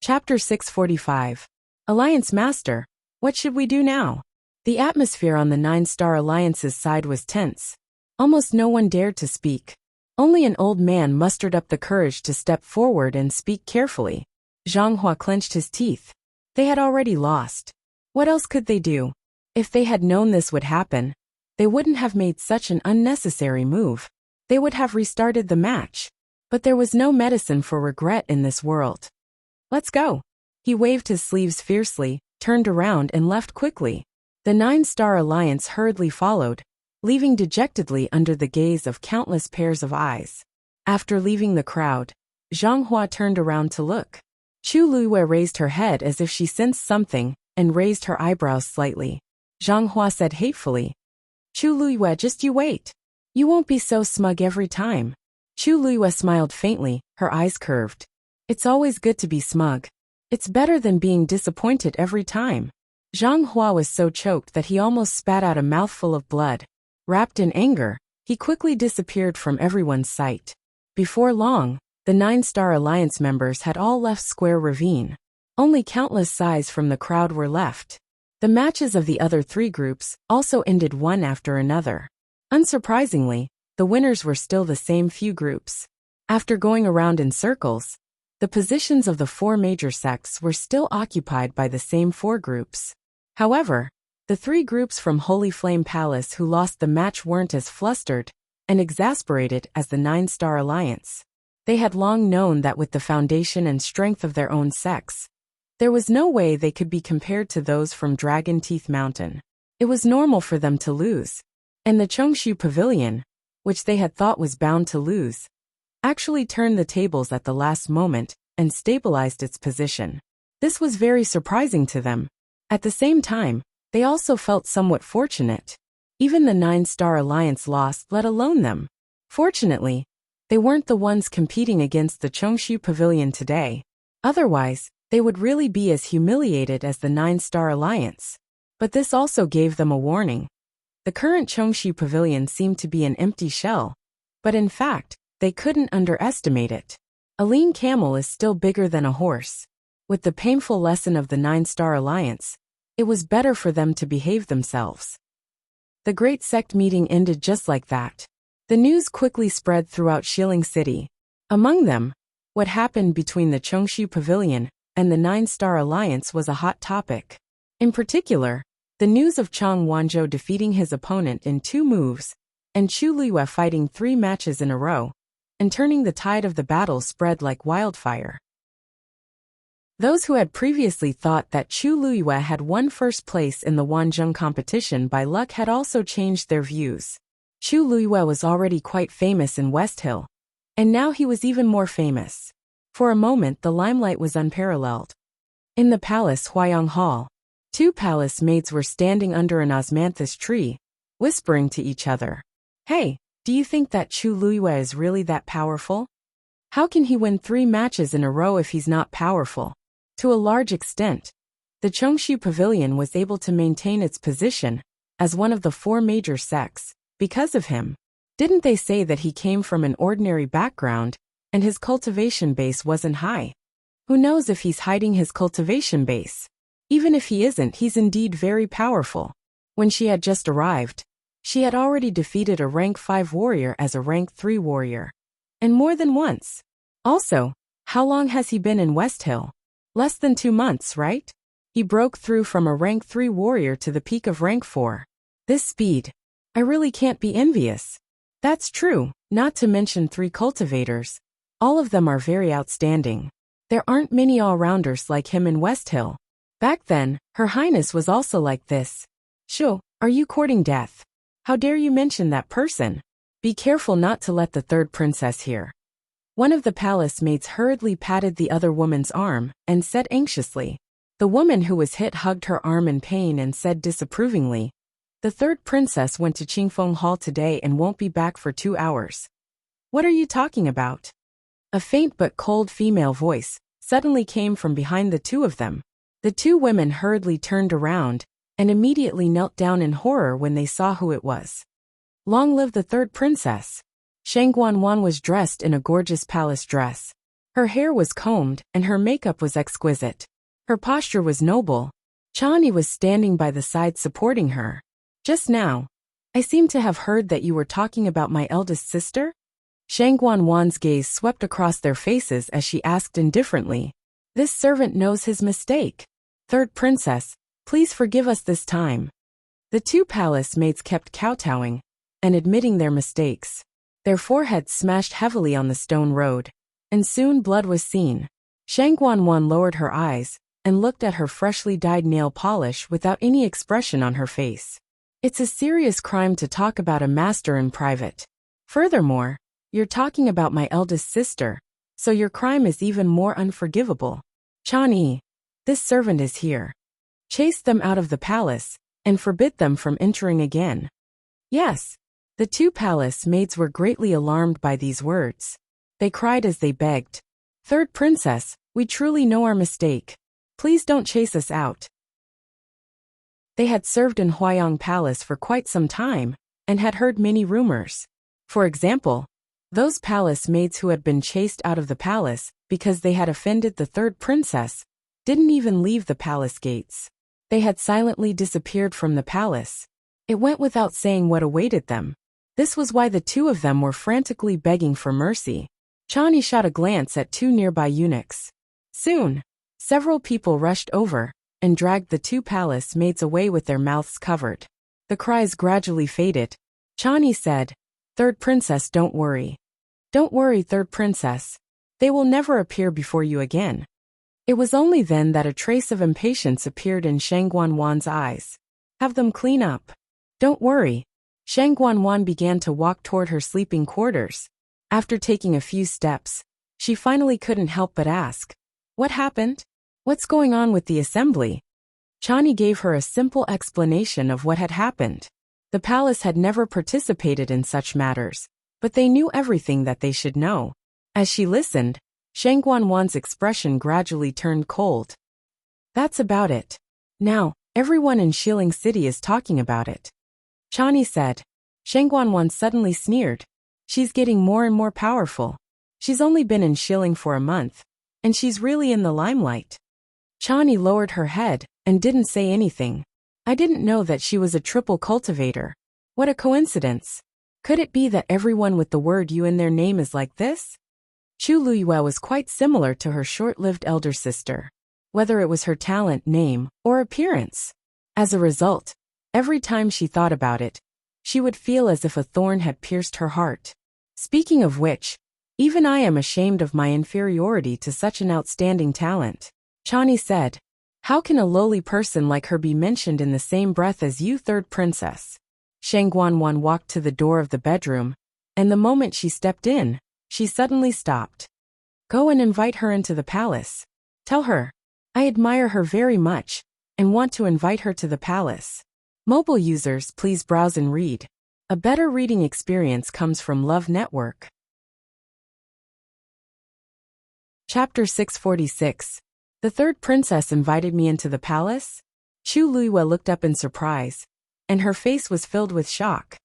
Chapter 645. Alliance Master, what should we do now? The atmosphere on the Nine-Star Alliance's side was tense. Almost no one dared to speak. Only an old man mustered up the courage to step forward and speak carefully. Zhang Hua clenched his teeth. They had already lost. What else could they do? If they had known this would happen, they wouldn't have made such an unnecessary move. They would have restarted the match. But there was no medicine for regret in this world. Let's go. He waved his sleeves fiercely, turned around and left quickly. The Nine-Star Alliance hurriedly followed, leaving dejectedly under the gaze of countless pairs of eyes. After leaving the crowd, Zhang Hua turned around to look. Chu Luiyue raised her head as if she sensed something, and raised her eyebrows slightly. Zhang Hua said hatefully, "Chu Luiyue, just you wait. You won't be so smug every time." Chu Luiyue smiled faintly, her eyes curved. It's always good to be smug. It's better than being disappointed every time. Zhang Hua was so choked that he almost spat out a mouthful of blood. Wrapped in anger, he quickly disappeared from everyone's sight. Before long, the Nine-Star Alliance members had all left Square Ravine. Only countless sighs from the crowd were left. The matches of the other three groups also ended one after another. Unsurprisingly, the winners were still the same few groups. After going around in circles, the positions of the four major sects were still occupied by the same four groups. However, the three groups from Holy Flame Palace who lost the match weren't as flustered and exasperated as the Nine-Star Alliance. They had long known that with the foundation and strength of their own sects, there was no way they could be compared to those from Dragon Teeth Mountain. It was normal for them to lose. And the Chongshu Pavilion, which they had thought was bound to lose, actually turned the tables at the last moment and stabilized its position. This was very surprising to them. At the same time, they also felt somewhat fortunate. Even the Nine-Star Alliance lost, let alone them. Fortunately, they weren't the ones competing against the Chongshu Pavilion today. Otherwise, they would really be as humiliated as the Nine-Star Alliance. But this also gave them a warning. The current Chongshu Pavilion seemed to be an empty shell. But in fact, they couldn't underestimate it. A lean camel is still bigger than a horse. With the painful lesson of the Nine-Star Alliance, it was better for them to behave themselves. The great sect meeting ended just like that. The news quickly spread throughout Shilling City. Among them, what happened between the Chongshu Pavilion and the Nine-Star Alliance was a hot topic. In particular, the news of Chang Wanzhou defeating his opponent in 2 moves, and Chu Luiyue fighting 3 matches in a row, and turning the tide of the battle spread like wildfire. Those who had previously thought that Chu Luiyue had won first place in the Wanzhong competition by luck had also changed their views. Chu Luiyue was already quite famous in West Hill, and now he was even more famous. For a moment the limelight was unparalleled. In the palace Huayang Hall, 2 palace maids were standing under an osmanthus tree, whispering to each other. "Hey, do you think that Chu Luiyue is really that powerful? How can he win 3 matches in a row if he's not powerful?" To a large extent, the Chongshu Pavilion was able to maintain its position as one of the 4 major sects because of him. Didn't they say that he came from an ordinary background and his cultivation base wasn't high? Who knows if he's hiding his cultivation base? Even if he isn't, he's indeed very powerful. When she had just arrived, she had already defeated a rank 5 warrior as a rank 3 warrior. And more than once. Also, how long has he been in West Hill? Less than 2 months, right? He broke through from a rank 3 warrior to the peak of rank 4. This speed. I really can't be envious. That's true, not to mention 3 cultivators. All of them are very outstanding. There aren't many all-rounders like him in West Hill. Back then, Her Highness was also like this. Shu, are you courting death? How dare you mention that person? Be careful not to let the 3rd princess hear. One of the palace maids hurriedly patted the other woman's arm and said anxiously. The woman who was hit hugged her arm in pain and said disapprovingly, "The 3rd princess went to Qingfeng Hall today and won't be back for 2 hours. What are you talking about?" A faint but cold female voice suddenly came from behind the 2 of them. The 2 women hurriedly turned around and immediately knelt down in horror when they saw who it was. Long live the 3rd princess! Shang Guanwan was dressed in a gorgeous palace dress. Her hair was combed, and her makeup was exquisite. Her posture was noble. Chani was standing by the side supporting her. Just now, I seem to have heard that you were talking about my eldest sister? Shang Guanwan's gaze swept across their faces as she asked indifferently. This servant knows his mistake. Third princess, please forgive us this time. The two palace maids kept kowtowing and admitting their mistakes. Their foreheads smashed heavily on the stone road, and soon blood was seen. Shang Guanwan lowered her eyes and looked at her freshly dyed nail polish without any expression on her face. It's a serious crime to talk about a master in private. Furthermore, you're talking about my eldest sister, so your crime is even more unforgivable. Chani, this servant is here. Chase them out of the palace and forbid them from entering again. Yes. The two palace maids were greatly alarmed by these words. They cried as they begged. Third princess, we truly know our mistake. Please don't chase us out. They had served in Huayang Palace for quite some time and had heard many rumors. For example, those palace maids who had been chased out of the palace because they had offended the third princess didn't even leave the palace gates. They had silently disappeared from the palace. It went without saying what awaited them. This was why the two of them were frantically begging for mercy. Chani shot a glance at two nearby eunuchs. Soon, several people rushed over and dragged the two palace maids away with their mouths covered. The cries gradually faded. Chani said, Third princess, don't worry. Don't worry, third princess. They will never appear before you again. It was only then that a trace of impatience appeared in Shang Guanwan's eyes. Have them clean up. Don't worry. Shang Guanwan began to walk toward her sleeping quarters. After taking a few steps, she finally couldn't help but ask, What happened? What's going on with the assembly? Chani gave her a simple explanation of what had happened. The palace had never participated in such matters, but they knew everything that they should know. As she listened, Shang Guanwan's expression gradually turned cold. That's about it. Now, everyone in Shilling City is talking about it. Chani said. Shang Guanwan suddenly sneered. She's getting more and more powerful. She's only been in Shilling for a month, and she's really in the limelight. Chani lowered her head and didn't say anything. I didn't know that she was a triple cultivator. What a coincidence. Could it be that everyone with the word "you" in their name is like this? Chu Luyue was quite similar to her short-lived elder sister, whether it was her talent, name, or appearance. As a result, every time she thought about it, she would feel as if a thorn had pierced her heart. Speaking of which, even I am ashamed of my inferiority to such an outstanding talent. Chani said, How can a lowly person like her be mentioned in the same breath as you, third princess? Shang Guanwan walked to the door of the bedroom, and the moment she stepped in, she suddenly stopped. Go and invite her into the palace. Tell her, I admire her very much, and want to invite her to the palace. Mobile users, please browse and read. A better reading experience comes from Love Network. Chapter 646. The third princess invited me into the palace? Chu Luyue looked up in surprise, and her face was filled with shock.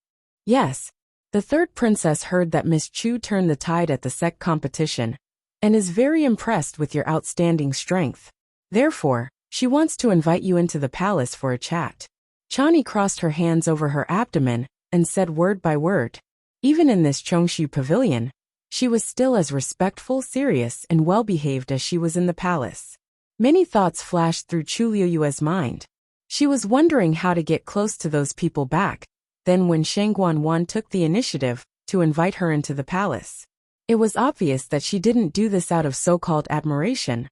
Yes, the third princess heard that Miss Chu turned the tide at the sect competition, and is very impressed with your outstanding strength. Therefore, she wants to invite you into the palace for a chat. Chani crossed her hands over her abdomen and said word by word. Even in this Chongshu pavilion, she was still as respectful, serious, and well-behaved as she was in the palace. Many thoughts flashed through Chu Luyue's mind. She was wondering how to get close to those people back. Then when Shang Guanwan took the initiative to invite her into the palace, it was obvious that she didn't do this out of so-called admiration,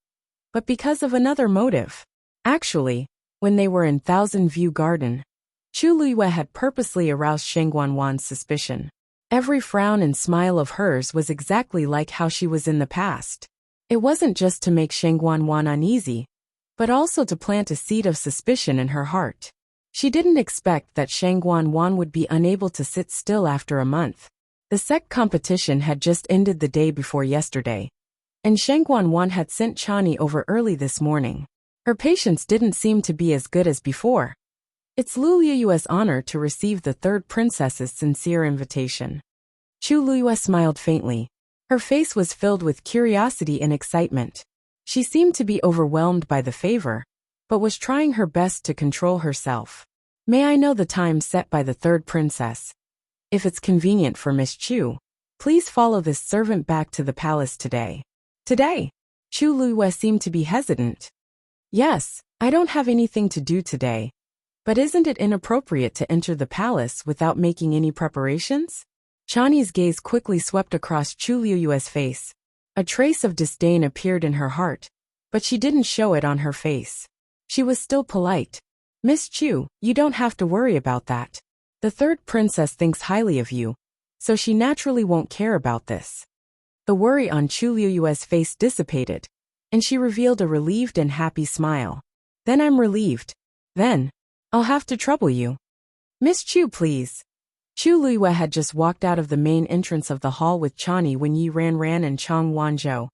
but because of another motive. Actually, when they were in Thousand View Garden, Chu Luyue had purposely aroused Shang Guanwan's suspicion. Every frown and smile of hers was exactly like how she was in the past. It wasn't just to make Shang Guanwan uneasy, but also to plant a seed of suspicion in her heart. She didn't expect that Shang Guanwan would be unable to sit still after a month. The sect competition had just ended the day before yesterday, and Shang Guanwan had sent Chani over early this morning. Her patience didn't seem to be as good as before. It's Lu Liyue's honor to receive the third princess's sincere invitation. Chu Liyue smiled faintly. Her face was filled with curiosity and excitement. She seemed to be overwhelmed by the favor, but was trying her best to control herself. May I know the time set by the third princess? If it's convenient for Miss Chu, please follow this servant back to the palace today. Today? Chu Luiyue seemed to be hesitant. Yes, I don't have anything to do today. But isn't it inappropriate to enter the palace without making any preparations? Chani's gaze quickly swept across Chu Luiyue's face. A trace of disdain appeared in her heart, but she didn't show it on her face. She was still polite. Miss Chu, you don't have to worry about that. The third princess thinks highly of you, so she naturally won't care about this. The worry on Chu Luiyue's face dissipated, and she revealed a relieved and happy smile. Then I'm relieved. Then, I'll have to trouble you. Miss Chu, please. Chu Luiyue had just walked out of the main entrance of the hall with Chani when Yi Ranran and Chang Wanzhou,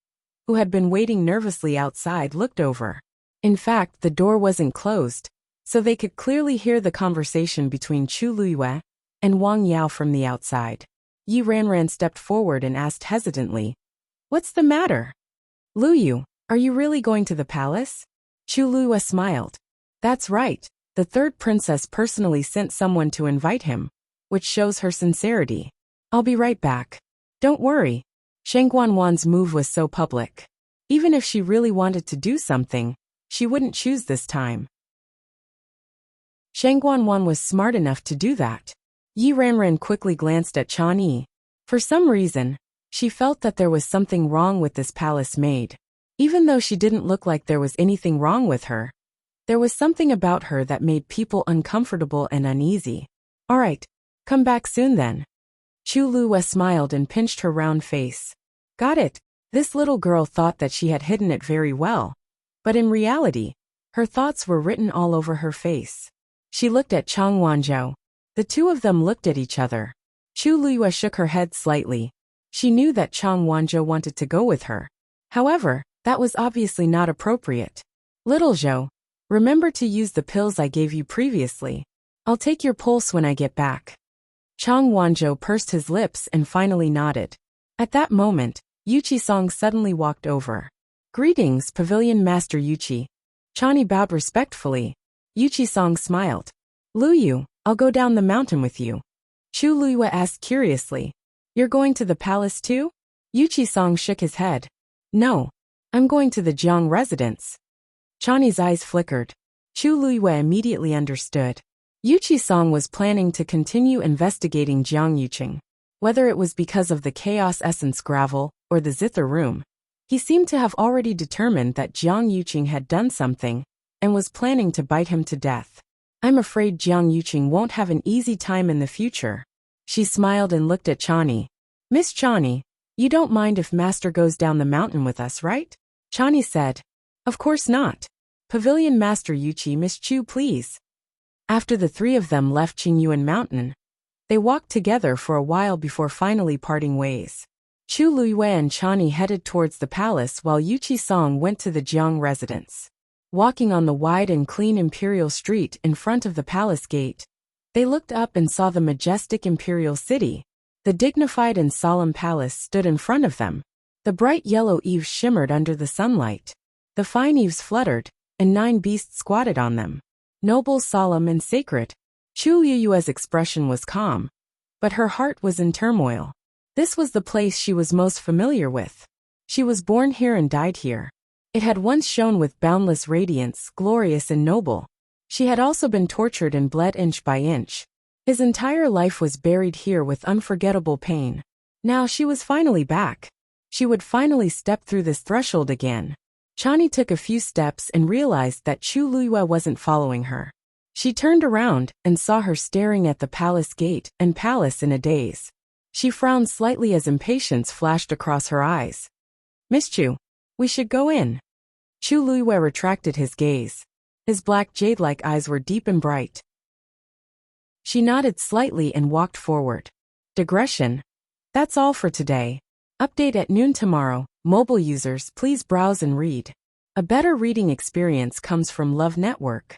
who had been waiting nervously outside, looked over. In fact, the door wasn't closed, so they could clearly hear the conversation between Chu Luiyue and Wang Yao from the outside. Yi Ranran stepped forward and asked hesitantly, "What's the matter? Luyu, are you really going to the palace?" Chu Luiyue smiled. That's right, the third princess personally sent someone to invite him, which shows her sincerity. I'll be right back. Don't worry. Shang Guanwan's move was so public. Even if she really wanted to do something, she wouldn't choose this time. Shang Guanwan was smart enough to do that. Yi Ranran quickly glanced at Chani. For some reason, she felt that there was something wrong with this palace maid. Even though she didn't look like there was anything wrong with her, there was something about her that made people uncomfortable and uneasy. All right, come back soon then. Chu Luiyue smiled and pinched her round face. Got it. This little girl thought that she had hidden it very well, but in reality, her thoughts were written all over her face. She looked at Chang Wanzhou. The two of them looked at each other. Chu Luiyue shook her head slightly. She knew that Chang Wanzhou wanted to go with her. However, that was obviously not appropriate. Little Zhou, remember to use the pills I gave you previously. I'll take your pulse when I get back. Chang Wanzhou pursed his lips and finally nodded. At that moment, Yuqi Song suddenly walked over. Greetings, Pavilion Master Yuqi. Chani bowed respectfully. Yuqi Song smiled. Luyu, I'll go down the mountain with you. Chu Luiyue asked curiously. You're going to the palace too? Yuqi Song shook his head. No, I'm going to the Jiang residence. Chani's eyes flickered. Chu Luiyue immediately understood. Yuqi Song was planning to continue investigating Jiang Yuqing. Whether it was because of the Chaos Essence gravel or the Zither room, he seemed to have already determined that Jiang Yuqing had done something and was planning to bite him to death. I'm afraid Jiang Yuqing won't have an easy time in the future. She smiled and looked at Chani. Miss Chani, you don't mind if Master goes down the mountain with us, right? Chani said. Of course not. Pavilion Master Yuqi, Miss Chu, please. After the three of them left Qingyuan Mountain, they walked together for a while before finally parting ways. Chu Luiyue and Chani headed towards the palace while Yuqi Song went to the Jiang residence. Walking on the wide and clean imperial street in front of the palace gate, they looked up and saw the majestic imperial city. The dignified and solemn palace stood in front of them. The bright yellow eaves shimmered under the sunlight. The fine eaves fluttered, and 9 beasts squatted on them. Noble, solemn, and sacred. Chu Luiyue's expression was calm, but her heart was in turmoil. This was the place she was most familiar with. She was born here and died here. It had once shone with boundless radiance, glorious and noble. She had also been tortured and bled inch by inch. His entire life was buried here with unforgettable pain. Now she was finally back. She would finally step through this threshold again. Chani took a few steps and realized that Chu Luiyue wasn't following her. She turned around and saw her staring at the palace gate and palace in a daze. She frowned slightly as impatience flashed across her eyes. Miss Chu, we should go in. Chu Luiyue retracted his gaze. His black jade-like eyes were deep and bright. She nodded slightly and walked forward. Digression. That's all for today. Update at noon tomorrow. Mobile users, please browse and read. A better reading experience comes from Love Network.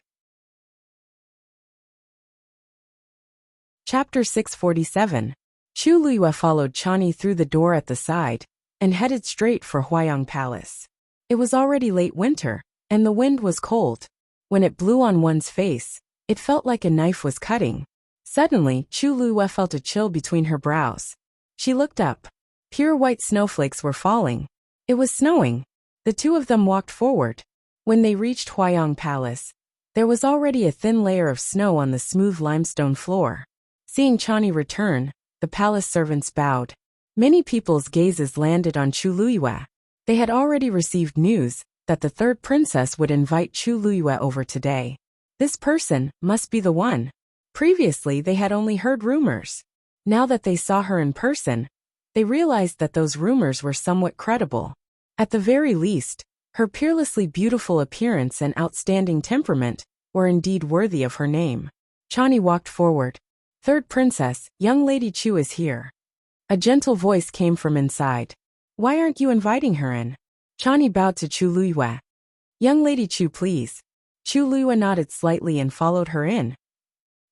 Chapter 647. Chu Luiyue followed Chani through the door at the side, and headed straight for Huayang Palace. It was already late winter, and the wind was cold. When it blew on one's face, it felt like a knife was cutting. Suddenly, Chu Luyue felt a chill between her brows. She looked up. Pure white snowflakes were falling. It was snowing. The two of them walked forward. When they reached Huayang Palace, there was already a thin layer of snow on the smooth limestone floor. Seeing Chani return, the palace servants bowed. Many people's gazes landed on Chu Luyue. They had already received news that the third princess would invite Chu Luyue over today. This person must be the one. Previously, they had only heard rumors. Now that they saw her in person, they realized that those rumors were somewhat credible. At the very least, her peerlessly beautiful appearance and outstanding temperament were indeed worthy of her name. Chani walked forward. Third princess, young Lady Chu is here. A gentle voice came from inside. Why aren't you inviting her in? Chani bowed to Chu Luyue. Young Lady Chu, please. Chu Luyue nodded slightly and followed her in.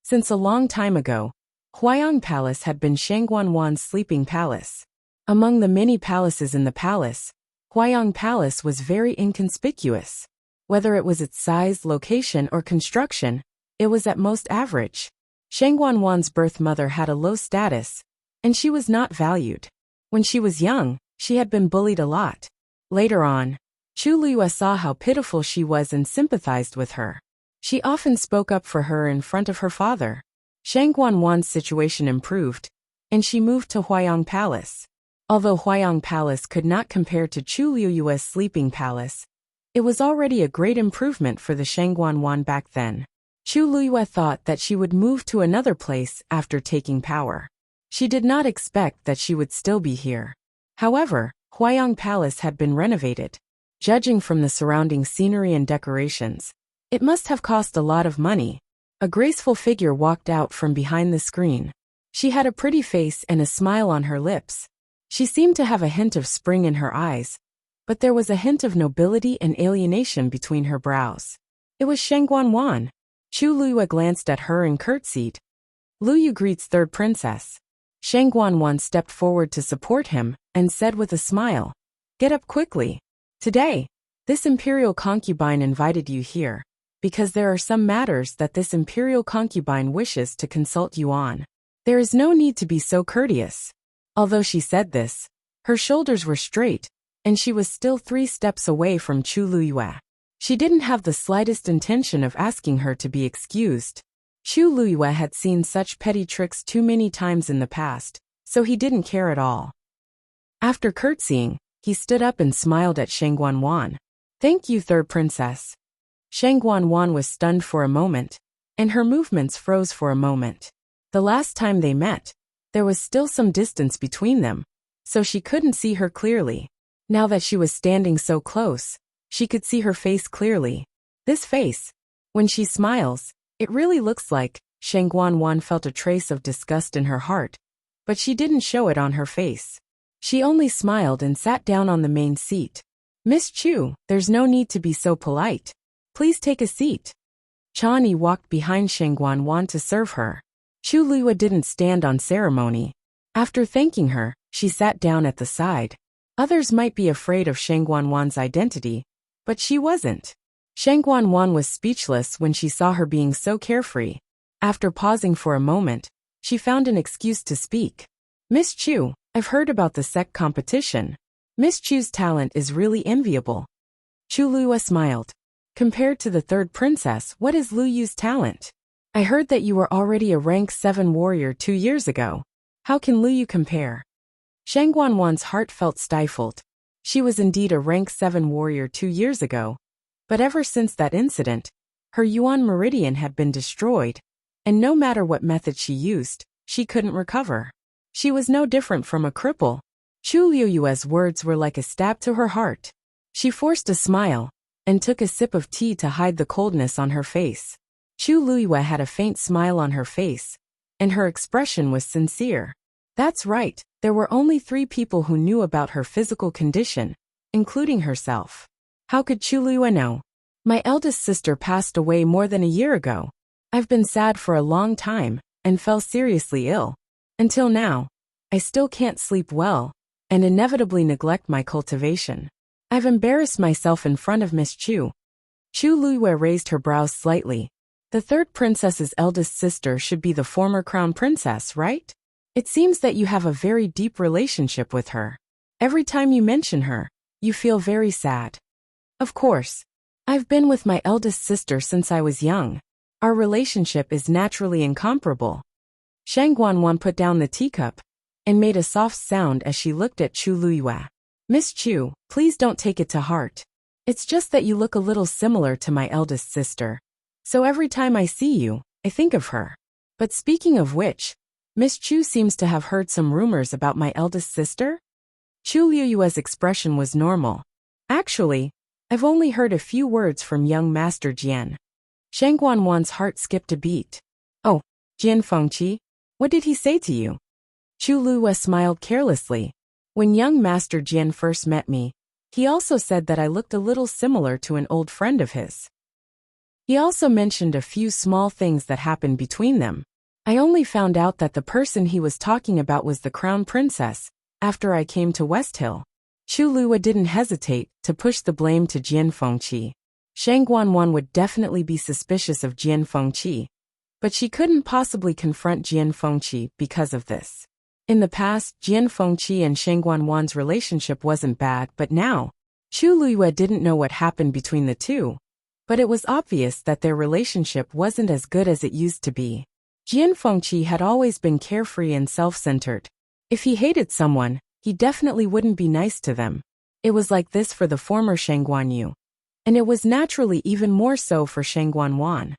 Since a long time ago, Huayang Palace had been Shangguanwan's sleeping palace. Among the many palaces in the palace, Huayang Palace was very inconspicuous. Whether it was its size, location, or construction, it was at most average. Shangguanwan's birth mother had a low status, and she was not valued. When she was young, she had been bullied a lot. Later on, Chu Luyue saw how pitiful she was and sympathized with her. She often spoke up for her in front of her father. Shangguanwan's situation improved, and she moved to Huayang Palace. Although Huayang Palace could not compare to Chu Luyue's sleeping palace, it was already a great improvement for the Shangguanwan back then. Chu Luyue thought that she would move to another place after taking power. She did not expect that she would still be here. However, Huayang Palace had been renovated. Judging from the surrounding scenery and decorations, it must have cost a lot of money. A graceful figure walked out from behind the screen. She had a pretty face and a smile on her lips. She seemed to have a hint of spring in her eyes, but there was a hint of nobility and alienation between her brows. It was Shangguanwan. Chu Luyue glanced at her and curtsied. Luyue greets third princess. Shangguanwan stepped forward to support him and said with a smile, Get up quickly. Today, this imperial concubine invited you here, because there are some matters that this imperial concubine wishes to consult you on. There is no need to be so courteous. Although she said this, her shoulders were straight, and she was still 3 steps away from Chu Luyue. She didn't have the slightest intention of asking her to be excused. Chu Luyue had seen such petty tricks too many times in the past, so he didn't care at all. After curtsying, he stood up and smiled at Shangguanwan. Thank you, third princess. Shangguanwan was stunned for a moment, and her movements froze for a moment. The last time they met, there was still some distance between them, so she couldn't see her clearly. Now that she was standing so close, she could see her face clearly. This face, when she smiles, it really looks like. Shangguanwan felt a trace of disgust in her heart, but she didn't show it on her face. She only smiled and sat down on the main seat. Miss Chu, there's no need to be so polite. Please take a seat. Chani walked behind Shangguanwan to serve her. Chu Luyue didn't stand on ceremony. After thanking her, she sat down at the side. Others might be afraid of Shangguanwan's identity, but she wasn't. Shangguanwan was speechless when she saw her being so carefree. After pausing for a moment, she found an excuse to speak. Miss Chu, I've heard about the sect competition. Miss Chu's talent is really enviable. Chu Luyue smiled. Compared to the third princess, what is Luyue's talent? I heard that you were already a rank 7 warrior 2 years ago. How can Luyue compare? Shangguanwan's heart felt stifled. She was indeed a rank 7 warrior 2 years ago, but ever since that incident, her Yuan meridian had been destroyed, and no matter what method she used, she couldn't recover. She was no different from a cripple. Chu Luyue's words were like a stab to her heart. She forced a smile, and took a sip of tea to hide the coldness on her face. Chu Luyue had a faint smile on her face, and her expression was sincere. That's right, there were only 3 people who knew about her physical condition, including herself. How could Chu Luyue know? My eldest sister passed away more than a year ago. I've been sad for a long time, and fell seriously ill. Until now, I still can't sleep well, and inevitably neglect my cultivation. I've embarrassed myself in front of Miss Chu. Chu Luiyue raised her brows slightly. The third princess's eldest sister should be the former crown princess, right? It seems that you have a very deep relationship with her. Every time you mention her, you feel very sad. Of course. I've been with my eldest sister since I was young. Our relationship is naturally incomparable. Shang Guanwan put down the teacup and made a soft sound as she looked at Chu Luiyue. Miss Chu, please don't take it to heart. It's just that you look a little similar to my eldest sister. So every time I see you, I think of her. But speaking of which, Miss Chu seems to have heard some rumors about my eldest sister? Chu Luiyue's expression was normal. Actually, I've only heard a few words from young Master Jian. Shang Guanwan's heart skipped a beat. Oh, Jian Fengqi, what did he say to you? Chu Luiyue smiled carelessly. When young Master Jian first met me, he also said that I looked a little similar to an old friend of his. He also mentioned a few small things that happened between them. I only found out that the person he was talking about was the crown princess after I came to West Hill. Chu Luiyue didn't hesitate to push the blame to Jian Fengqi. Shang Guanwan would definitely be suspicious of Jian Fengqi, but she couldn't possibly confront Jian Fengqi because of this. In the past, Jian Fengqi and Shang Guanwan's relationship wasn't bad, but now, Chu Luiyue didn't know what happened between the two. But it was obvious that their relationship wasn't as good as it used to be. Jian Fengqi had always been carefree and self-centered. If he hated someone, he definitely wouldn't be nice to them. It was like this for the former Shang Guanyu. And it was naturally even more so for Shang Guanwan.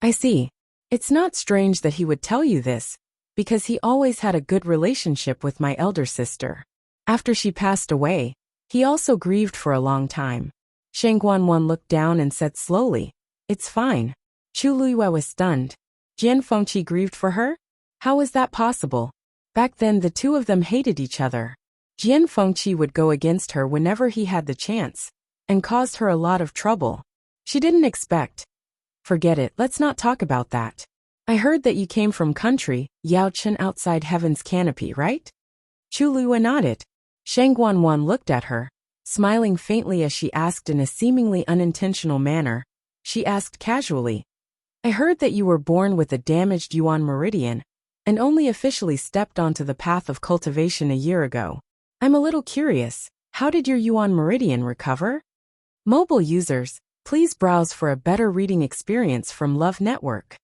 I see. It's not strange that he would tell you this, because he always had a good relationship with my elder sister. After she passed away, he also grieved for a long time. Shang Guanwan looked down and said slowly, "It's fine." Chu Luiyue was stunned. Jian Fengqi grieved for her? How was that possible? Back then the two of them hated each other. Jian Fengqi would go against her whenever he had the chance, and caused her a lot of trouble. She didn't expect. Forget it, let's not talk about that. I heard that you came from country, Yaochen outside Heaven's Canopy, right? Chu Luiyue nodded. Shang Guanwan looked at her, smiling faintly as she asked in a seemingly unintentional manner. She asked casually, I heard that you were born with a damaged Yuan meridian, and only officially stepped onto the path of cultivation a year ago. I'm a little curious, how did your Yuan meridian recover? Mobile users, please browse for a better reading experience from Love Network.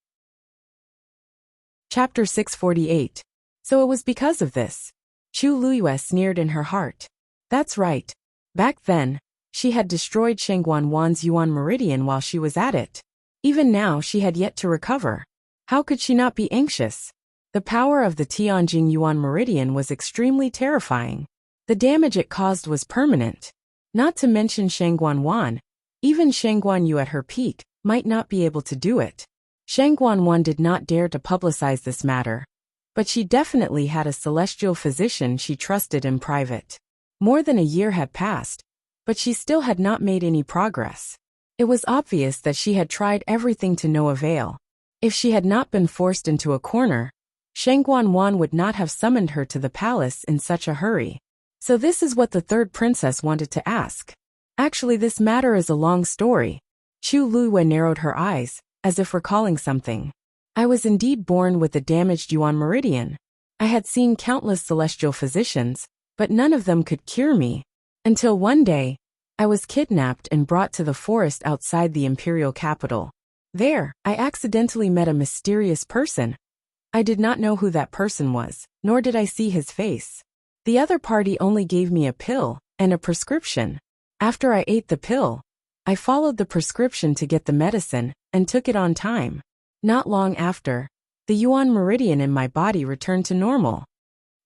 Chapter 648. So it was because of this. Chu Luiyue sneered in her heart. That's right. Back then, she had destroyed Shang Guanwan's Yuan meridian while she was at it. Even now she had yet to recover. How could she not be anxious? The power of the Tianjing Yuan meridian was extremely terrifying. The damage it caused was permanent. Not to mention Shang Guanwan, even Shang Guanyu at her peak might not be able to do it. Shang Guanwan did not dare to publicize this matter, but she definitely had a celestial physician she trusted in private. More than a year had passed, but she still had not made any progress. It was obvious that she had tried everything to no avail. If she had not been forced into a corner, Shang Guanwan would not have summoned her to the palace in such a hurry. So this is what the third princess wanted to ask. Actually, this matter is a long story. Chu Luiyue narrowed her eyes, as if recalling something. I was indeed born with a damaged Yuan meridian. I had seen countless celestial physicians, but none of them could cure me. Until one day, I was kidnapped and brought to the forest outside the imperial capital. There, I accidentally met a mysterious person. I did not know who that person was, nor did I see his face. The other party only gave me a pill and a prescription. After I ate the pill, I followed the prescription to get the medicine and took it on time. Not long after, the Yuan meridian in my body returned to normal.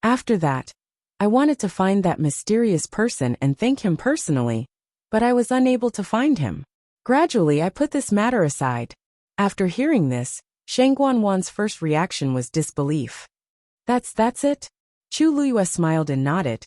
After that, I wanted to find that mysterious person and thank him personally, but I was unable to find him. Gradually, I put this matter aside. After hearing this, Shang Guanwan's first reaction was disbelief. That's it? Chu Luiyue smiled and nodded.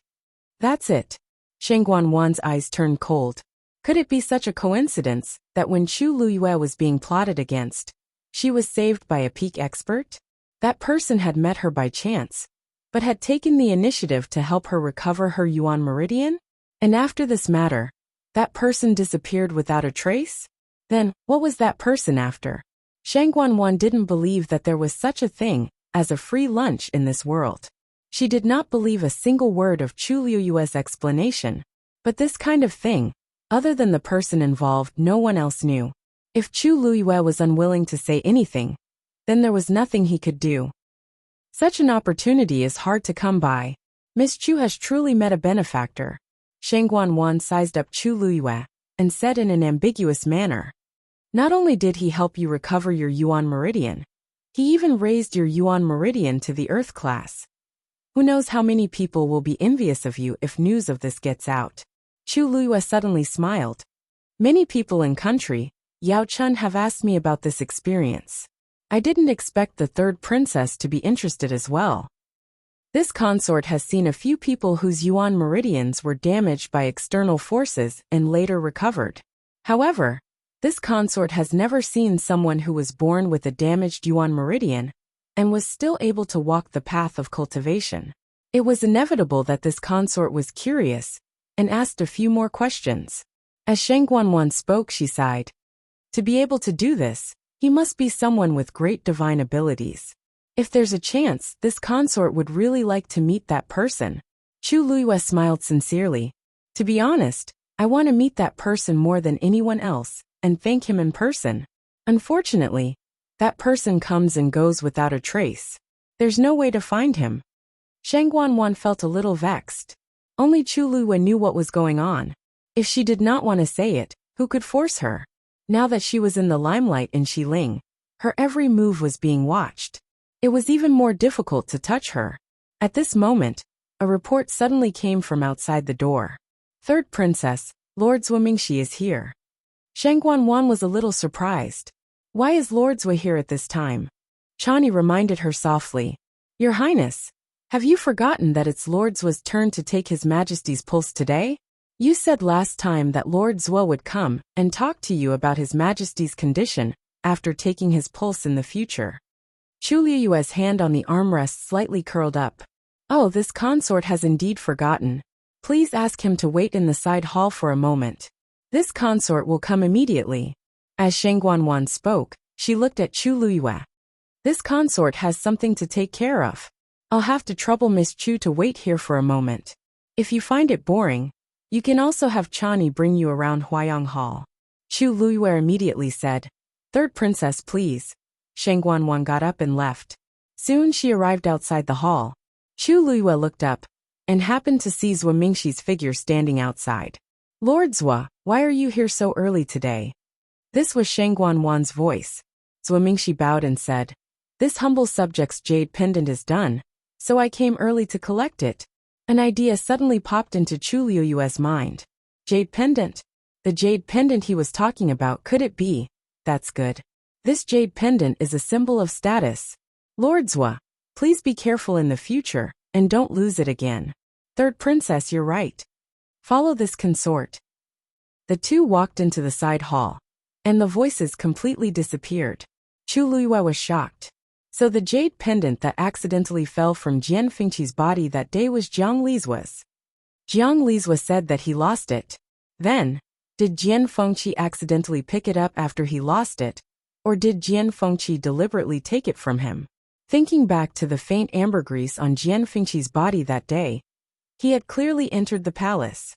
That's it. Shang Guanwan's eyes turned cold. Could it be such a coincidence that when Chu Luiyue was being plotted against, she was saved by a peak expert? That person had met her by chance, but had taken the initiative to help her recover her Yuan meridian? And after this matter, that person disappeared without a trace? Then, what was that person after? Shang Guanwan didn't believe that there was such a thing as a free lunch in this world. She did not believe a single word of Chu Liuyue's explanation, but this kind of thing, other than the person involved, no one else knew. If Chu Liuyue was unwilling to say anything, then there was nothing he could do. Such an opportunity is hard to come by. Miss Chu has truly met a benefactor. Shang Guanwan sized up Chu Liuyue and said in an ambiguous manner, "Not only did he help you recover your Yuan meridian, he even raised your Yuan meridian to the Earth class. Who knows how many people will be envious of you if news of this gets out." Chu Liuyue suddenly smiled. "Many people in country, Yao Chun, have asked me about this experience. I didn't expect the third princess to be interested as well. This consort has seen a few people whose Yuan meridians were damaged by external forces and later recovered. However, this consort has never seen someone who was born with a damaged Yuan meridian and was still able to walk the path of cultivation. It was inevitable that this consort was curious and asked a few more questions." As Shang Guanwan spoke, she sighed. To be able to do this, he must be someone with great divine abilities. If there's a chance, this consort would really like to meet that person. Chu Liuyue smiled sincerely. "To be honest, I want to meet that person more than anyone else and thank him in person. Unfortunately, that person comes and goes without a trace. There's no way to find him." Shang Guanwan felt a little vexed. Only Chu Liuyue knew what was going on. If she did not want to say it, who could force her? Now that she was in the limelight in Xiling, her every move was being watched. It was even more difficult to touch her. At this moment, a report suddenly came from outside the door. "Third princess, Lord Zhuomingxi is here." Shang Guanwan was a little surprised. "Why is Lord Zhui here at this time?" Chani reminded her softly. "Your Highness, have you forgotten that it's Lord Zhuo's turn to take His Majesty's pulse today? You said last time that Lord Zhuo would come and talk to you about His Majesty's condition after taking his pulse in the future." Chu Liuyue's hand on the armrest slightly curled up. "Oh, this consort has indeed forgotten. Please ask him to wait in the side hall for a moment. This consort will come immediately." As Shang Guanwan spoke, she looked at Chu Liuyue. "This consort has something to take care of. I'll have to trouble Miss Chu to wait here for a moment. If you find it boring, you can also have Chani bring you around Huayang Hall." Chu Liuyue immediately said, "Third princess, please." Shang Guanwan got up and left. Soon she arrived outside the hall. Chu Liuyue looked up and happened to see Zhuomingxi's figure standing outside. "Lord Zhuo, why are you here so early today?" This was Shang Guanwan's voice. Zhuomingxi bowed and said, "This humble subject's jade pendant is done, so I came early to collect it." An idea suddenly popped into Chu Liuyue's mind. Jade pendant? The jade pendant he was talking about, could it be? That's good. This jade pendant is a symbol of status. Lord Zhuo, please be careful in the future, and don't lose it again. Third princess, you're right. Follow this consort. The two walked into the side hall, and the voices completely disappeared. Chu Liuyue was shocked. So the jade pendant that accidentally fell from Jian Fengqi's body that day was Jiang Li's. Jiang Li's said that he lost it. Then, did Jian Fengqi accidentally pick it up after he lost it, or did Jian Fengqi deliberately take it from him? Thinking back to the faint ambergris on Jian Fengqi's body that day, he had clearly entered the palace.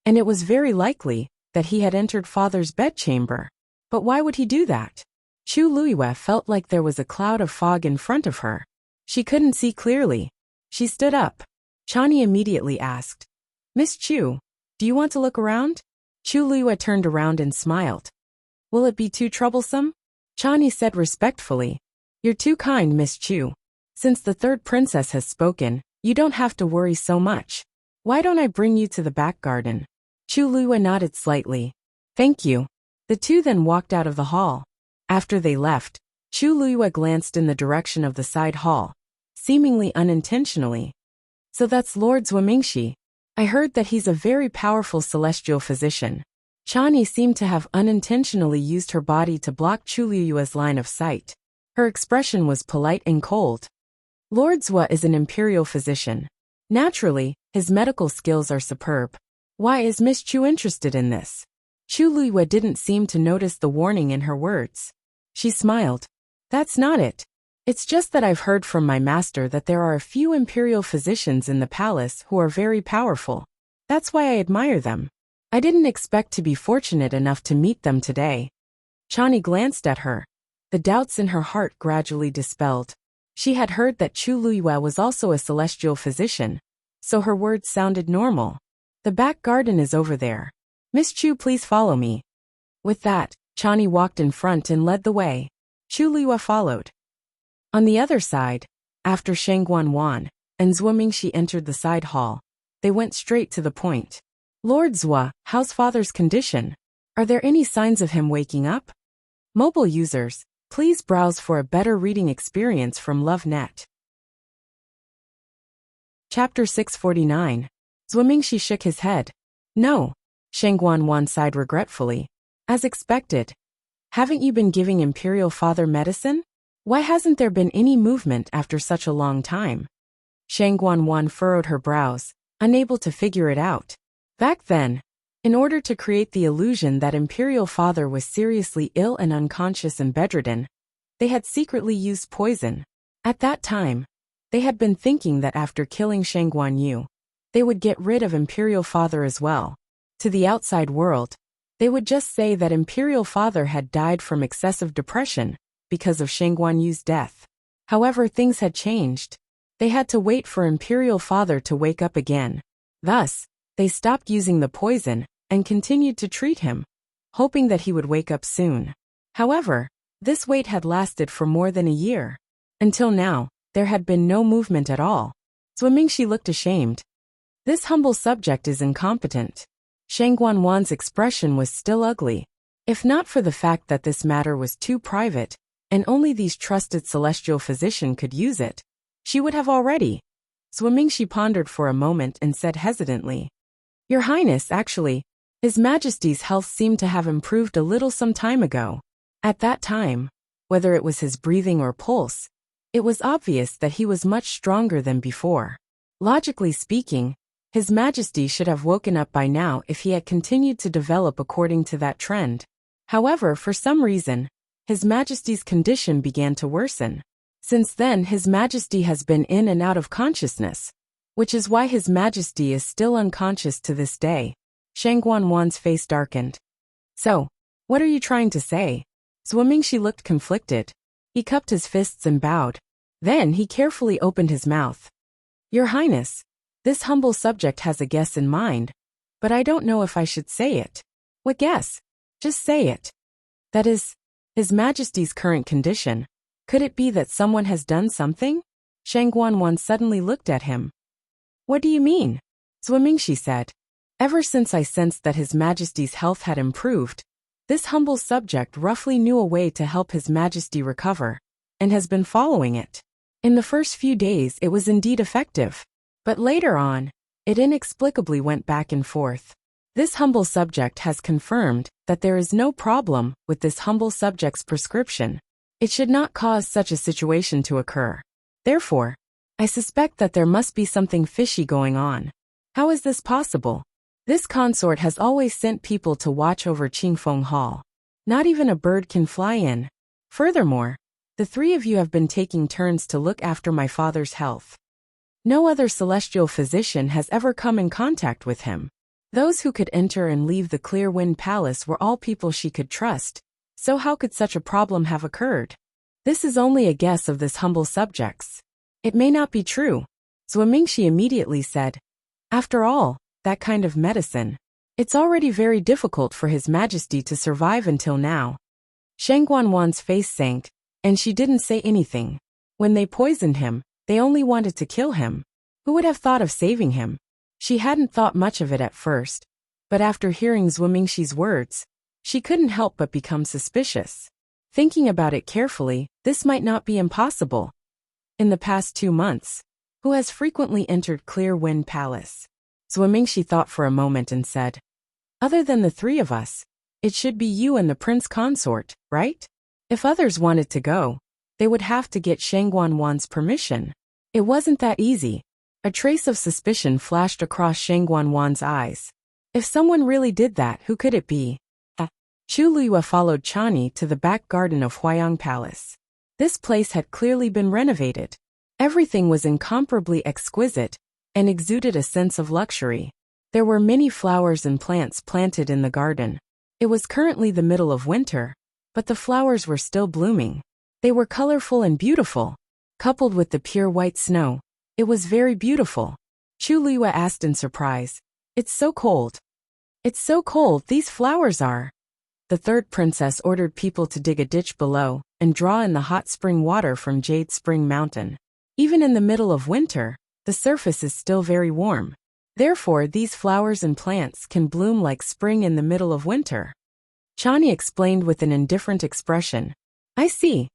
And it was very likely that he had entered father's bedchamber. But why would he do that? Chu Liuyue felt like there was a cloud of fog in front of her. She couldn't see clearly. She stood up. Chani immediately asked, "Miss Chu, do you want to look around?" Chu Liuyue turned around and smiled. "Will it be too troublesome?" Chani said respectfully, "You're too kind, Miss Chu. Since the third princess has spoken, you don't have to worry so much. Why don't I bring you to the back garden?" Chu Liuyue nodded slightly. "Thank you." The two then walked out of the hall. After they left, Chu Liuyue glanced in the direction of the side hall, seemingly unintentionally. "So that's Lord Zhuomingxi. I heard that he's a very powerful celestial physician." Chani seemed to have unintentionally used her body to block Chu Liuyue's line of sight. Her expression was polite and cold. Lord Zhua is an imperial physician. Naturally, his medical skills are superb. Why is Miss Chu interested in this? Chu Luiyue didn't seem to notice the warning in her words. She smiled. That's not it. It's just that I've heard from my master that there are a few imperial physicians in the palace who are very powerful. That's why I admire them. I didn't expect to be fortunate enough to meet them today. Chani glanced at her. The doubts in her heart gradually dispelled. She had heard that Chu Luiyue was also a celestial physician, so her words sounded normal. The back garden is over there. Miss Chu, please follow me. With that, Chani walked in front and led the way. Chu Luiyue followed. On the other side, after Sheng Guanwan and Zhuo Mingxi entered the side hall, they went straight to the point. Lord Zhua, how's father's condition? Are there any signs of him waking up? Mobile users, please browse for a better reading experience from LoveNet. Chapter 649. Zhuo Mingxi shook his head. No. Sheng Guanwan sighed regretfully. As expected. Haven't you been giving Imperial Father medicine? Why hasn't there been any movement after such a long time? Sheng Guanwan furrowed her brows, unable to figure it out. Back then, in order to create the illusion that Imperial Father was seriously ill and unconscious and bedridden, they had secretly used poison. At that time, they had been thinking that after killing Sheng Guanyu, they would get rid of Imperial Father as well. To the outside world, they would just say that Imperial Father had died from excessive depression because of Sheng Guanyu's death. However, things had changed. They had to wait for Imperial Father to wake up again. Thus, they stopped using the poison and continued to treat him, hoping that he would wake up soon. However, this wait had lasted for more than a year. Until now, there had been no movement at all. Zhuo Mingxi looked ashamed. This humble subject is incompetent. Sheng Guanwan's expression was still ugly. If not for the fact that this matter was too private, and only these trusted celestial physician could use it, she would have already. Zhuo Mingxi pondered for a moment and said hesitantly, Your Highness, actually, His Majesty's health seemed to have improved a little some time ago. At that time, whether it was his breathing or pulse, it was obvious that he was much stronger than before. Logically speaking, His Majesty should have woken up by now if he had continued to develop according to that trend. However, for some reason, His Majesty's condition began to worsen. Since then, His Majesty has been in and out of consciousness, which is why His Majesty is still unconscious to this day. Sheng Guanwan's face darkened. So, what are you trying to say? Zhuo Mingxi looked conflicted. He cupped his fists and bowed. Then he carefully opened his mouth. Your Highness, this humble subject has a guess in mind, but I don't know if I should say it. What guess? Just say it. That is, His Majesty's current condition. Could it be that someone has done something? Sheng Guanwan suddenly looked at him. What do you mean? Zhuo Mingxi said. Ever since I sensed that His Majesty's health had improved, this humble subject roughly knew a way to help His Majesty recover, and has been following it. In the first few days it was indeed effective, but later on, it inexplicably went back and forth. This humble subject has confirmed that there is no problem with this humble subject's prescription. It should not cause such a situation to occur. Therefore, I suspect that there must be something fishy going on. How is this possible? This consort has always sent people to watch over Qingfeng Hall. Not even a bird can fly in. Furthermore, the three of you have been taking turns to look after my father's health. No other celestial physician has ever come in contact with him. Those who could enter and leave the Clear Wind Palace were all people she could trust. So how could such a problem have occurred? This is only a guess of this humble subject's. It may not be true. Zhuo Mingxi immediately said. After all, that kind of medicine. It's already very difficult for His Majesty to survive until now. Sheng Guanwan's face sank, and she didn't say anything. When they poisoned him, they only wanted to kill him. Who would have thought of saving him? She hadn't thought much of it at first, but after hearing Zhuo Mingxi's words, she couldn't help but become suspicious. Thinking about it carefully, this might not be impossible. In the past 2 months, who has frequently entered Clear Wind Palace? Zhuo Mingxi thought for a moment and said, Other than the three of us, it should be you and the prince consort, right? If others wanted to go, they would have to get Sheng Guanwan's permission. It wasn't that easy. A trace of suspicion flashed across Shang Guanwan's eyes. If someone really did that, who could it be? Chu Liyue followed Chani to the back garden of Huayang Palace. This place had clearly been renovated. Everything was incomparably exquisite and exuded a sense of luxury. There were many flowers and plants planted in the garden. It was currently the middle of winter, but the flowers were still blooming. They were colorful and beautiful. Coupled with the pure white snow, it was very beautiful. Chu Liyue asked in surprise, "It's so cold." "It's so cold, these flowers are." The third princess ordered people to dig a ditch below and draw in the hot spring water from Jade Spring Mountain. Even in the middle of winter, the surface is still very warm. Therefore, these flowers and plants can bloom like spring in the middle of winter. Chani explained with an indifferent expression. "I see."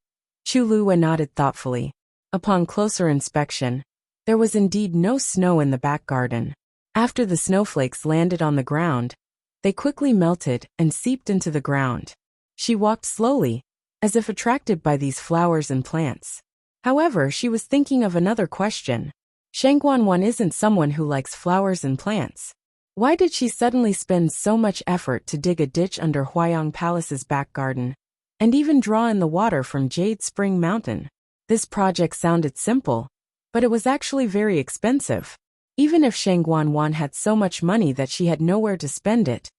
Chu Liyue nodded thoughtfully. Upon closer inspection, there was indeed no snow in the back garden. After the snowflakes landed on the ground, they quickly melted and seeped into the ground. She walked slowly, as if attracted by these flowers and plants. However, she was thinking of another question. Shang Guanwan isn't someone who likes flowers and plants. Why did she suddenly spend so much effort to dig a ditch under Huayang Palace's back garden, and even draw in the water from Jade Spring Mountain? This project sounded simple, but it was actually very expensive. Even if Shang Guanwan had so much money that she had nowhere to spend it,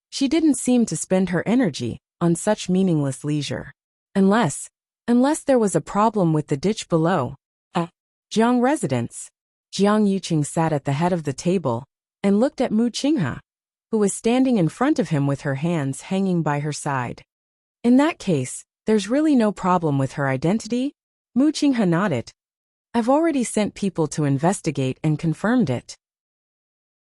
she didn't seem to spend her energy on such meaningless leisure. Unless there was a problem with the ditch below. Jiang residence. Jiang Yuqing sat at the head of the table and looked at Mu Qinghe, who was standing in front of him with her hands hanging by her side. In that case, there's really no problem with her identity? Mu Qinghe nodded. I've already sent people to investigate and confirmed it.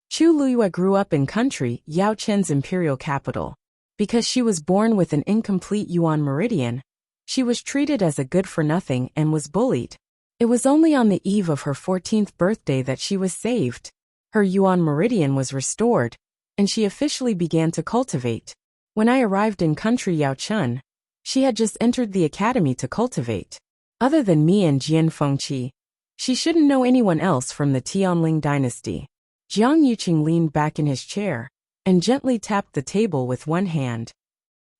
Chu Liyue grew up in country Yao Chen's imperial capital. Because she was born with an incomplete Yuan meridian, she was treated as a good-for-nothing and was bullied. It was only on the eve of her 14th birthday that she was saved. Her Yuan meridian was restored, and she officially began to cultivate. When I arrived in country Yao Chen, she had just entered the academy to cultivate. Other than me and Jian Fengqi, she shouldn't know anyone else from the Tianling dynasty. Jiang Yuqing leaned back in his chair and gently tapped the table with one hand.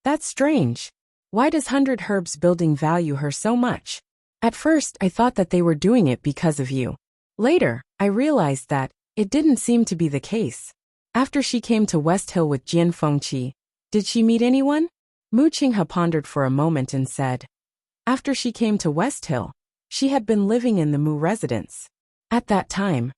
That's strange. Why does 100 Herbs building value her so much? At first, I thought that they were doing it because of you. Later, I realized that it didn't seem to be the case. After she came to West Hill with Jian Fengqi, did she meet anyone? Mu Qinghe pondered for a moment and said, after she came to West Hill, she had been living in the Mu residence. At that time,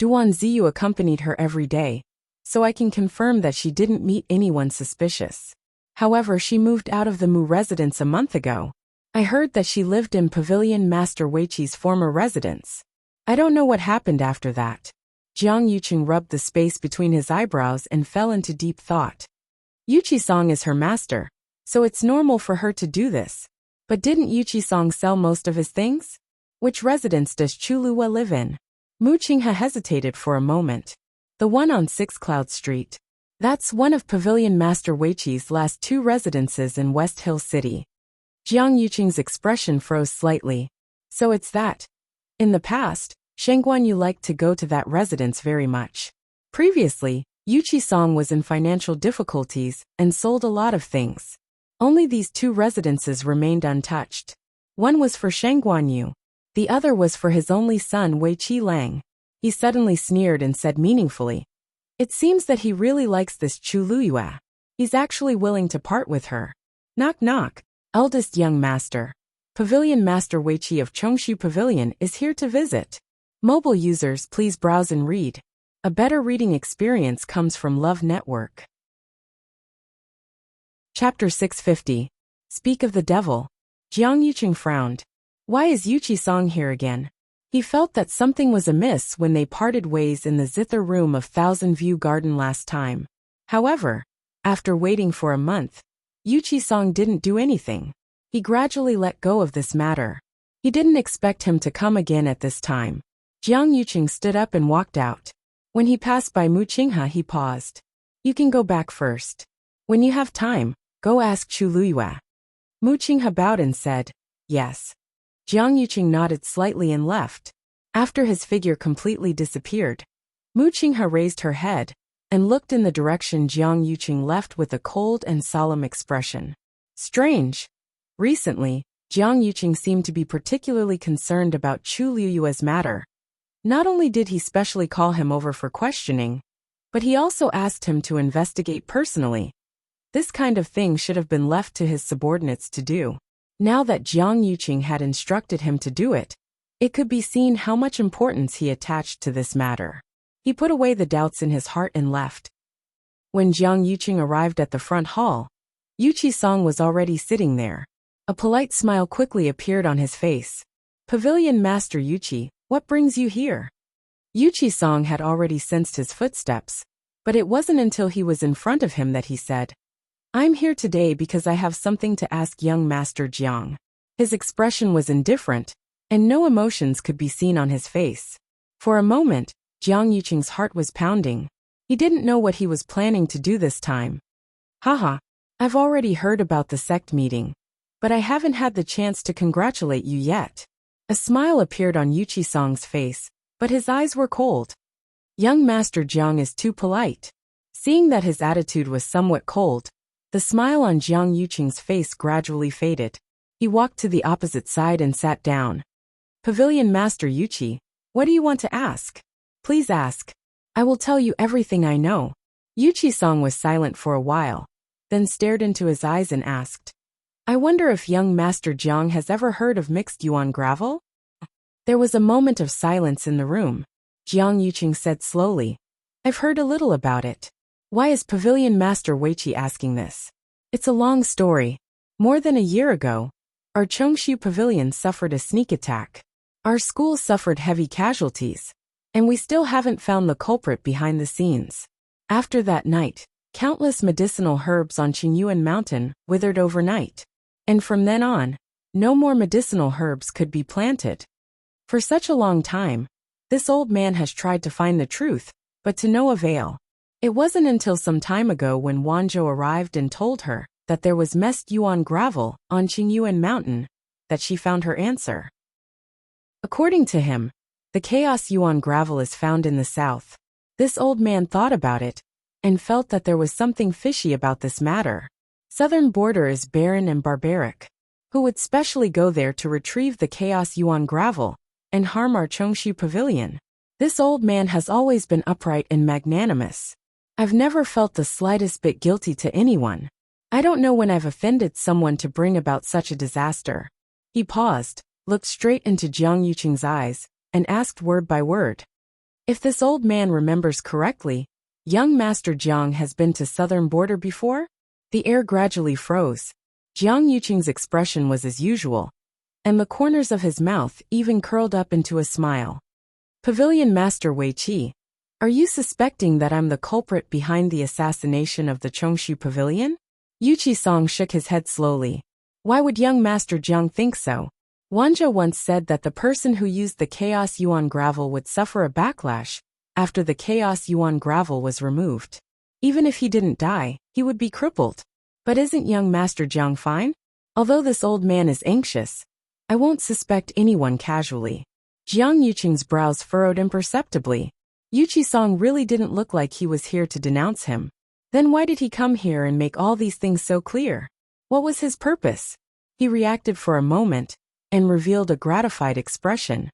Duan Ziyu accompanied her every day, so I can confirm that she didn't meet anyone suspicious. However, she moved out of the Mu residence a month ago. I heard that she lived in Pavilion Master Weiqi's former residence. I don't know what happened after that. Jiang Yuqing rubbed the space between his eyebrows and fell into deep thought. Yuqi-song is her master, so it's normal for her to do this. But didn't Yuqi-song sell most of his things? Which residence does Chu Liyue live in? Mu Qinghe hesitated for a moment. The one on 6 Cloud Street. That's one of Pavilion Master Weiqi's last 2 residences in West Hill City. Jiang Yuqing's expression froze slightly. So it's that. In the past, Shang Guanyu liked to go to that residence very much. Previously, Yuqi-song was in financial difficulties and sold a lot of things. Only these 2 residences remained untouched. One was for Shang Guanyu. The other was for his only son Wei Qi Lang. He suddenly sneered and said meaningfully, "It seems that he really likes this Chu Liyue. He's actually willing to part with her." Knock knock. Eldest young master. Pavilion Master Wei Qi of Chongshu Pavilion is here to visit. Mobile users, please browse and read. A better reading experience comes from Love Network. Chapter 650. Speak of the Devil. Jiang Yuqing frowned. Why is Yuqi-song here again? He felt that something was amiss when they parted ways in the zither room of Thousand View Garden last time. However, after waiting for a month, Yuqi-song didn't do anything. He gradually let go of this matter. He didn't expect him to come again at this time. Jiang Yuqing stood up and walked out. When he passed by Mu Qinghe, he paused. You can go back first. When you have time, go ask Chu Liyue. Mu Qinghe bowed and said, yes. Jiang Yuqing nodded slightly and left. After his figure completely disappeared, Mu Qinghe raised her head and looked in the direction Jiang Yuqing left with a cold and solemn expression. Strange. Recently, Jiang Yuqing seemed to be particularly concerned about Chu Liuyue's matter. Not only did he specially call him over for questioning, but he also asked him to investigate personally. This kind of thing should have been left to his subordinates to do. Now that Jiang Yuqing had instructed him to do it, it could be seen how much importance he attached to this matter. He put away the doubts in his heart and left. When Jiang Yuqing arrived at the front hall, Yuqi Song was already sitting there. A polite smile quickly appeared on his face. "Pavilion Master Yuqi, what brings you here?" Yuqi Song had already sensed his footsteps, but it wasn't until he was in front of him that he said, "I'm here today because I have something to ask young Master Jiang." His expression was indifferent, and no emotions could be seen on his face. For a moment, Jiang Yuqing's heart was pounding. He didn't know what he was planning to do this time. "Haha, I've already heard about the sect meeting, but I haven't had the chance to congratulate you yet." A smile appeared on Yuqi Song's face, but his eyes were cold. Young Master Jiang is too polite. Seeing that his attitude was somewhat cold, the smile on Jiang Yuqing's face gradually faded. He walked to the opposite side and sat down. "Pavilion Master Yuqi, what do you want to ask? Please ask. I will tell you everything I know." Yuqi Song was silent for a while, then stared into his eyes and asked, "I wonder if young Master Jiang has ever heard of mixed yuan gravel?" There was a moment of silence in the room. Jiang Yuqing said slowly, "I've heard a little about it." "Why is Pavilion Master Weiqi asking this?" "It's a long story. More than a year ago, our Chongshu Pavilion suffered a sneak attack. Our school suffered heavy casualties, and we still haven't found the culprit behind the scenes. After that night, countless medicinal herbs on Qingyuan Mountain withered overnight. And from then on, no more medicinal herbs could be planted. For such a long time, this old man has tried to find the truth, but to no avail. It wasn't until some time ago when Wanzhou arrived and told her that there was messed yuan gravel on Qingyuan Mountain that she found her answer. According to him, the chaos yuan gravel is found in the south. This old man thought about it and felt that there was something fishy about this matter. Southern border is barren and barbaric. Who would specially go there to retrieve the chaos yuan gravel and harm our Chongshu Pavilion? This old man has always been upright and magnanimous. I've never felt the slightest bit guilty to anyone. I don't know when I've offended someone to bring about such a disaster." He paused, looked straight into Jiang Yuqing's eyes, and asked word by word. "If this old man remembers correctly, young Master Jiang has been to southern border before?" The air gradually froze. Jiang Yuqing's expression was as usual, and the corners of his mouth even curled up into a smile. "Pavilion Master Weiqi, are you suspecting that I'm the culprit behind the assassination of the Chongshu Pavilion?" Yuqi Song shook his head slowly. "Why would young Master Jiang think so? Wanzhou once said that the person who used the chaos yuan gravel would suffer a backlash after the chaos yuan gravel was removed. Even if he didn't die, he would be crippled. But isn't young Master Jiang fine? Although this old man is anxious, I won't suspect anyone casually." Jiang Yuqing's brows furrowed imperceptibly. Yuqi Song really didn't look like he was here to denounce him. Then why did he come here and make all these things so clear? What was his purpose? He reacted for a moment and revealed a gratified expression.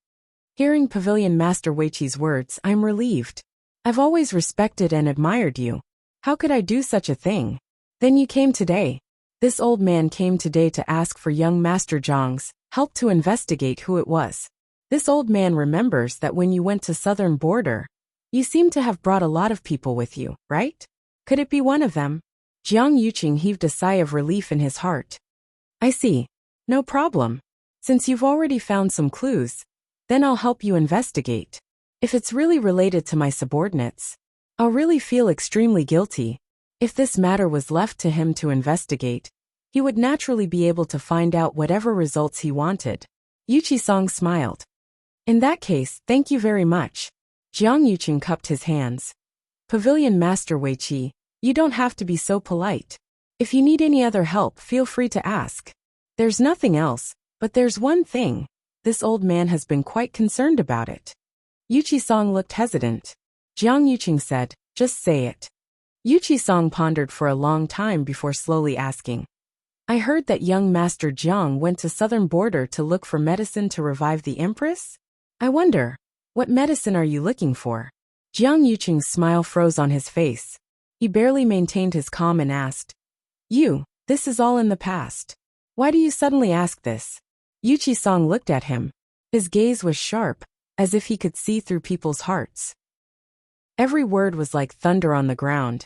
"Hearing Pavilion Master Weiqi's words, I'm relieved. I've always respected and admired you. How could I do such a thing? Then you came today." This old man came today to ask for young Master Jiang's help to investigate who it was. This old man remembers that when you went to southern border, you seem to have brought a lot of people with you, right? Could it be one of them? Jiang Yuqing heaved a sigh of relief in his heart. "I see. No problem. Since you've already found some clues, then I'll help you investigate. If it's really related to my subordinates, I'll really feel extremely guilty. If this matter was left to him to investigate, he would naturally be able to find out whatever results he wanted." Yuqi Song smiled. "In that case, thank you very much." Jiang Yuqing cupped his hands. "Pavilion Master Weiqi, you don't have to be so polite. If you need any other help, feel free to ask. There's nothing else, but there's one thing. this old man has been quite concerned about it. Yuchi-song looked hesitant. Jiang Yuqing said, "Just say it." Yuchi-song pondered for a long time before slowly asking, "I heard that young Master Jiang went to southern border to look for medicine to revive the Empress? I wonder, what medicine are you looking for?" Jiang Yuqing's smile froze on his face. He barely maintained his calm and asked, This is all in the past. Why do you suddenly ask this?" Yuchi-song looked at him. His gaze was sharp, as if he could see through people's hearts. Every word was like thunder on the ground.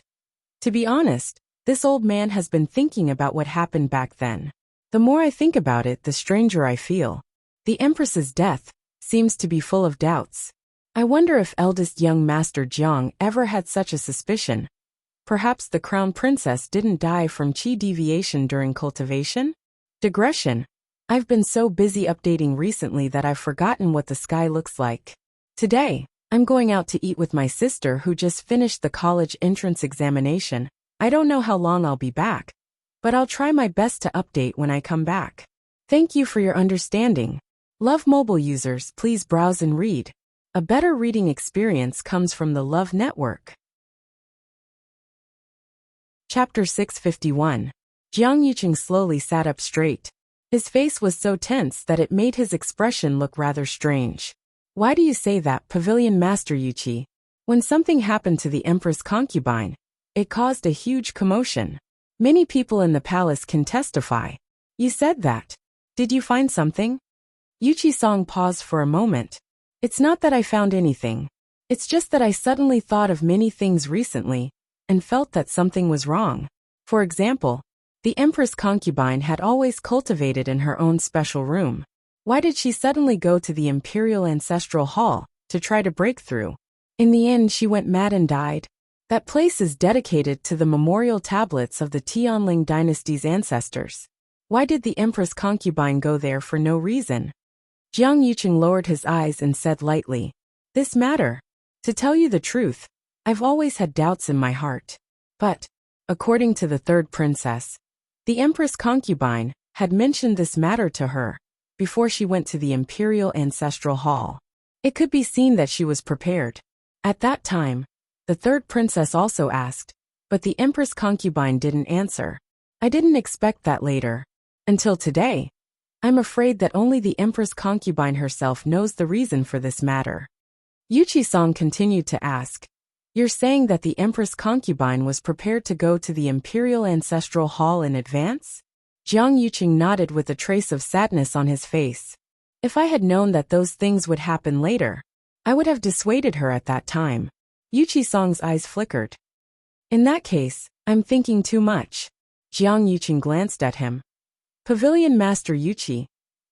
To be honest, this old man has been thinking about what happened back then. The more I think about it, the stranger I feel. The Empress's death seems to be full of doubts. I wonder if eldest young Master Jiang ever had such a suspicion. Perhaps the crown princess didn't die from qi deviation during cultivation? Digression. I've been so busy updating recently that I've forgotten what the sky looks like. Today, I'm going out to eat with my sister who just finished the college entrance examination. I don't know how long I'll be back, but I'll try my best to update when I come back. Thank you for your understanding. Love mobile users, please browse and read. A better reading experience comes from the Love Network. Chapter 651. Jiang Yuqing slowly sat up straight. His face was so tense that it made his expression look rather strange. "Why do you say that, Pavilion Master Yuqi?" When something happened to the Empress concubine, it caused a huge commotion. Many people in the palace can testify. "You said that. Did you find something?" Yuchi-song paused for a moment. "It's not that I found anything. It's just that I suddenly thought of many things recently, and felt that something was wrong. For example, the Empress concubine had always cultivated in her own special room. Why did she suddenly go to the Imperial Ancestral Hall to try to break through? In the end, she went mad and died. That place is dedicated to the memorial tablets of the Tianling dynasty's ancestors. Why did the Empress concubine go there for no reason?" Jiang Yuqing lowered his eyes and said lightly, "This matter. To tell you the truth, I've always had doubts in my heart. But, according to the third princess, the Empress concubine had mentioned this matter to her before she went to the Imperial Ancestral Hall. It could be seen that she was prepared. At that time, the third princess also asked, but the Empress concubine didn't answer. I didn't expect that later. Until today, I'm afraid that only the Empress concubine herself knows the reason for this matter." Yuchi-song continued to ask, "You're saying that the Empress concubine was prepared to go to the Imperial Ancestral Hall in advance?" Jiang Yuqing nodded with a trace of sadness on his face. "If I had known that those things would happen later, I would have dissuaded her at that time." Yuchi-song's eyes flickered. "In that case, I'm thinking too much." Jiang Yuqing glanced at him. "Pavilion Master Yuqi,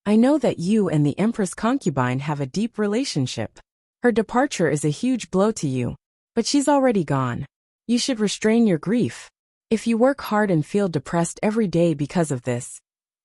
I know that you and the Empress concubine have a deep relationship. Her departure is a huge blow to you. But she's already gone. You should restrain your grief. If you work hard and feel depressed every day because of this,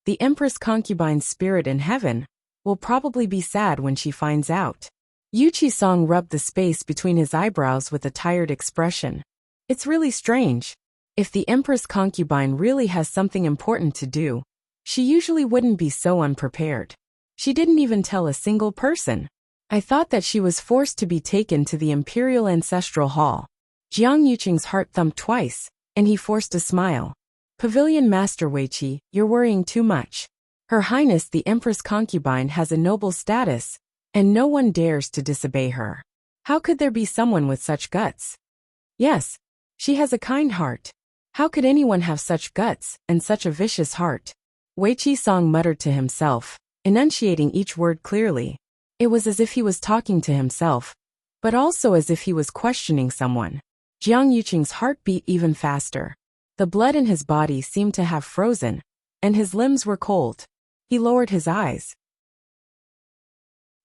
the Empress concubine's spirit in heaven will probably be sad when she finds out." Yuchi-song rubbed the space between his eyebrows with a tired expression. "It's really strange. If the Empress concubine really has something important to do, she usually wouldn't be so unprepared. She didn't even tell a single person. I thought that she was forced to be taken to the Imperial Ancestral Hall." Jiang Yuqing's heart thumped twice, and he forced a smile. "Pavilion Master Weiqi, you're worrying too much. Her Highness the Empress concubine has a noble status, and no one dares to disobey her. How could there be someone with such guts?" "Yes, she has a kind heart. How could anyone have such guts and such a vicious heart?" Weiqi-song muttered to himself, enunciating each word clearly. It was as if he was talking to himself, but also as if he was questioning someone. Jiang Yuqing's heart beat even faster. The blood in his body seemed to have frozen, and his limbs were cold. He lowered his eyes.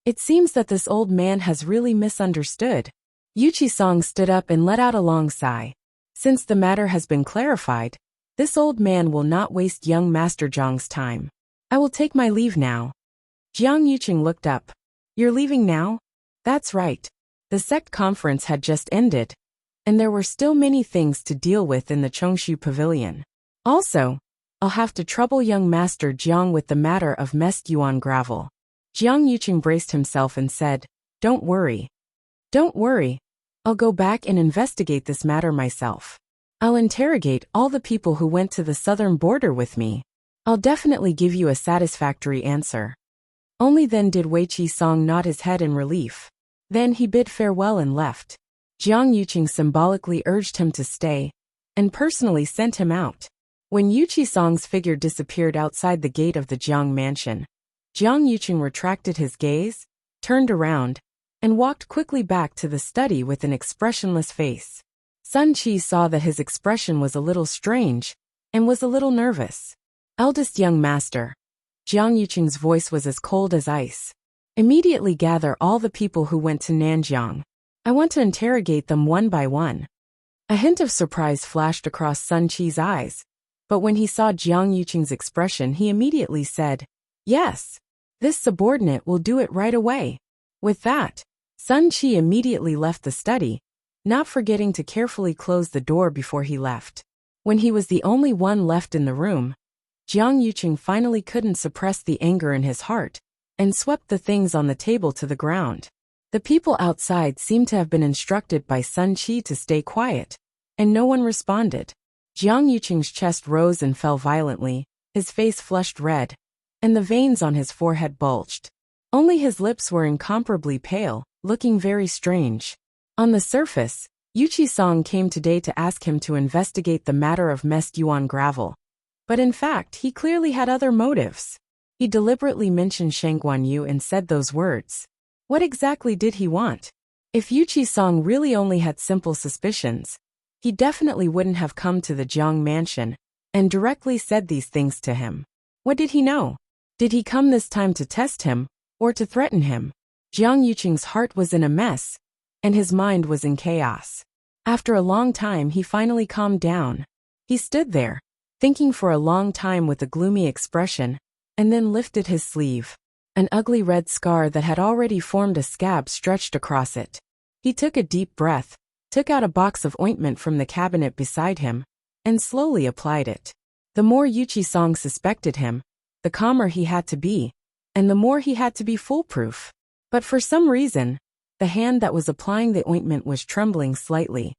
It seems that this old man has really misunderstood. Yuchi-song stood up and let out a long sigh. Since the matter has been clarified, this old man will not waste young Master Jiang's time. I will take my leave now. Jiang Yuqing looked up. "You're leaving now?" "That's right. The sect conference had just ended, and there were still many things to deal with in the Chongshu Pavilion. Also, I'll have to trouble young Master Jiang with the matter of Mest Yuan gravel. Jiang Yuqing braced himself and said, "Don't worry. Don't worry. I'll go back and investigate this matter myself. I'll interrogate all the people who went to the southern border with me. I'll definitely give you a satisfactory answer." Only then did Wei Qi-song nod his head in relief. Then he bid farewell and left. Jiang Yuqing symbolically urged him to stay, and personally sent him out. When Yu Qi-song's figure disappeared outside the gate of the Jiang mansion, Jiang Yuqing retracted his gaze, turned around, and walked quickly back to the study with an expressionless face. Sun Qi saw that his expression was a little strange, and was a little nervous. "Eldest young master." Jiang Yuqing's voice was as cold as ice. "Immediately gather all the people who went to Nanjiang. I want to interrogate them one by one." A hint of surprise flashed across Sun Qi's eyes, but when he saw Jiang Yuqing's expression he immediately said, "Yes, this subordinate will do it right away." With that, Sun Qi immediately left the study, not forgetting to carefully close the door before he left. When he was the only one left in the room, Jiang Yuqing finally couldn't suppress the anger in his heart, and swept the things on the table to the ground. The people outside seemed to have been instructed by Sun Qi to stay quiet, and no one responded. Jiang Yuqing's chest rose and fell violently, his face flushed red, and the veins on his forehead bulged. Only his lips were incomparably pale, looking very strange. On the surface, Yu Qi-song came today to ask him to investigate the matter of Mest Yuan gravel. But in fact, he clearly had other motives. He deliberately mentioned Shangguan Yu and said those words. What exactly did he want? If Yu Qi-song really only had simple suspicions, he definitely wouldn't have come to the Jiang mansion and directly said these things to him. What did he know? Did he come this time to test him, or to threaten him? Jiang Yuqing's heart was in a mess, and his mind was in chaos. After a long time he finally calmed down. He stood there, thinking for a long time with a gloomy expression, and then lifted his sleeve. An ugly red scar that had already formed a scab stretched across it. He took a deep breath, took out a box of ointment from the cabinet beside him, and slowly applied it. The more Yu Qi-song suspected him, the calmer he had to be, and the more he had to be foolproof. But for some reason, the hand that was applying the ointment was trembling slightly.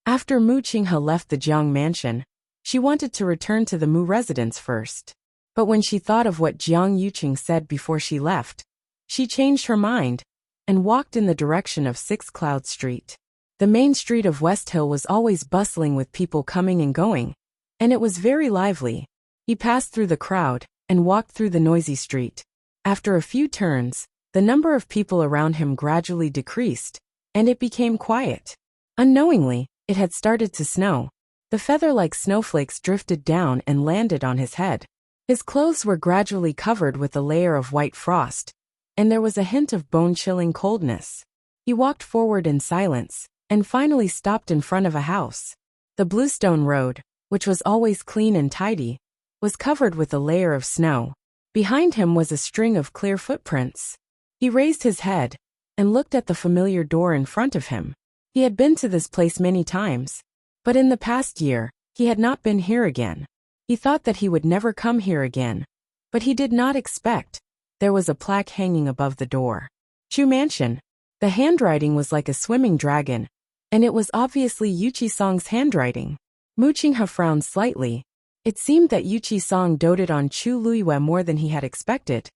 After Mu Qinghe left the Jiang mansion, she wanted to return to the Mu residence first. But when she thought of what Jiang Yuqing said before she left, she changed her mind and walked in the direction of Six Cloud Street. The main street of West Hill was always bustling with people coming and going, and it was very lively. He passed through the crowd and walked through the noisy street. After a few turns, the number of people around him gradually decreased, and it became quiet. Unknowingly, it had started to snow. The feather-like snowflakes drifted down and landed on his head. His clothes were gradually covered with a layer of white frost, and there was a hint of bone-chilling coldness. He walked forward in silence, and finally stopped in front of a house. The bluestone road, which was always clean and tidy, was covered with a layer of snow. Behind him was a string of clear footprints. He raised his head, and looked at the familiar door in front of him. He had been to this place many times, but in the past year, he had not been here again. He thought that he would never come here again, but he did not expect. There was a plaque hanging above the door. Chu Mansion. The handwriting was like a swimming dragon, and it was obviously Yu Qi-song's handwriting. Mu Qinghe frowned slightly. It seemed that Yu Qi-song doted on Chu Luiyue more than he had expected.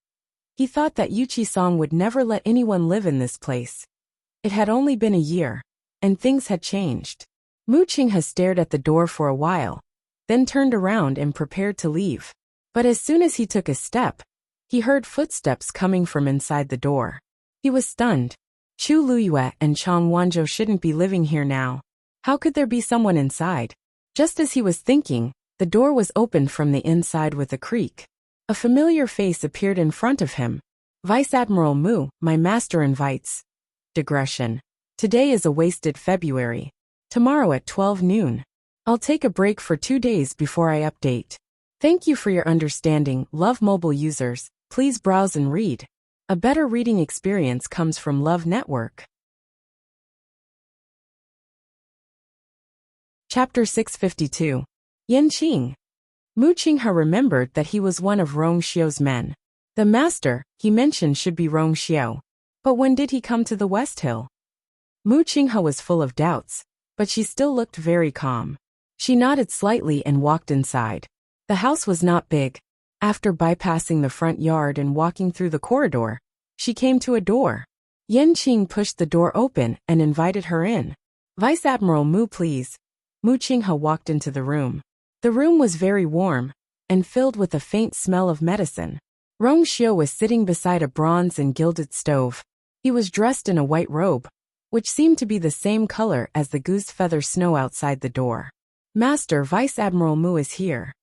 He thought that Yu Qi-song would never let anyone live in this place. It had only been a year, and things had changed. Mu Qinghe stared at the door for a while, then turned around and prepared to leave. But as soon as he took a step, he heard footsteps coming from inside the door. He was stunned. Chu Luiyue and Chang Wanzhou shouldn't be living here now. How could there be someone inside? Just as he was thinking, the door was opened from the inside with a creak. A familiar face appeared in front of him. Vice Admiral Mu, my master invites. Digression. Today is a wasted February. Tomorrow at 12 noon. I'll take a break for 2 days before I update. Thank you for your understanding, Love Mobile users. Please browse and read. A better reading experience comes from Love Network. Chapter 652. Yan Qing. Mu Qinghe remembered that he was one of Rong Xiu's men. The master, he mentioned, should be Rong Xiao. But when did he come to the West Hill? Mu Qinghe was full of doubts, but she still looked very calm. She nodded slightly and walked inside. The house was not big. After bypassing the front yard and walking through the corridor, she came to a door. Yanqing pushed the door open and invited her in. Vice Admiral Mu, please. Mu Qinghe walked into the room. The room was very warm and filled with a faint smell of medicine. Rong Xiao was sitting beside a bronze and gilded stove. He was dressed in a white robe, which seemed to be the same color as the goose feather snow outside the door. Master, Vice Admiral Mu is here,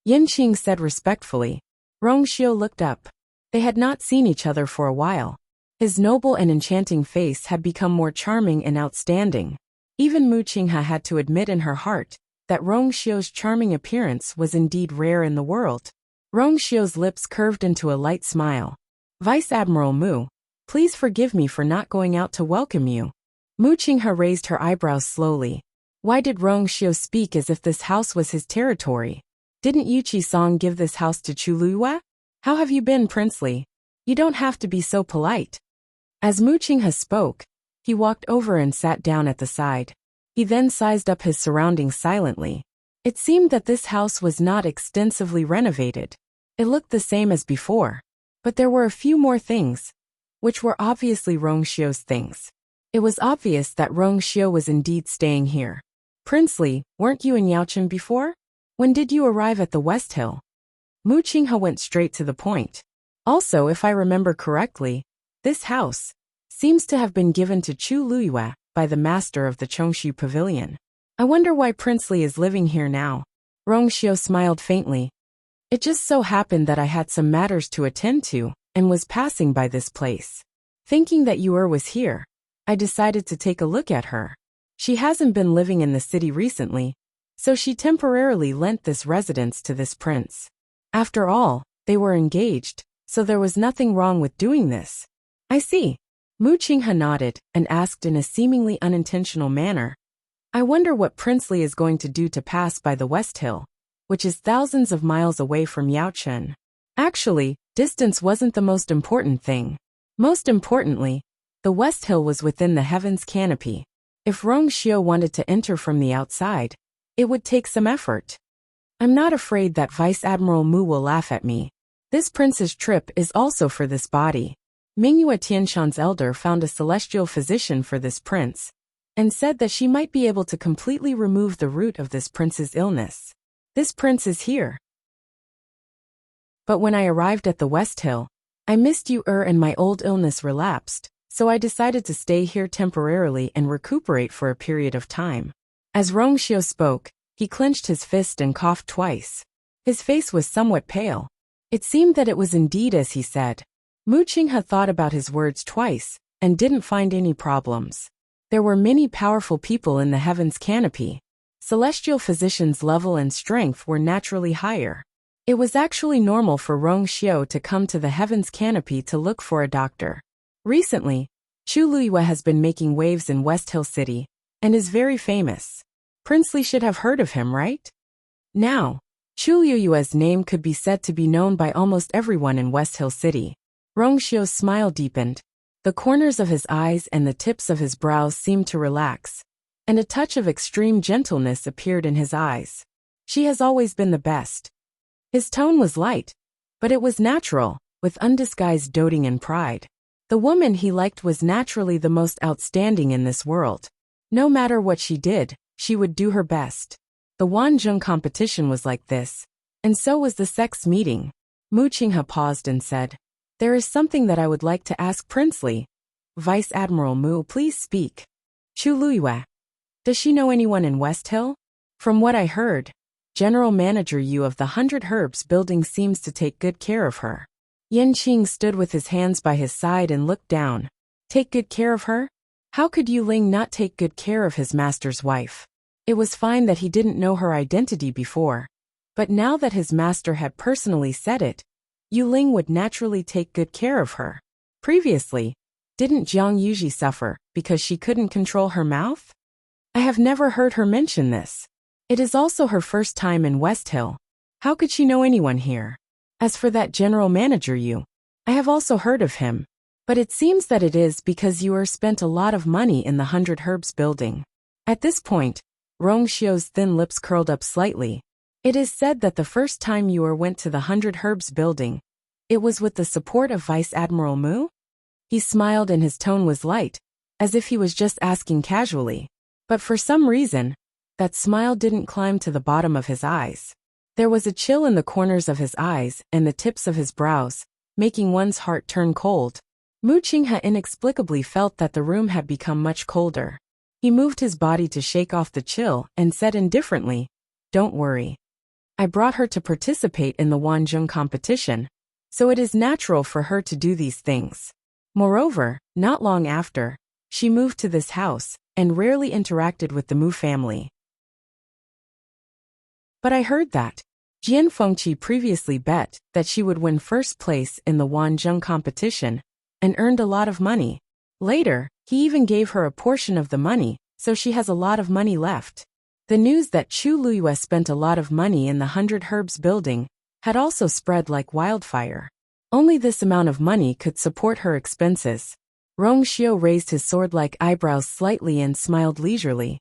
Yanqing said respectfully. Rong Xiao looked up. They had not seen each other for a while. His noble and enchanting face had become more charming and outstanding. Even Mu Qinghe had to admit in her heart that Rong Xiao's charming appearance was indeed rare in the world. Rong Xiao's lips curved into a light smile. Vice Admiral Mu, please forgive me for not going out to welcome you. Mu Qinghe raised her eyebrows slowly. Why did Rong Xiao speak as if this house was his territory? Didn't Yuqi Song give this house to Chu Luiyue? How have you been, Princely? You don't have to be so polite. As Mu Qinghe spoke, he walked over and sat down at the side. He then sized up his surroundings silently. It seemed that this house was not extensively renovated. It looked the same as before, but there were a few more things, which were obviously Rong Xiao's things. It was obvious that Rong Xiao was indeed staying here. Princely, weren't you in Yaochen before? When did you arrive at the West Hill? Mu Qinghe went straight to the point. Also, if I remember correctly, this house seems to have been given to Chu Luiyue by the master of the Chongshu Pavilion. I wonder why Princely is living here now. Rong Xiao smiled faintly. It just so happened that I had some matters to attend to and was passing by this place. Thinking that Yu'er was here, I decided to take a look at her. She hasn't been living in the city recently, so she temporarily lent this residence to this prince. After all, they were engaged, so there was nothing wrong with doing this. I see. Mu Qinghe nodded and asked in a seemingly unintentional manner. I wonder what Princely is going to do to pass by the West Hill, which is thousands of miles away from Yaochen. Actually, distance wasn't the most important thing. Most importantly, the West Hill was within the heaven's canopy. If Rong Xiao wanted to enter from the outside, it would take some effort. I'm not afraid that Vice Admiral Mu will laugh at me. This prince's trip is also for this body. Mingyue Tianshan's elder found a celestial physician for this prince, and said that she might be able to completely remove the root of this prince's illness. This prince is here. But when I arrived at the West Hill, I missed Yu'er and my old illness relapsed, so I decided to stay here temporarily and recuperate for a period of time. As Rong Xiao spoke, he clenched his fist and coughed twice. His face was somewhat pale. It seemed that it was indeed as he said. Mu Qinghe thought about his words twice, and didn't find any problems. There were many powerful people in the heaven's canopy. Celestial physicians' level and strength were naturally higher. It was actually normal for Rong Xiao to come to the heaven's canopy to look for a doctor. Recently, Chu Luiyue has been making waves in West Hill City, and is very famous. Princely should have heard of him, right? Now, Chu Luiyue's name could be said to be known by almost everyone in West Hill City. Rong Xiao's smile deepened. The corners of his eyes and the tips of his brows seemed to relax, and a touch of extreme gentleness appeared in his eyes. She has always been the best. His tone was light, but it was natural, with undisguised doting and pride. The woman he liked was naturally the most outstanding in this world. No matter what she did, she would do her best. The Wanzhong competition was like this, and so was the sex meeting. Mu Qinghe paused and said, There is something that I would like to ask Princely. Vice Admiral Mu, please speak. Chu Luiyue. Does she know anyone in West Hill? From what I heard, General Manager Yu of the 100 Herbs building seems to take good care of her. Yanqing stood with his hands by his side and looked down. Take good care of her? How could Yu Ling not take good care of his master's wife? It was fine that he didn't know her identity before, but now that his master had personally said it, Yu Ling would naturally take good care of her. Previously, didn't Jiang Yuji suffer because she couldn't control her mouth? I have never heard her mention this. It is also her first time in West Hill. How could she know anyone here? As for that general manager Yu, I have also heard of him. But it seems that it is because you spent a lot of money in the 100 Herbs building. At this point, Rong Xiu's thin lips curled up slightly. It is said that the first time you went to the 100 Herbs building, it was with the support of Vice Admiral Mu? He smiled and his tone was light, as if he was just asking casually. But for some reason, that smile didn't climb to the bottom of his eyes. There was a chill in the corners of his eyes and the tips of his brows, making one's heart turn cold. Mu Qinghe inexplicably felt that the room had become much colder. He moved his body to shake off the chill and said indifferently, "Don't worry. I brought her to participate in the Wanzhong competition, so it is natural for her to do these things. Moreover, not long after, she moved to this house and rarely interacted with the Mu family. But I heard that Jian Fengqi previously bet that she would win first place in the Wanzhong competition and earned a lot of money. Later, he even gave her a portion of the money, so she has a lot of money left." The news that Chu Luiyue spent a lot of money in the 100 Herbs building had also spread like wildfire. Only this amount of money could support her expenses. Rong Xiu raised his sword-like eyebrows slightly and smiled leisurely.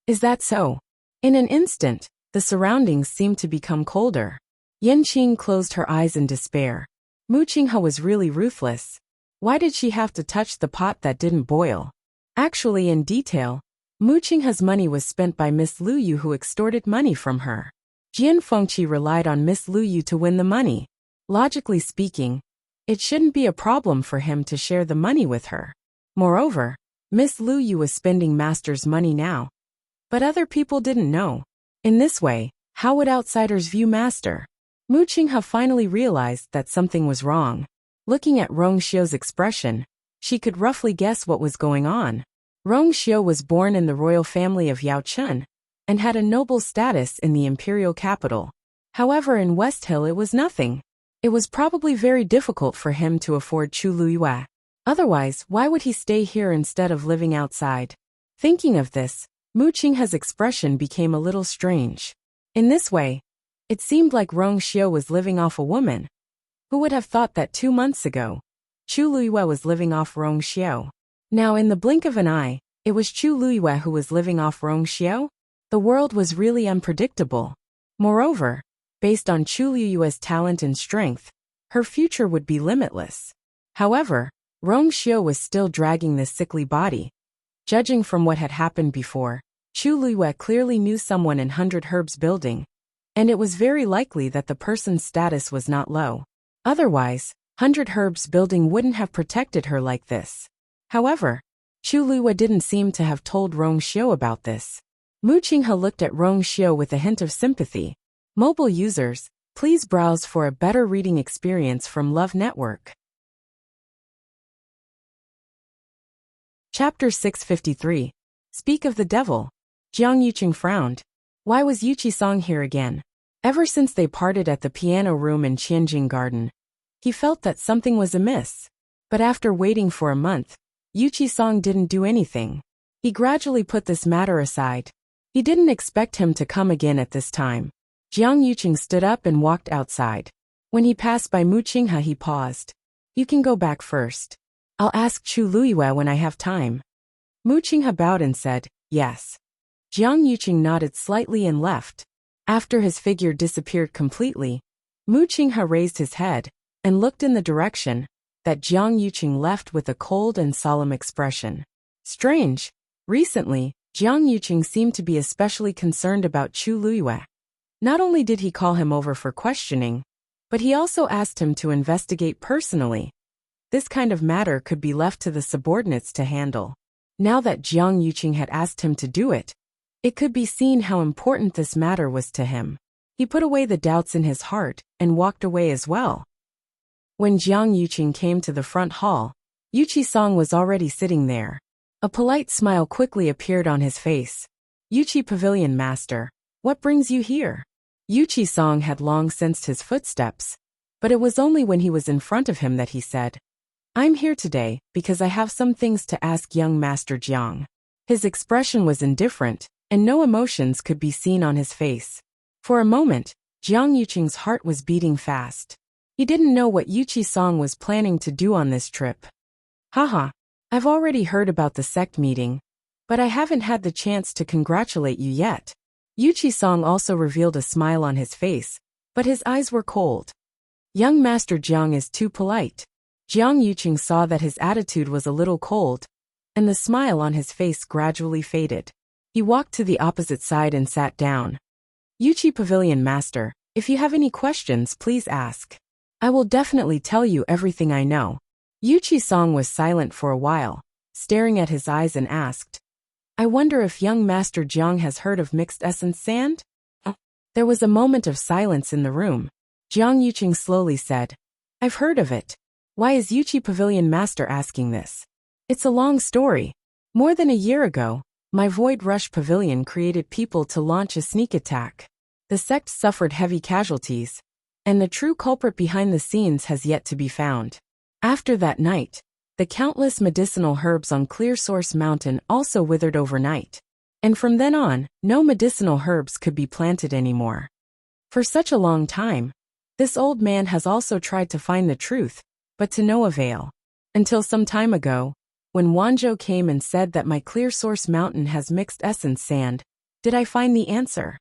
"Is that so?" In an instant, the surroundings seemed to become colder. Yan Qing closed her eyes in despair. Mu Qinghe was really ruthless. Why did she have to touch the pot that didn't boil? Actually, in detail, Mu Qinghe's money was spent by Miss Lu Yu, who extorted money from her. Jian Fengqi relied on Miss Lu Yu to win the money. Logically speaking, it shouldn't be a problem for him to share the money with her. Moreover, Miss Lu Yu was spending Master's money now. But other people didn't know. In this way, how would outsiders view Master? Mu Qinghe finally realized that something was wrong. Looking at Rong Xiu's expression, she could roughly guess what was going on. Rong Xiu was born in the royal family of Yao Chun and had a noble status in the imperial capital. However, in West Hill it was nothing. It was probably very difficult for him to afford Chu Luiyue. Otherwise, why would he stay here instead of living outside? Thinking of this, Mu Qinghe's expression became a little strange. In this way, it seemed like Rong Xiu was living off a woman. Who would have thought that 2 months ago, Chu Luiyue was living off Rong Xiu? Now in the blink of an eye, it was Chu Luiyue who was living off Rong Xiu? The world was really unpredictable. Moreover, based on Chu Luiyue's talent and strength, her future would be limitless. However, Rong Xiu was still dragging this sickly body. Judging from what had happened before, Chu Luiyue clearly knew someone in 100 Herbs building, and it was very likely that the person's status was not low. Otherwise, 100 Herbs building wouldn't have protected her like this. However, Chu Luiyue didn't seem to have told Rong Xiu about this. Mu Qinghe looked at Rong Xiu with a hint of sympathy. Mobile users, please browse for a better reading experience from Love Network. Chapter 653. Speak of the Devil. Jiang Yuqing frowned. Why was Yuqi-song here again? Ever since they parted at the piano room in Qianjing Garden, he felt that something was amiss. But after waiting for a month, Yuqi-song didn't do anything. He gradually put this matter aside. He didn't expect him to come again at this time. Jiang Yuqing stood up and walked outside. When he passed by Mu Qinghe, he paused. "You can go back first. I'll ask Chu Luiyue when I have time." Mu Qinghe bowed and said, "Yes." Jiang Yuqing nodded slightly and left. After his figure disappeared completely, Mu Qinghe raised his head and looked in the direction that Jiang Yuqing left with a cold and solemn expression. Strange. Recently, Jiang Yuqing seemed to be especially concerned about Chu Luiyue. Not only did he call him over for questioning, but he also asked him to investigate personally. This kind of matter could be left to the subordinates to handle. Now that Jiang Yuqing had asked him to do it, it could be seen how important this matter was to him. He put away the doubts in his heart and walked away as well. When Jiang Yuqing came to the front hall, Yuqi-song was already sitting there. A polite smile quickly appeared on his face. "Yuqi Pavilion Master, what brings you here?" Yuqi-song had long sensed his footsteps, but it was only when he was in front of him that he said, "I'm here today because I have some things to ask young Master Jiang." His expression was indifferent, and no emotions could be seen on his face. For a moment, Jiang Yuqing's heart was beating fast. He didn't know what Yuchi-song was planning to do on this trip. Haha, I've already heard about the sect meeting, but I haven't had the chance to congratulate you yet. Yuchi-song also revealed a smile on his face, but his eyes were cold. Young Master Jiang is too polite. Jiang Yuqing saw that his attitude was a little cold, and the smile on his face gradually faded. He walked to the opposite side and sat down. Yuchi Pavilion Master, if you have any questions, please ask. I will definitely tell you everything I know. Yuchi-song was silent for a while, staring at his eyes and asked, I wonder if young Master Jiang has heard of mixed essence sand? There was a moment of silence in the room. Jiang Yuqing slowly said, I've heard of it. Why is Yuchi Pavilion Master asking this? It's a long story. More than a year ago, my Void Rush Pavilion created people to launch a sneak attack. The sect suffered heavy casualties, and the true culprit behind the scenes has yet to be found. After that night, the countless medicinal herbs on Clear Source Mountain also withered overnight. And from then on, no medicinal herbs could be planted anymore. For such a long time, this old man has also tried to find the truth, but to no avail. Until some time ago, when Wanzhou came and said that my Clear Source Mountain has mixed essence sand, did I find the answer?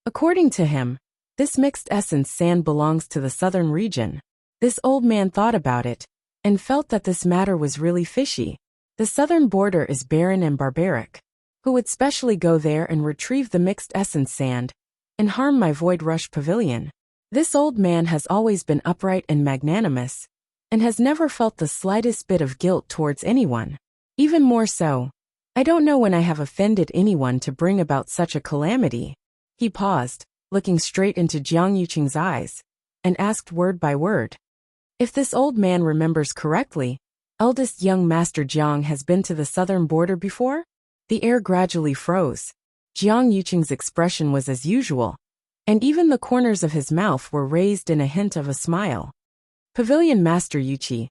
According to him, this mixed essence sand belongs to the southern region. This old man thought about it, and felt that this matter was really fishy. The southern border is barren and barbaric. Who would specially go there and retrieve the mixed essence sand, and harm my Void Rush Pavilion? This old man has always been upright and magnanimous, and has never felt the slightest bit of guilt towards anyone. Even more so, I don't know when I have offended anyone to bring about such a calamity. He paused, looking straight into Jiang Yuqing's eyes, and asked word by word. If this old man remembers correctly, eldest young Master Jiang has been to the southern border before? The air gradually froze. Jiang Yuqing's expression was as usual, and even the corners of his mouth were raised in a hint of a smile. Pavilion Master Yuchi,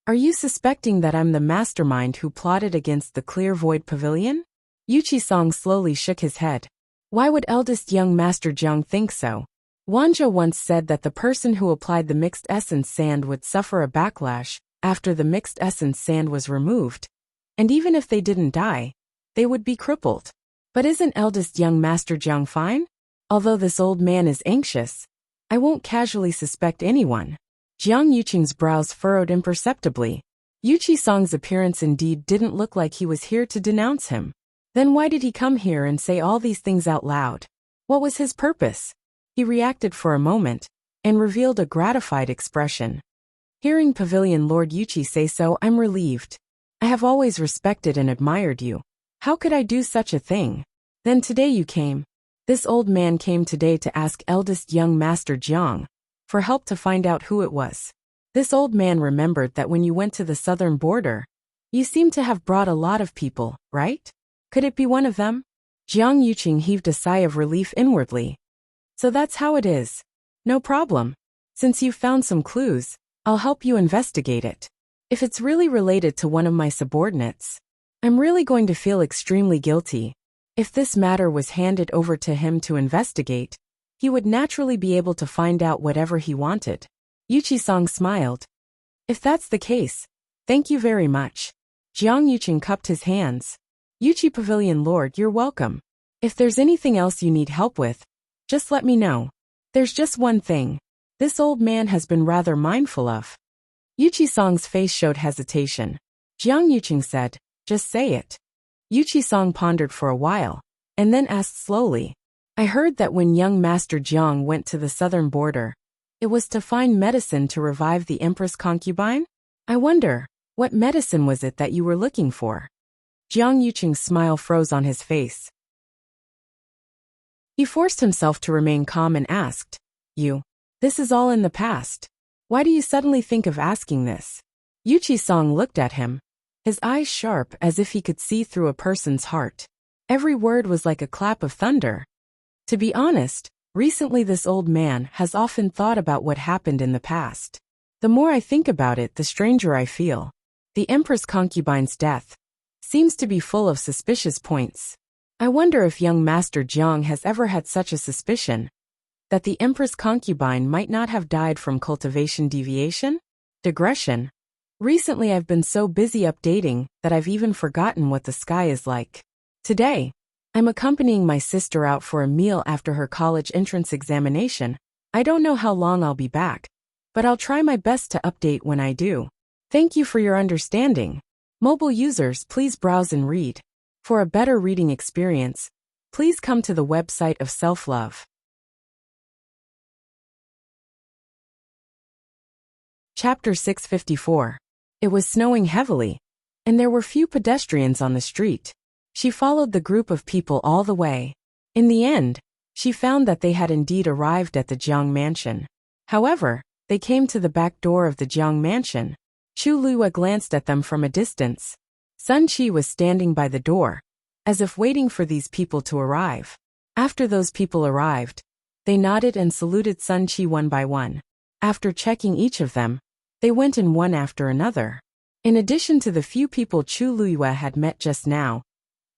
are you suspecting that I'm the mastermind who plotted against the Clear Void Pavilion? Yuchi-song slowly shook his head. Why would eldest young Master Jiang think so? Wanzhou once said that the person who applied the mixed essence sand would suffer a backlash after the mixed essence sand was removed, and even if they didn't die, they would be crippled. But isn't eldest young Master Jiang fine? Although this old man is anxious, I won't casually suspect anyone. Jiang Yuqing's brows furrowed imperceptibly. Yuchi-song's appearance indeed didn't look like he was here to denounce him. Then why did he come here and say all these things out loud? What was his purpose? He reacted for a moment, and revealed a gratified expression. Hearing Pavilion Lord Yuchi say so, I'm relieved. I have always respected and admired you. How could I do such a thing? Then today you came. This old man came today to ask eldest young Master Jiang for help to find out who it was. This old man remembered that when you went to the southern border, you seemed to have brought a lot of people, right? Could it be one of them? Jiang Yuqing heaved a sigh of relief inwardly. So that's how it is. No problem. Since you've found some clues, I'll help you investigate it. If it's really related to one of my subordinates, I'm really going to feel extremely guilty. If this matter was handed over to him to investigate, he would naturally be able to find out whatever he wanted. Yuchi-song smiled. If that's the case, thank you very much. Jiang Yuqing cupped his hands. Yuchi Pavilion Lord, you're welcome. If there's anything else you need help with, just let me know. There's just one thing this old man has been rather mindful of. Yuchi-song's face showed hesitation. Jiang Yuqing said, just say it. Yuchi-song pondered for a while, and then asked slowly, I heard that when young Master Jiang went to the southern border, it was to find medicine to revive the Empress concubine? I wonder, what medicine was it that you were looking for? Jiang Yuqing's smile froze on his face. He forced himself to remain calm and asked, this is all in the past. Why do you suddenly think of asking this? Yuchi-song looked at him, his eyes sharp as if he could see through a person's heart. Every word was like a clap of thunder. To be honest, recently this old man has often thought about what happened in the past. The more I think about it, the stranger I feel. The Empress concubine's death seems to be full of suspicious points. I wonder if young Master Jiang has ever had such a suspicion that the Empress concubine might not have died from cultivation deviation? Digression. Recently I've been so busy updating that I've even forgotten what the sky is like. Today, I'm accompanying my sister out for a meal after her college entrance examination. I don't know how long I'll be back, but I'll try my best to update when I do. Thank you for your understanding. Mobile users, please browse and read. For a better reading experience, please come to the website of self-love. Chapter 654. It was snowing heavily, and there were few pedestrians on the street. She followed the group of people all the way. In the end, she found that they had indeed arrived at the Jiang mansion. However, they came to the back door of the Jiang mansion. Chu Luo glanced at them from a distance. Sun Qi was standing by the door, as if waiting for these people to arrive. After those people arrived, they nodded and saluted Sun Qi one by one. After checking each of them, they went in one after another. In addition to the few people Chu Luo had met just now,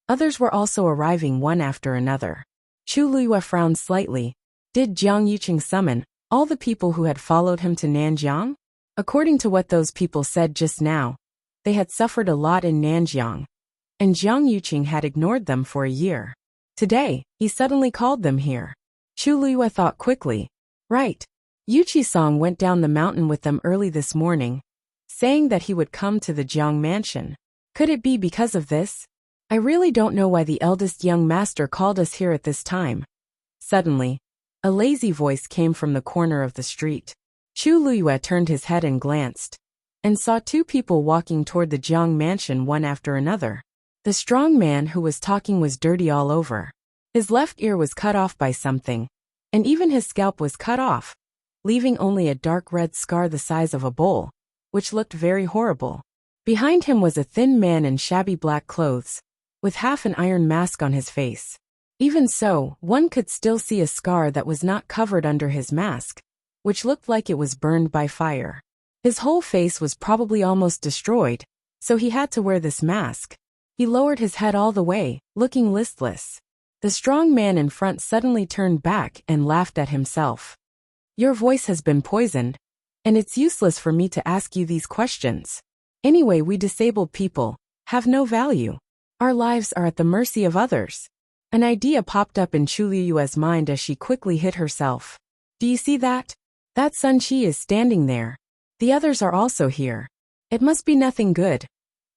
others were also arriving one after another. Chu Luo frowned slightly. Did Jiang Yuqing summon all the people who had followed him to Nanjiang? According to what those people said just now, they had suffered a lot in Nanjiang, and Jiang Yuqing had ignored them for a year. Today, he suddenly called them here. Chu Luo thought quickly. Right. Yuqi-song went down the mountain with them early this morning, saying that he would come to the Jiang mansion. Could it be because of this? I really don't know why the eldest young master called us here at this time. Suddenly, a lazy voice came from the corner of the street. Chu Luo turned his head and glanced, and saw two people walking toward the Jiang mansion one after another. The strong man who was talking was dirty all over. His left ear was cut off by something, and even his scalp was cut off, leaving only a dark red scar the size of a bowl, which looked very horrible. Behind him was a thin man in shabby black clothes, with half an iron mask on his face. Even so, one could still see a scar that was not covered under his mask, which looked like it was burned by fire. His whole face was probably almost destroyed, so he had to wear this mask. He lowered his head all the way, looking listless. The strong man in front suddenly turned back and laughed at himself. Your voice has been poisoned, and it's useless for me to ask you these questions. Anyway, we disabled people have no value. Our lives are at the mercy of others. An idea popped up in Chu Luo's mind as she quickly hit herself. Do you see that? That Sun Qi is standing there. The others are also here. It must be nothing good.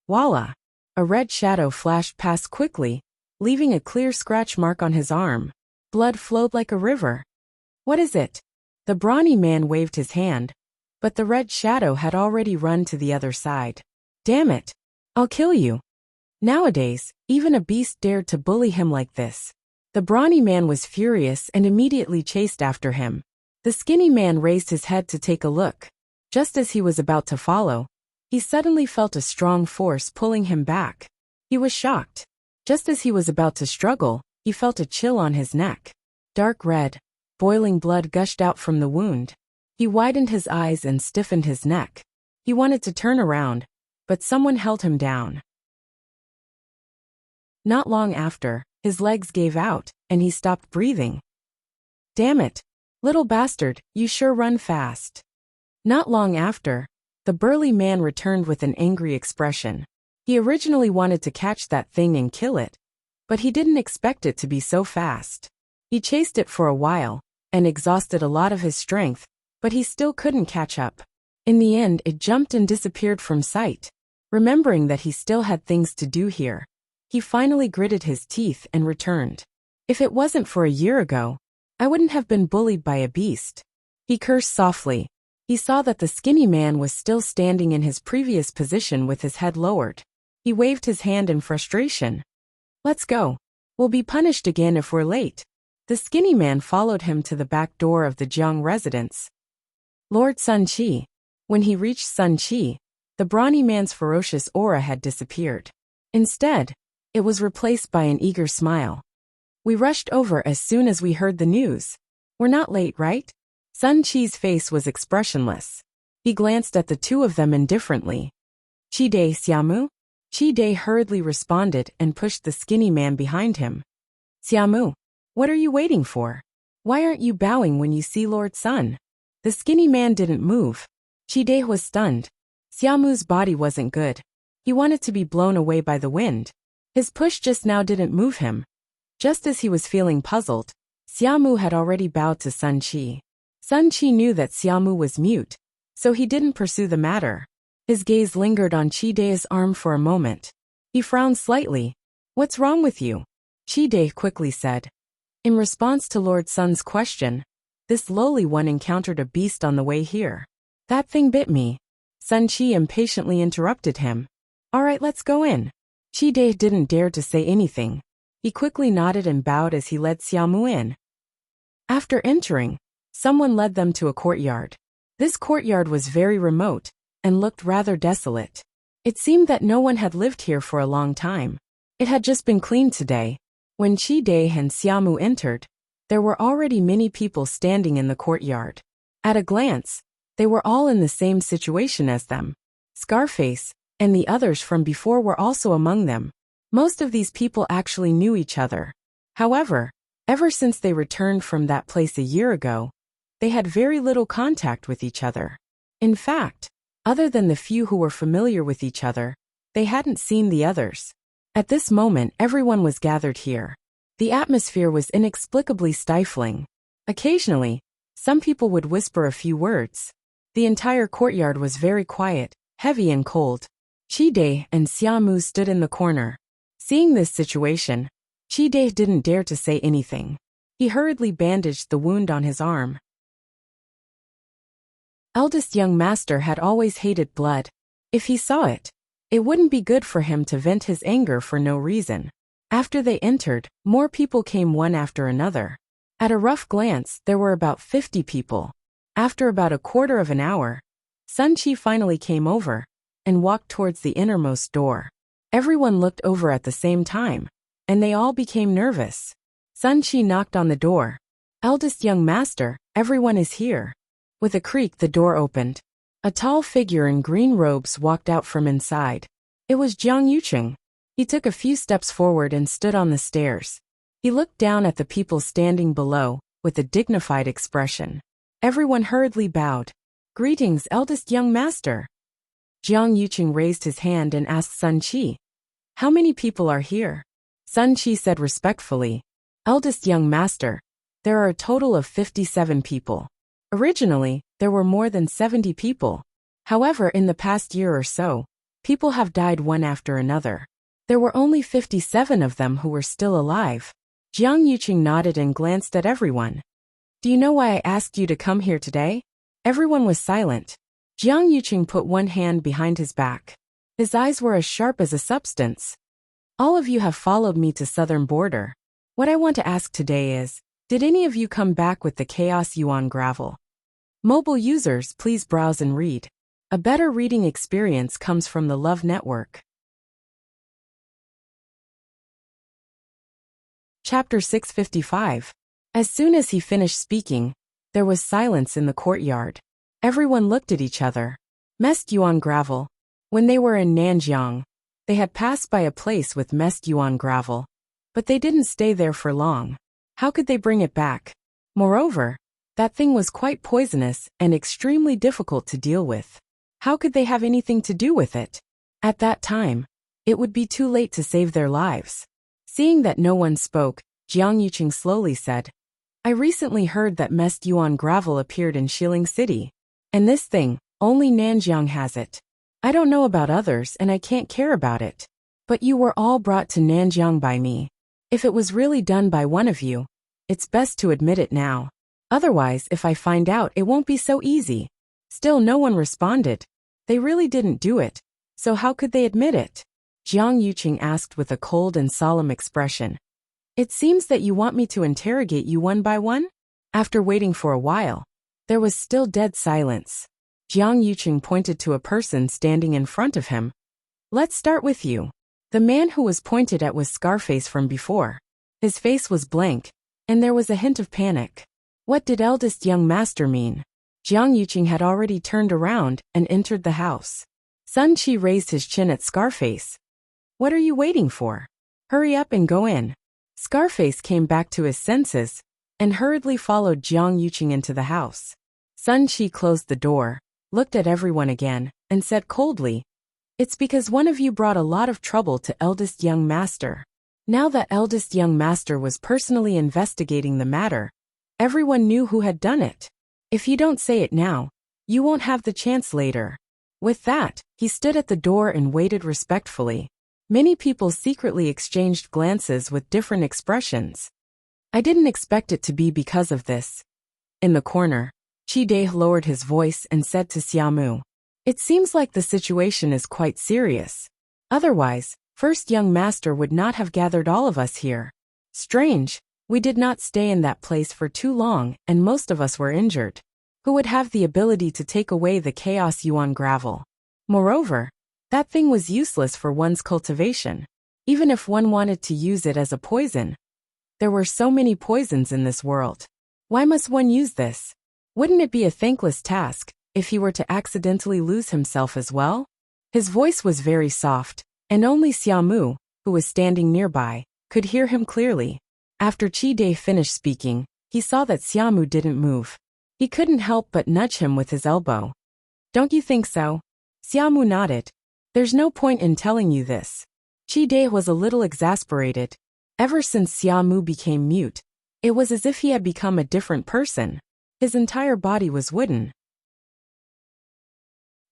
Voila! A red shadow flashed past quickly, leaving a clear scratch mark on his arm. Blood flowed like a river. What is it? The brawny man waved his hand, but the red shadow had already run to the other side. Damn it! I'll kill you. Nowadays, even a beast dared to bully him like this. The brawny man was furious and immediately chased after him. The skinny man raised his head to take a look. Just as he was about to follow, he suddenly felt a strong force pulling him back. He was shocked. Just as he was about to struggle, he felt a chill on his neck. Dark red, boiling blood gushed out from the wound. He widened his eyes and stiffened his neck. He wanted to turn around, but someone held him down. Not long after, his legs gave out, and he stopped breathing. Damn it! Little bastard, you sure run fast. Not long after, the burly man returned with an angry expression. He originally wanted to catch that thing and kill it, but he didn't expect it to be so fast. He chased it for a while, and exhausted a lot of his strength, but he still couldn't catch up. In the end, it jumped and disappeared from sight. Remembering that he still had things to do here, he finally gritted his teeth and returned. If it wasn't for a year ago, I wouldn't have been bullied by a beast. He cursed softly. He saw that the skinny man was still standing in his previous position with his head lowered. He waved his hand in frustration. Let's go. We'll be punished again if we're late. The skinny man followed him to the back door of the Jiang residence. Lord Sun Qi. When he reached Sun Qi, the brawny man's ferocious aura had disappeared. Instead, it was replaced by an eager smile. We rushed over as soon as we heard the news. We're not late, right? Sun Qi's face was expressionless. He glanced at the two of them indifferently. Qi Dai Xiamu? Qi Dai hurriedly responded and pushed the skinny man behind him. Xiamu, what are you waiting for? Why aren't you bowing when you see Lord Sun? The skinny man didn't move. Chide was stunned. Xiaomu's body wasn't good. He wanted to be blown away by the wind. His push just now didn't move him. Just as he was feeling puzzled, Xiaomu had already bowed to Sun Qi. Sun Qi knew that Xiaomu was mute, so he didn't pursue the matter. His gaze lingered on Chide's arm for a moment. He frowned slightly. What's wrong with you? Chide quickly said. In response to Lord Sun's question, this lowly one encountered a beast on the way here. That thing bit me. Sun Qi impatiently interrupted him. All right, let's go in. Chide didn't dare to say anything. He quickly nodded and bowed as he led Xiaomu in. After entering, someone led them to a courtyard. This courtyard was very remote and looked rather desolate. It seemed that no one had lived here for a long time. It had just been cleaned today. When Chide and Xiaomu entered, there were already many people standing in the courtyard. At a glance, they were all in the same situation as them. Scarface and the others from before were also among them. Most of these people actually knew each other. However, ever since they returned from that place a year ago, they had very little contact with each other. In fact, other than the few who were familiar with each other, they hadn't seen the others. At this moment, everyone was gathered here. The atmosphere was inexplicably stifling. Occasionally, some people would whisper a few words. The entire courtyard was very quiet, heavy and cold. Chide and Xiaomu stood in the corner. Seeing this situation, Chide didn't dare to say anything. He hurriedly bandaged the wound on his arm. Eldest young master had always hated blood. If he saw it, it wouldn't be good for him to vent his anger for no reason. After they entered, more people came one after another. At a rough glance, there were about 50 people. After about a quarter of an hour, Sun Qi finally came over and walked towards the innermost door. Everyone looked over at the same time, and they all became nervous. Sun Qi knocked on the door. Eldest young master, everyone is here. With a creak, the door opened. A tall figure in green robes walked out from inside. It was Jiang Yuqing. He took a few steps forward and stood on the stairs. He looked down at the people standing below with a dignified expression. Everyone hurriedly bowed. Greetings, eldest young master. Jiang Yuqing raised his hand and asked Sun Qi, how many people are here? Sun Qi said respectfully, eldest young master, there are a total of 57 people. Originally, there were more than 70 people. However, in the past year or so, people have died one after another. There were only 57 of them who were still alive. Jiang Yuqing nodded and glanced at everyone. Do you know why I asked you to come here today? Everyone was silent. Jiang Yuqing put one hand behind his back. His eyes were as sharp as a substance. All of you have followed me to southern border. What I want to ask today is, did any of you come back with the Chaos Yuan Gravel? Mobile users, please browse and read. A better reading experience comes from the Love Network. Chapter 655. As soon as he finished speaking, there was silence in the courtyard. Everyone looked at each other. Mest Yuan Gravel. When they were in Nanjiang, they had passed by a place with Mest Yuan Gravel, but they didn't stay there for long. How could they bring it back? Moreover, that thing was quite poisonous and extremely difficult to deal with. How could they have anything to do with it? At that time, it would be too late to save their lives. Seeing that no one spoke, Jiang Yuqing slowly said, I recently heard that Mest Yuan Gravel appeared in Xiling City. And this thing, only Nanjiang has it. I don't know about others and I can't care about it. But you were all brought to Nanjiang by me. If it was really done by one of you, it's best to admit it now. Otherwise, if I find out, it won't be so easy. Still no one responded. They really didn't do it. So how could they admit it? Jiang Yuqing asked with a cold and solemn expression. It seems that you want me to interrogate you one by one? After waiting for a while, there was still dead silence. Jiang Yuqing pointed to a person standing in front of him. Let's start with you. The man who was pointed at was Scarface from before. His face was blank, and there was a hint of panic. What did eldest young master mean? Jiang Yuqing had already turned around and entered the house. Sun Qi raised his chin at Scarface. What are you waiting for? Hurry up and go in. Scarface came back to his senses, and hurriedly followed Jiang Yuqing into the house. Sun Qi closed the door, looked at everyone again, and said coldly, "It's because one of you brought a lot of trouble to eldest young master." Now that eldest young master was personally investigating the matter, everyone knew who had done it. If you don't say it now, you won't have the chance later. With that, he stood at the door and waited respectfully. Many people secretly exchanged glances with different expressions. I didn't expect it to be because of this. In the corner, Qi Dai lowered his voice and said to Xiaomu, "It seems like the situation is quite serious. Otherwise, first young master would not have gathered all of us here. Strange, we did not stay in that place for too long and most of us were injured. Who would have the ability to take away the chaos yuan gravel? Moreover, that thing was useless for one's cultivation, even if one wanted to use it as a poison. There were so many poisons in this world. Why must one use this? Wouldn't it be a thankless task if he were to accidentally lose himself as well?" His voice was very soft, and only Xiaomu, who was standing nearby, could hear him clearly. After Qi Dai finished speaking, he saw that Xiaomu didn't move. He couldn't help but nudge him with his elbow. "Don't you think so?" Xiaomu nodded. "There's no point in telling you this." Qi Dai was a little exasperated. Ever since Xiaomu became mute, it was as if he had become a different person. His entire body was wooden.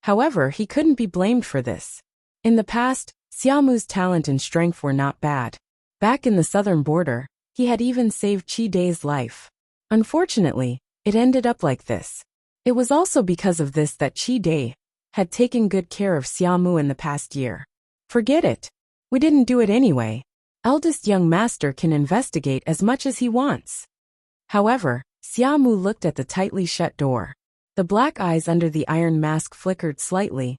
However, he couldn't be blamed for this. In the past, Xiaomu's talent and strength were not bad. Back in the southern border, he had even saved Qi Dai's life. Unfortunately, it ended up like this. It was also because of this that Qi Dai had taken good care of Xiaomu in the past year. "Forget it. We didn't do it anyway. Eldest young master can investigate as much as he wants." However, Xiaomu looked at the tightly shut door. The black eyes under the iron mask flickered slightly.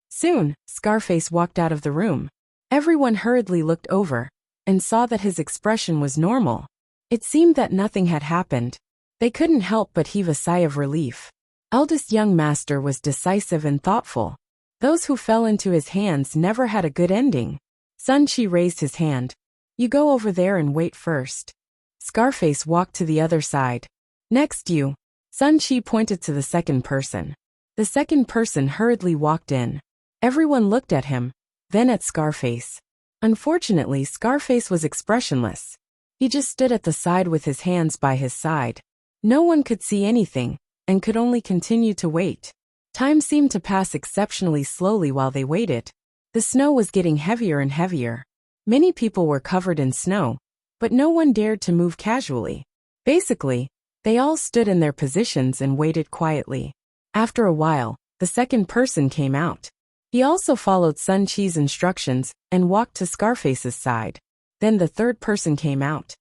Soon, Scarface walked out of the room. Everyone hurriedly looked over and saw that his expression was normal. It seemed that nothing had happened. They couldn't help but heave a sigh of relief. Eldest young master was decisive and thoughtful. Those who fell into his hands never had a good ending. Sun Qi raised his hand. "You go over there and wait first." Scarface walked to the other side. "Next you." Sun Qi pointed to the second person. The second person hurriedly walked in. Everyone looked at him, then at Scarface. Unfortunately, Scarface was expressionless. He just stood at the side with his hands by his side. No one could see anything, and could only continue to wait. Time seemed to pass exceptionally slowly while they waited. The snow was getting heavier and heavier. Many people were covered in snow, but no one dared to move casually. Basically, they all stood in their positions and waited quietly. After a while, the second person came out. He also followed Sun Qi's instructions and walked to Scarface's side. Then the third person came out.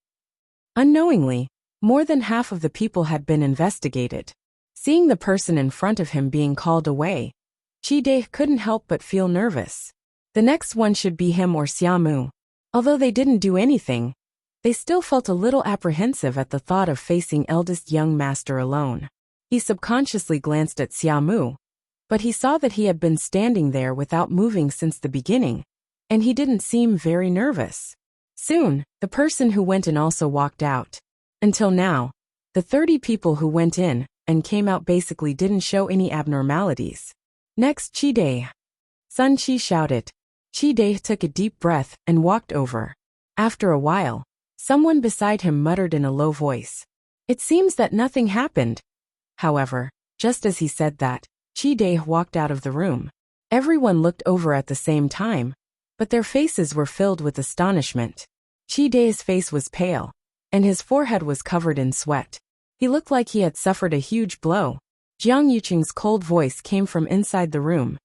Unknowingly, more than half of the people had been investigated. Seeing the person in front of him being called away, Qi Dai couldn't help but feel nervous. The next one should be him or Xiaomu. Although they didn't do anything, they still felt a little apprehensive at the thought of facing eldest young master alone. He subconsciously glanced at Xiaomu, but he saw that he had been standing there without moving since the beginning, and he didn't seem very nervous. Soon, the person who went in also walked out. Until now, the 30 people who went in and came out basically didn't show any abnormalities. "Next, Qi Dai." Sun Qi shouted. Qi Dai took a deep breath and walked over. After a while, someone beside him muttered in a low voice, "It seems that nothing happened." However, just as he said that, Qi Dai walked out of the room. Everyone looked over at the same time, but their faces were filled with astonishment. Qi Dai's face was pale, and his forehead was covered in sweat. He looked like he had suffered a huge blow. Jiang Yuqing's cold voice came from inside the room.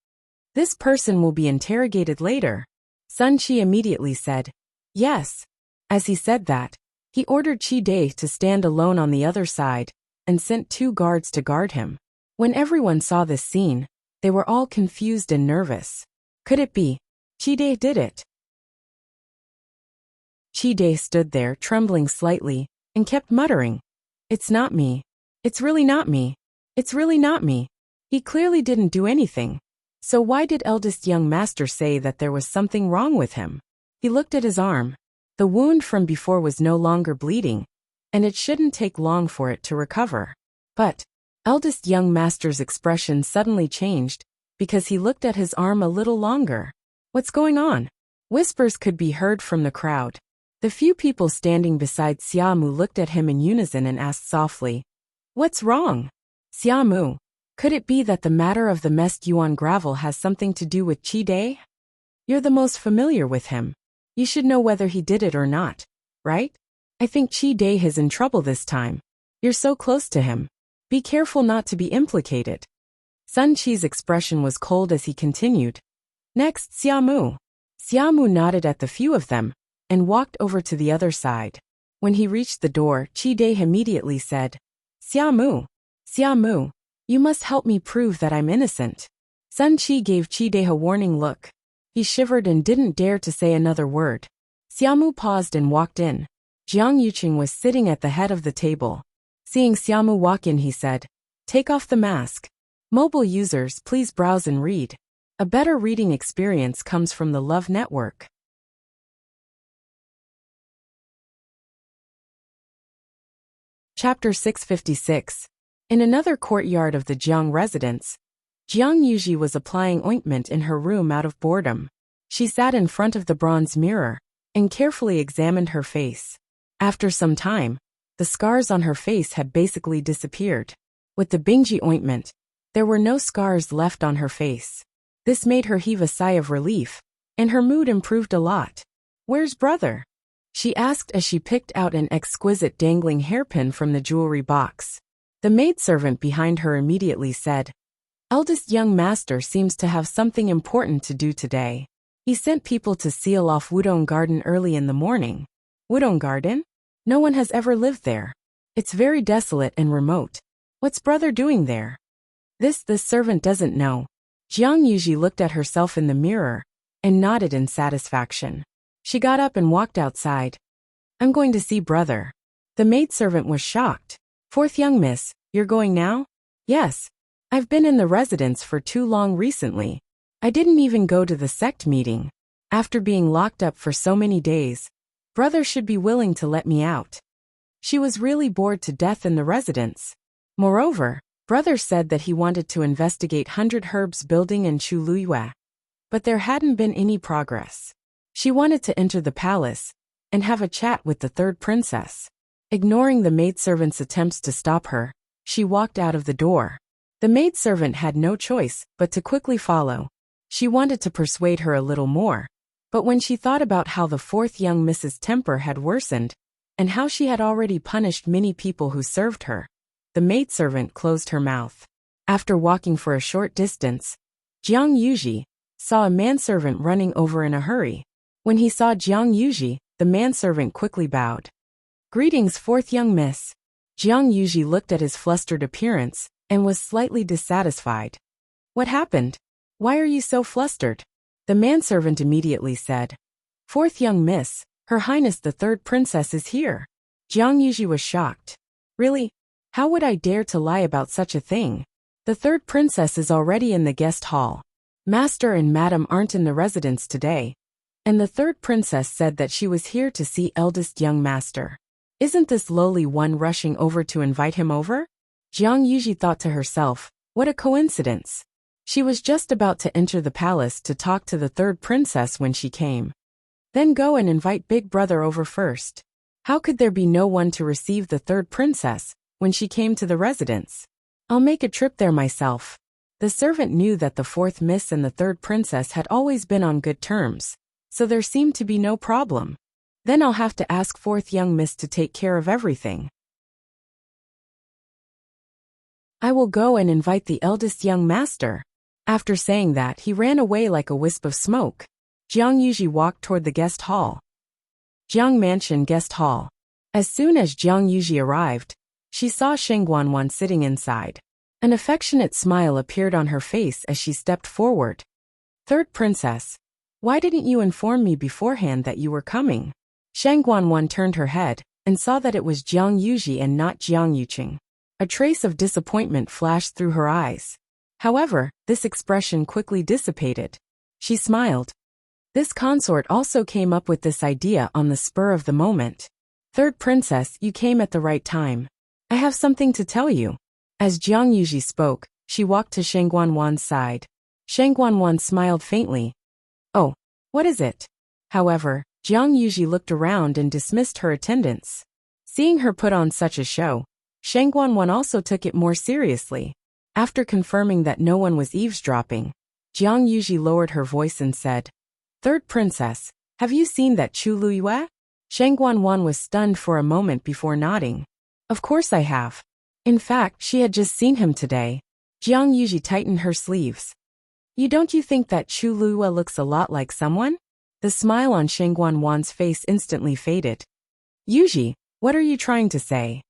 "This person will be interrogated later." Sun Qi immediately said, "Yes." As he said that, he ordered Qi Dai to stand alone on the other side, and sent 2 guards to guard him. When everyone saw this scene, they were all confused and nervous. Could it be Qi Dai did it? Qi Dai stood there trembling slightly, and kept muttering, "It's not me. It's really not me. It's really not me." He clearly didn't do anything. So why did eldest young master say that there was something wrong with him? He looked at his arm. The wound from before was no longer bleeding, and it shouldn't take long for it to recover. But eldest young master's expression suddenly changed because he looked at his arm a little longer. What's going on? Whispers could be heard from the crowd. The few people standing beside Xiaomu looked at him in unison and asked softly, "What's wrong?" "Xiaomu, could it be that the matter of the messed yuan gravel has something to do with Qi Dai? You're the most familiar with him. You should know whether he did it or not, right? I think Qi Dai is in trouble this time. You're so close to him. Be careful not to be implicated." Sun Qi's expression was cold as he continued. "Next, Xiaomu." Xiaomu nodded at the few of them and walked over to the other side. When he reached the door, Qi Dai immediately said, "Xiaomu, Xiaomu, you must help me prove that I'm innocent." Sun Qi gave Qi Dai a warning look. He shivered and didn't dare to say another word. Xiaomu paused and walked in. Jiang Yuqing was sitting at the head of the table. Seeing Xiaomu walk in, he said, "Take off the mask. Mobile users, please browse and read. A better reading experience comes from the Love Network." Chapter 656. In another courtyard of the Jiang residence, Jiang Yuji was applying ointment in her room out of boredom. She sat in front of the bronze mirror and carefully examined her face. After some time, the scars on her face had basically disappeared. With the Bingji ointment, there were no scars left on her face. This made her heave a sigh of relief, and her mood improved a lot. "Where's brother?" she asked as she picked out an exquisite dangling hairpin from the jewelry box. The maidservant behind her immediately said, "Eldest young master seems to have something important to do today. He sent people to seal off Wudong Garden early in the morning." "Wudong Garden? No one has ever lived there. It's very desolate and remote. What's brother doing there?" This servant doesn't know." Jiang Yuji looked at herself in the mirror and nodded in satisfaction. She got up and walked outside. "I'm going to see brother." The maidservant was shocked. "Fourth young miss, you're going now?" "Yes. I've been in the residence for too long recently. I didn't even go to the sect meeting. After being locked up for so many days, brother should be willing to let me out." She was really bored to death in the residence. Moreover, brother said that he wanted to investigate 100 Herbs building in Chuluyue, but there hadn't been any progress. She wanted to enter the palace and have a chat with the third princess. Ignoring the maidservant's attempts to stop her, she walked out of the door. The maidservant had no choice but to quickly follow. She wanted to persuade her a little more, but when she thought about how the fourth young Mrs. temper had worsened and how she had already punished many people who served her, the maidservant closed her mouth. After walking for a short distance, Jiang Yuji saw a manservant running over in a hurry. When he saw Jiang Yuji, the manservant quickly bowed. "Greetings, fourth young miss." Jiang Yuji looked at his flustered appearance and was slightly dissatisfied. "What happened? Why are you so flustered?" The manservant immediately said, "Fourth young miss, Her Highness the third princess is here." Jiang Yuji was shocked. "Really? How would I dare to lie about such a thing? The third princess is already in the guest hall. Master and madam aren't in the residence today, and the third princess said that she was here to see eldest young master. Isn't this lowly one rushing over to invite him over?" Jiang Yuji thought to herself, what a coincidence. She was just about to enter the palace to talk to the third princess when she came. Then go and invite big brother over first. How could there be no one to receive the third princess when she came to the residence? "I'll make a trip there myself." The servant knew that the fourth miss and the third princess had always been on good terms, so there seemed to be no problem. Then I'll have to ask fourth young miss to take care of everything. I will go and invite the eldest young master. After saying that, he ran away like a wisp of smoke. Jiang Yuji walked toward the guest hall. Jiang Mansion Guest Hall. As soon as Jiang Yuji arrived, she saw Sheng Guanwan sitting inside. An affectionate smile appeared on her face as she stepped forward. "Third princess, why didn't you inform me beforehand that you were coming?" Sheng Guanwan turned her head and saw that it was Jiang Yuji and not Jiang Yuqing. A trace of disappointment flashed through her eyes. However, this expression quickly dissipated. She smiled. This consort also came up with this idea on the spur of the moment. Third princess, you came at the right time. I have something to tell you. As Jiang Yuji spoke, she walked to Shang Guanwan's side. Shang Guanwan smiled faintly. Oh, what is it? However, Jiang Yuji looked around and dismissed her attendance. Seeing her put on such a show, Shang Guanwan also took it more seriously. After confirming that no one was eavesdropping, Jiang Yuji lowered her voice and said, Third princess, have you seen that Chu Luyue? Shang Guanwan was stunned for a moment before nodding. Of course I have. In fact, she had just seen him today. Jiang Yuji tightened her sleeves. Don't you think that Chu Luyue looks a lot like someone? The smile on Shang Guanwan's face instantly faded. Yuji, what are you trying to say?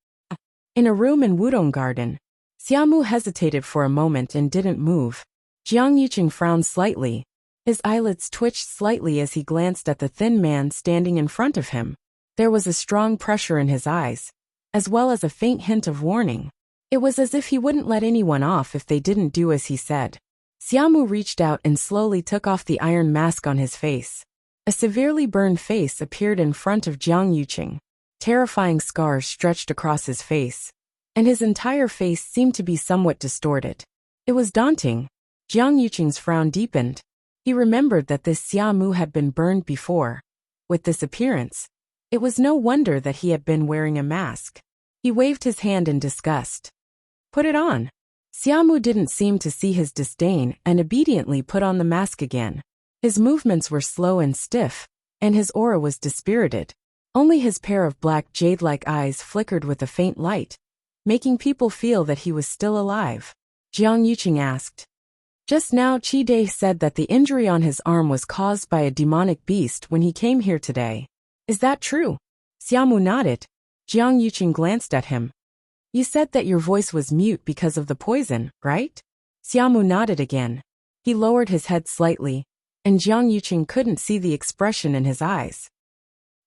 In a room in Wudong Garden, Xiaomu hesitated for a moment and didn't move. Jiang Yuqing frowned slightly. His eyelids twitched slightly as he glanced at the thin man standing in front of him. There was a strong pressure in his eyes, as well as a faint hint of warning. It was as if he wouldn't let anyone off if they didn't do as he said. Xiaomu reached out and slowly took off the iron mask on his face. A severely burned face appeared in front of Jiang Yuqing. Terrifying scars stretched across his face, and his entire face seemed to be somewhat distorted. It was daunting. Jiang Yuqing's frown deepened. He remembered that this Xiaomu had been burned before. With this appearance, it was no wonder that he had been wearing a mask. He waved his hand in disgust. Put it on. Xiaomu didn't seem to see his disdain and obediently put on the mask again. His movements were slow and stiff, and his aura was dispirited. Only his pair of black jade-like eyes flickered with a faint light, making people feel that he was still alive. Jiang Yuqing asked. Just now Qi Dai said that the injury on his arm was caused by a demonic beast when he came here today. Is that true? Xiaomu nodded. Jiang Yuqing glanced at him. You said that your voice was mute because of the poison, right? Xiaomu nodded again. He lowered his head slightly, and Jiang Yuqing couldn't see the expression in his eyes.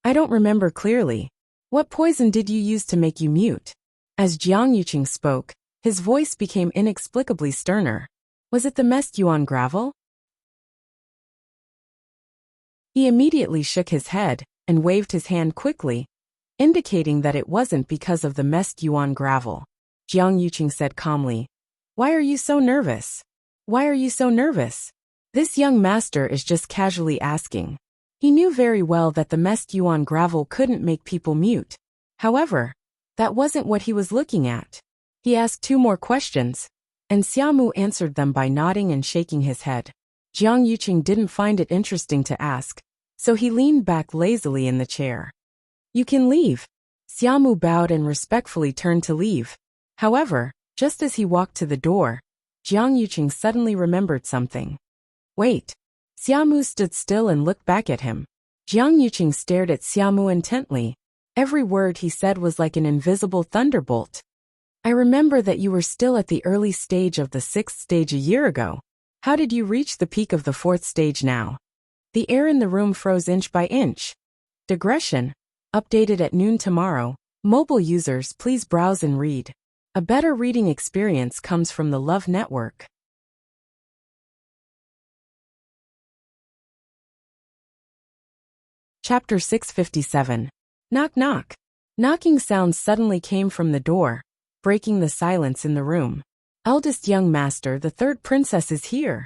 I don't remember clearly. What poison did you use to make you mute? As Jiang Yuqing spoke, his voice became inexplicably sterner. Was it the mest yuan gravel? He immediately shook his head and waved his hand quickly, indicating that it wasn't because of the mest yuan gravel. Jiang Yuqing said calmly, Why are you so nervous? Why are you so nervous? This young master is just casually asking. He knew very well that the mest yuan gravel couldn't make people mute. However, that wasn't what he was looking at. He asked 2 more questions, and Xiaomu answered them by nodding and shaking his head. Jiang Yuqing didn't find it interesting to ask, so he leaned back lazily in the chair. You can leave. Xiaomu bowed and respectfully turned to leave. However, just as he walked to the door, Jiang Yuqing suddenly remembered something. Wait. Xiaomu stood still and looked back at him. Jiang Yuqing stared at Xiaomu intently. Every word he said was like an invisible thunderbolt. I remember that you were still at the early stage of the 6th stage a year ago. How did you reach the peak of the 4th stage now? The air in the room froze inch by inch. Digression. Updated at noon tomorrow. Mobile users, please browse and read. A better reading experience comes from the Love Network. Chapter 657. Knock knock. Knocking sounds suddenly came from the door, breaking the silence in the room. Eldest young master, the 3rd princess is here.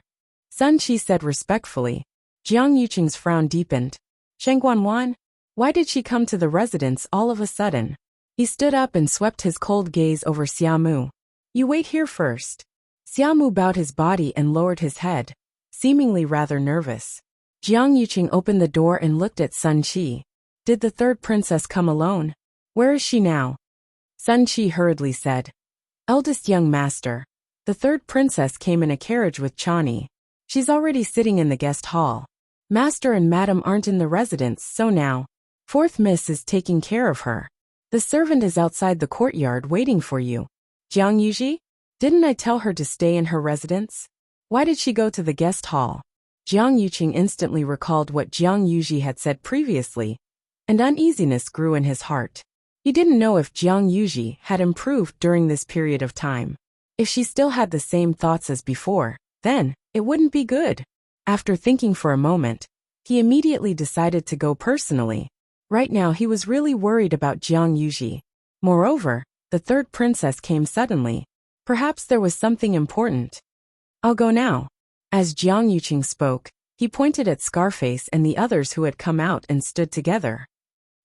Sun Qi said respectfully. Jiang Yuqing's frown deepened. Shang Guanwan? Why did she come to the residence all of a sudden? He stood up and swept his cold gaze over Xiaomu. You wait here first. Xiaomu bowed his body and lowered his head, seemingly rather nervous. Jiang Yuqing opened the door and looked at Sun Qi. Did the 3rd princess come alone? Where is she now? Sun Qi hurriedly said. Eldest young master. The 3rd princess came in a carriage with Chani. She's already sitting in the guest hall. Master and madam aren't in the residence, so now 4th miss is taking care of her. The servant is outside the courtyard waiting for you. Jiang Yuji? Didn't I tell her to stay in her residence? Why did she go to the guest hall? Jiang Yuqing instantly recalled what Jiang Yuji had said previously, and uneasiness grew in his heart. He didn't know if Jiang Yuji had improved during this period of time. If she still had the same thoughts as before, then it wouldn't be good. After thinking for a moment, he immediately decided to go personally. Right now he was really worried about Jiang Yuji. Moreover, the third princess came suddenly. Perhaps there was something important. I'll go now. As Jiang Yuqing spoke, he pointed at Scarface and the others who had come out and stood together.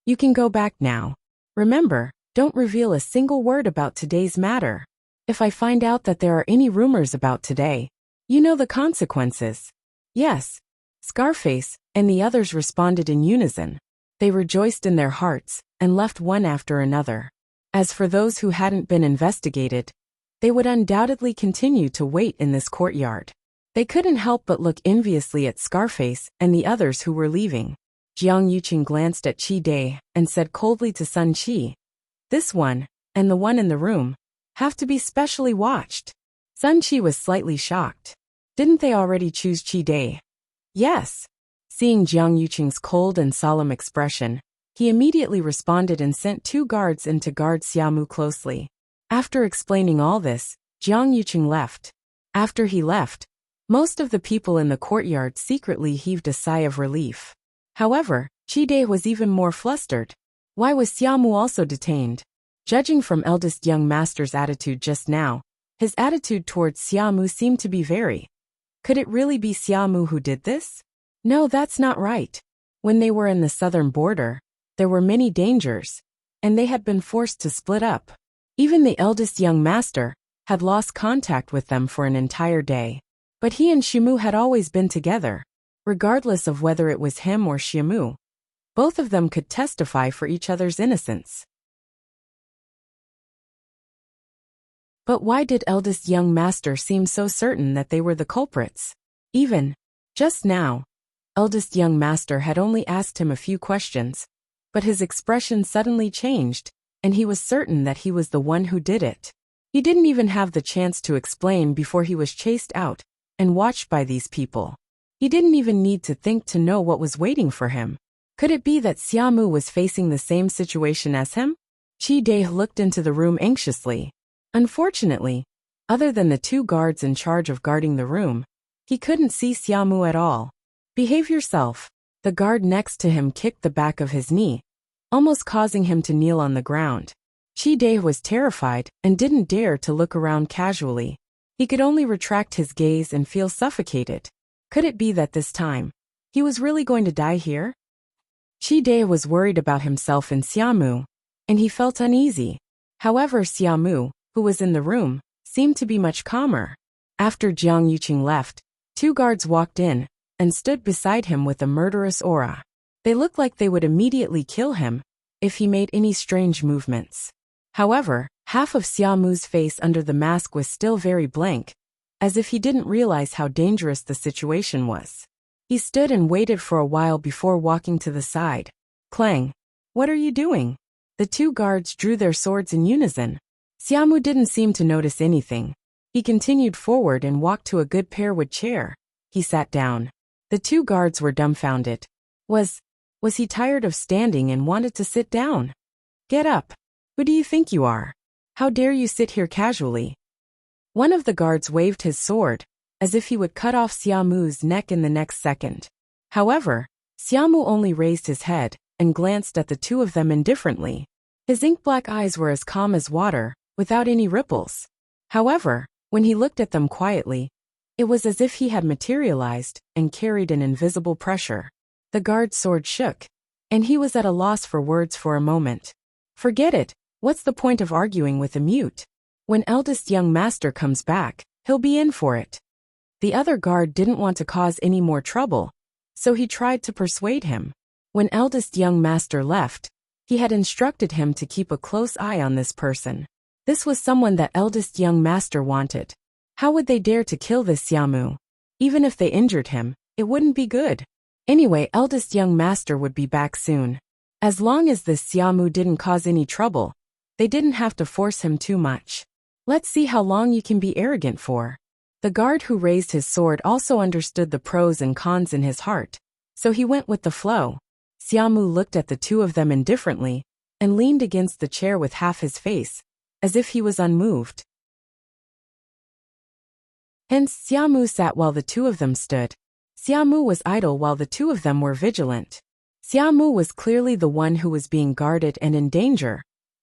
You can go back now. Remember, don't reveal a single word about today's matter. If I find out that there are any rumors about today, you know the consequences. Yes. Scarface and the others responded in unison. They rejoiced in their hearts and left one after another. As for those who hadn't been investigated, they would undoubtedly continue to wait in this courtyard. They couldn't help but look enviously at Scarface and the others who were leaving. Jiang Yuqing glanced at Qi Dai and said coldly to Sun Qi, "This one, and the one in the room, have to be specially watched." Sun Qi was slightly shocked. Didn't they already choose Qi Dai? Yes. Seeing Jiang Yuqing's cold and solemn expression, he immediately responded and sent 2 guards in to guard Xiaomu closely. After explaining all this, Jiang Yuqing left. After he left, most of the people in the courtyard secretly heaved a sigh of relief. However, Qi Dai was even more flustered. Why was Xiaomu also detained? Judging from eldest young master's attitude just now, his attitude towards Xiaomu seemed to be very. Could it really be Xiaomu who did this? No, that's not right. When they were in the southern border, there were many dangers, and they had been forced to split up. Even the eldest young master had lost contact with them for an entire day. But he and Shimu had always been together, regardless of whether it was him or Shimu. Both of them could testify for each other's innocence. But why did eldest young master seem so certain that they were the culprits? Even just now, eldest young master had only asked him a few questions, but his expression suddenly changed, and he was certain that he was the one who did it. He didn't even have the chance to explain before he was chased out and watched by these people. He didn't even need to think to know what was waiting for him. Could it be that Xiaomu was facing the same situation as him? Qi Dai looked into the room anxiously. Unfortunately, other than the 2 guards in charge of guarding the room, he couldn't see Xiaomu at all. Behave yourself. The guard next to him kicked the back of his knee, almost causing him to kneel on the ground. Qi Dai was terrified and didn't dare to look around casually. He could only retract his gaze and feel suffocated. Could it be that this time, he was really going to die here? Qi Dai was worried about himself and Xiaomu, and he felt uneasy. However, Xiaomu, who was in the room, seemed to be much calmer. After Jiang Yuqing left, 2 guards walked in and stood beside him with a murderous aura. They looked like they would immediately kill him if he made any strange movements. However, half of Xiaomu's face under the mask was still very blank, as if he didn't realize how dangerous the situation was. He stood and waited for a while before walking to the side. Clang. What are you doing? The 2 guards drew their swords in unison. Xiaomu didn't seem to notice anything. He continued forward and walked to a good pearwood chair. He sat down. The 2 guards were dumbfounded. Was he tired of standing and wanted to sit down? Get up. Who do you think you are? How dare you sit here casually? One of the guards waved his sword, as if he would cut off Xiaomu's neck in the next second. However, Xiaomu only raised his head and glanced at the 2 of them indifferently. His ink-black eyes were as calm as water, without any ripples. However, when he looked at them quietly, it was as if he had materialized and carried an invisible pressure. The guard's sword shook, and he was at a loss for words for a moment. Forget it. What's the point of arguing with a mute? When eldest young master comes back, he'll be in for it. The other guard didn't want to cause any more trouble, so he tried to persuade him. When eldest young master left, he had instructed him to keep a close eye on this person. This was someone that eldest young master wanted. How would they dare to kill this Xiaomu? Even if they injured him, it wouldn't be good. Anyway, eldest young master would be back soon. As long as this Xiaomu didn't cause any trouble, they didn't have to force him too much. Let's see how long you can be arrogant for. The guard who raised his sword also understood the pros and cons in his heart, so he went with the flow. Xiaomu looked at the 2 of them indifferently and leaned against the chair with half his face, as if he was unmoved. Hence, Xiaomu sat while the 2 of them stood. Xiaomu was idle while the 2 of them were vigilant. Xiaomu was clearly the one who was being guarded and in danger,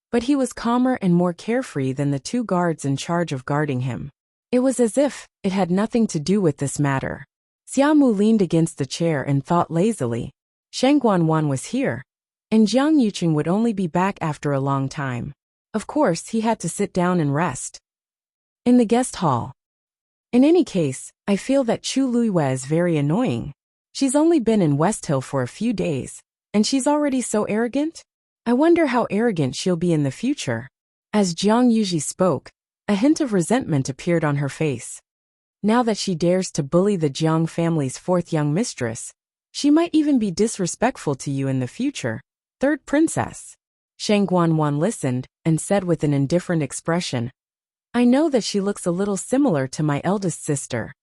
but he was calmer and more carefree than the two guards in charge of guarding him. It was as if it had nothing to do with this matter. Xiaomu leaned against the chair and thought lazily. Shang Guanwan was here, and Jiang Yuqing would only be back after a long time. Of course, he had to sit down and rest in the guest hall. In any case, I feel that Chu Luiyue is very annoying. She's only been in West Hill for a few days, and she's already so arrogant? I wonder how arrogant she'll be in the future. As Jiang Yuji spoke, a hint of resentment appeared on her face. Now that she dares to bully the Jiang family's fourth young mistress, she might even be disrespectful to you in the future. Third princess. Shang Guanwan listened and said with an indifferent expression, I know that she looks a little similar to my eldest sister,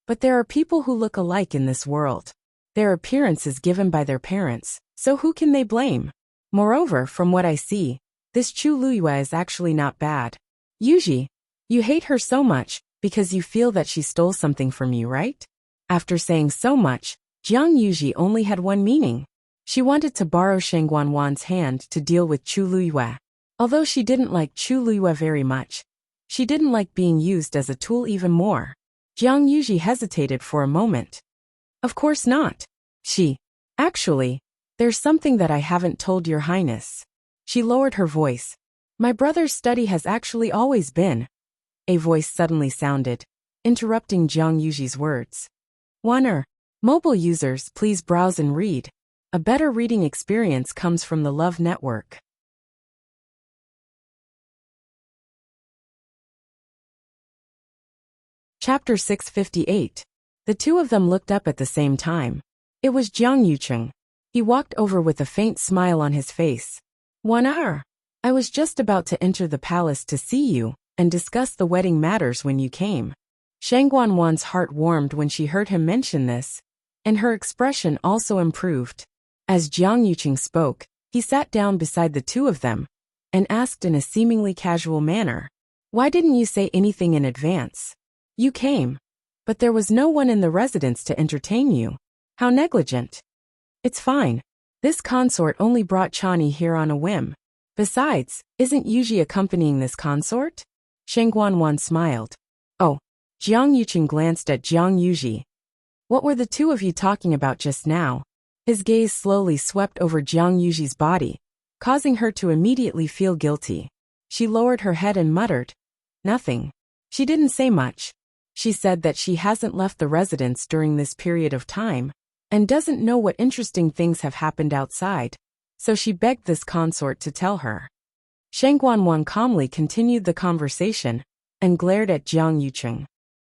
but there are people who look alike in this world. Their appearance is given by their parents, so who can they blame? Moreover, from what I see, this Chu Luiyue is actually not bad. Yuji, you hate her so much because you feel that she stole something from you, right? After saying so much, Jiang Yuji only had one meaning. She wanted to borrow Shang Guanwan's hand to deal with Chu Luiyue. Although she didn't like Chu Luiyue very much, she didn't like being used as a tool even more. Jiang Yuji hesitated for a moment. Of course not. Actually, there's something that I haven't told your highness. She lowered her voice. My brother's study has actually always been. A voice suddenly sounded, interrupting Jiang Yuji's words. Mobile users, please browse and read. A better reading experience comes from the Love Network. Chapter 658. The two of them looked up at the same time. It was Jiang Yuqing. He walked over with a faint smile on his face. I was just about to enter the palace to see you and discuss the wedding matters when you came. Shang Guanwan's heart warmed when she heard him mention this, and her expression also improved. As Jiang Yuqing spoke, he sat down beside the two of them and asked in a seemingly casual manner, Why didn't you say anything in advance? You came, but there was no one in the residence to entertain you. How negligent. It's fine. This consort only brought Chani here on a whim. Besides, isn't Yuji accompanying this consort? Shang Guanwan smiled. Oh. Jiang Yuqing glanced at Jiang Yuji. What were the two of you talking about just now? His gaze slowly swept over Jiang Yuji's body, causing her to immediately feel guilty. She lowered her head and muttered, Nothing. She didn't say much. She said that she hasn't left the residence during this period of time, and doesn't know what interesting things have happened outside, so she begged this consort to tell her. Shang Guanwan calmly continued the conversation, and glared at Jiang Yuqing.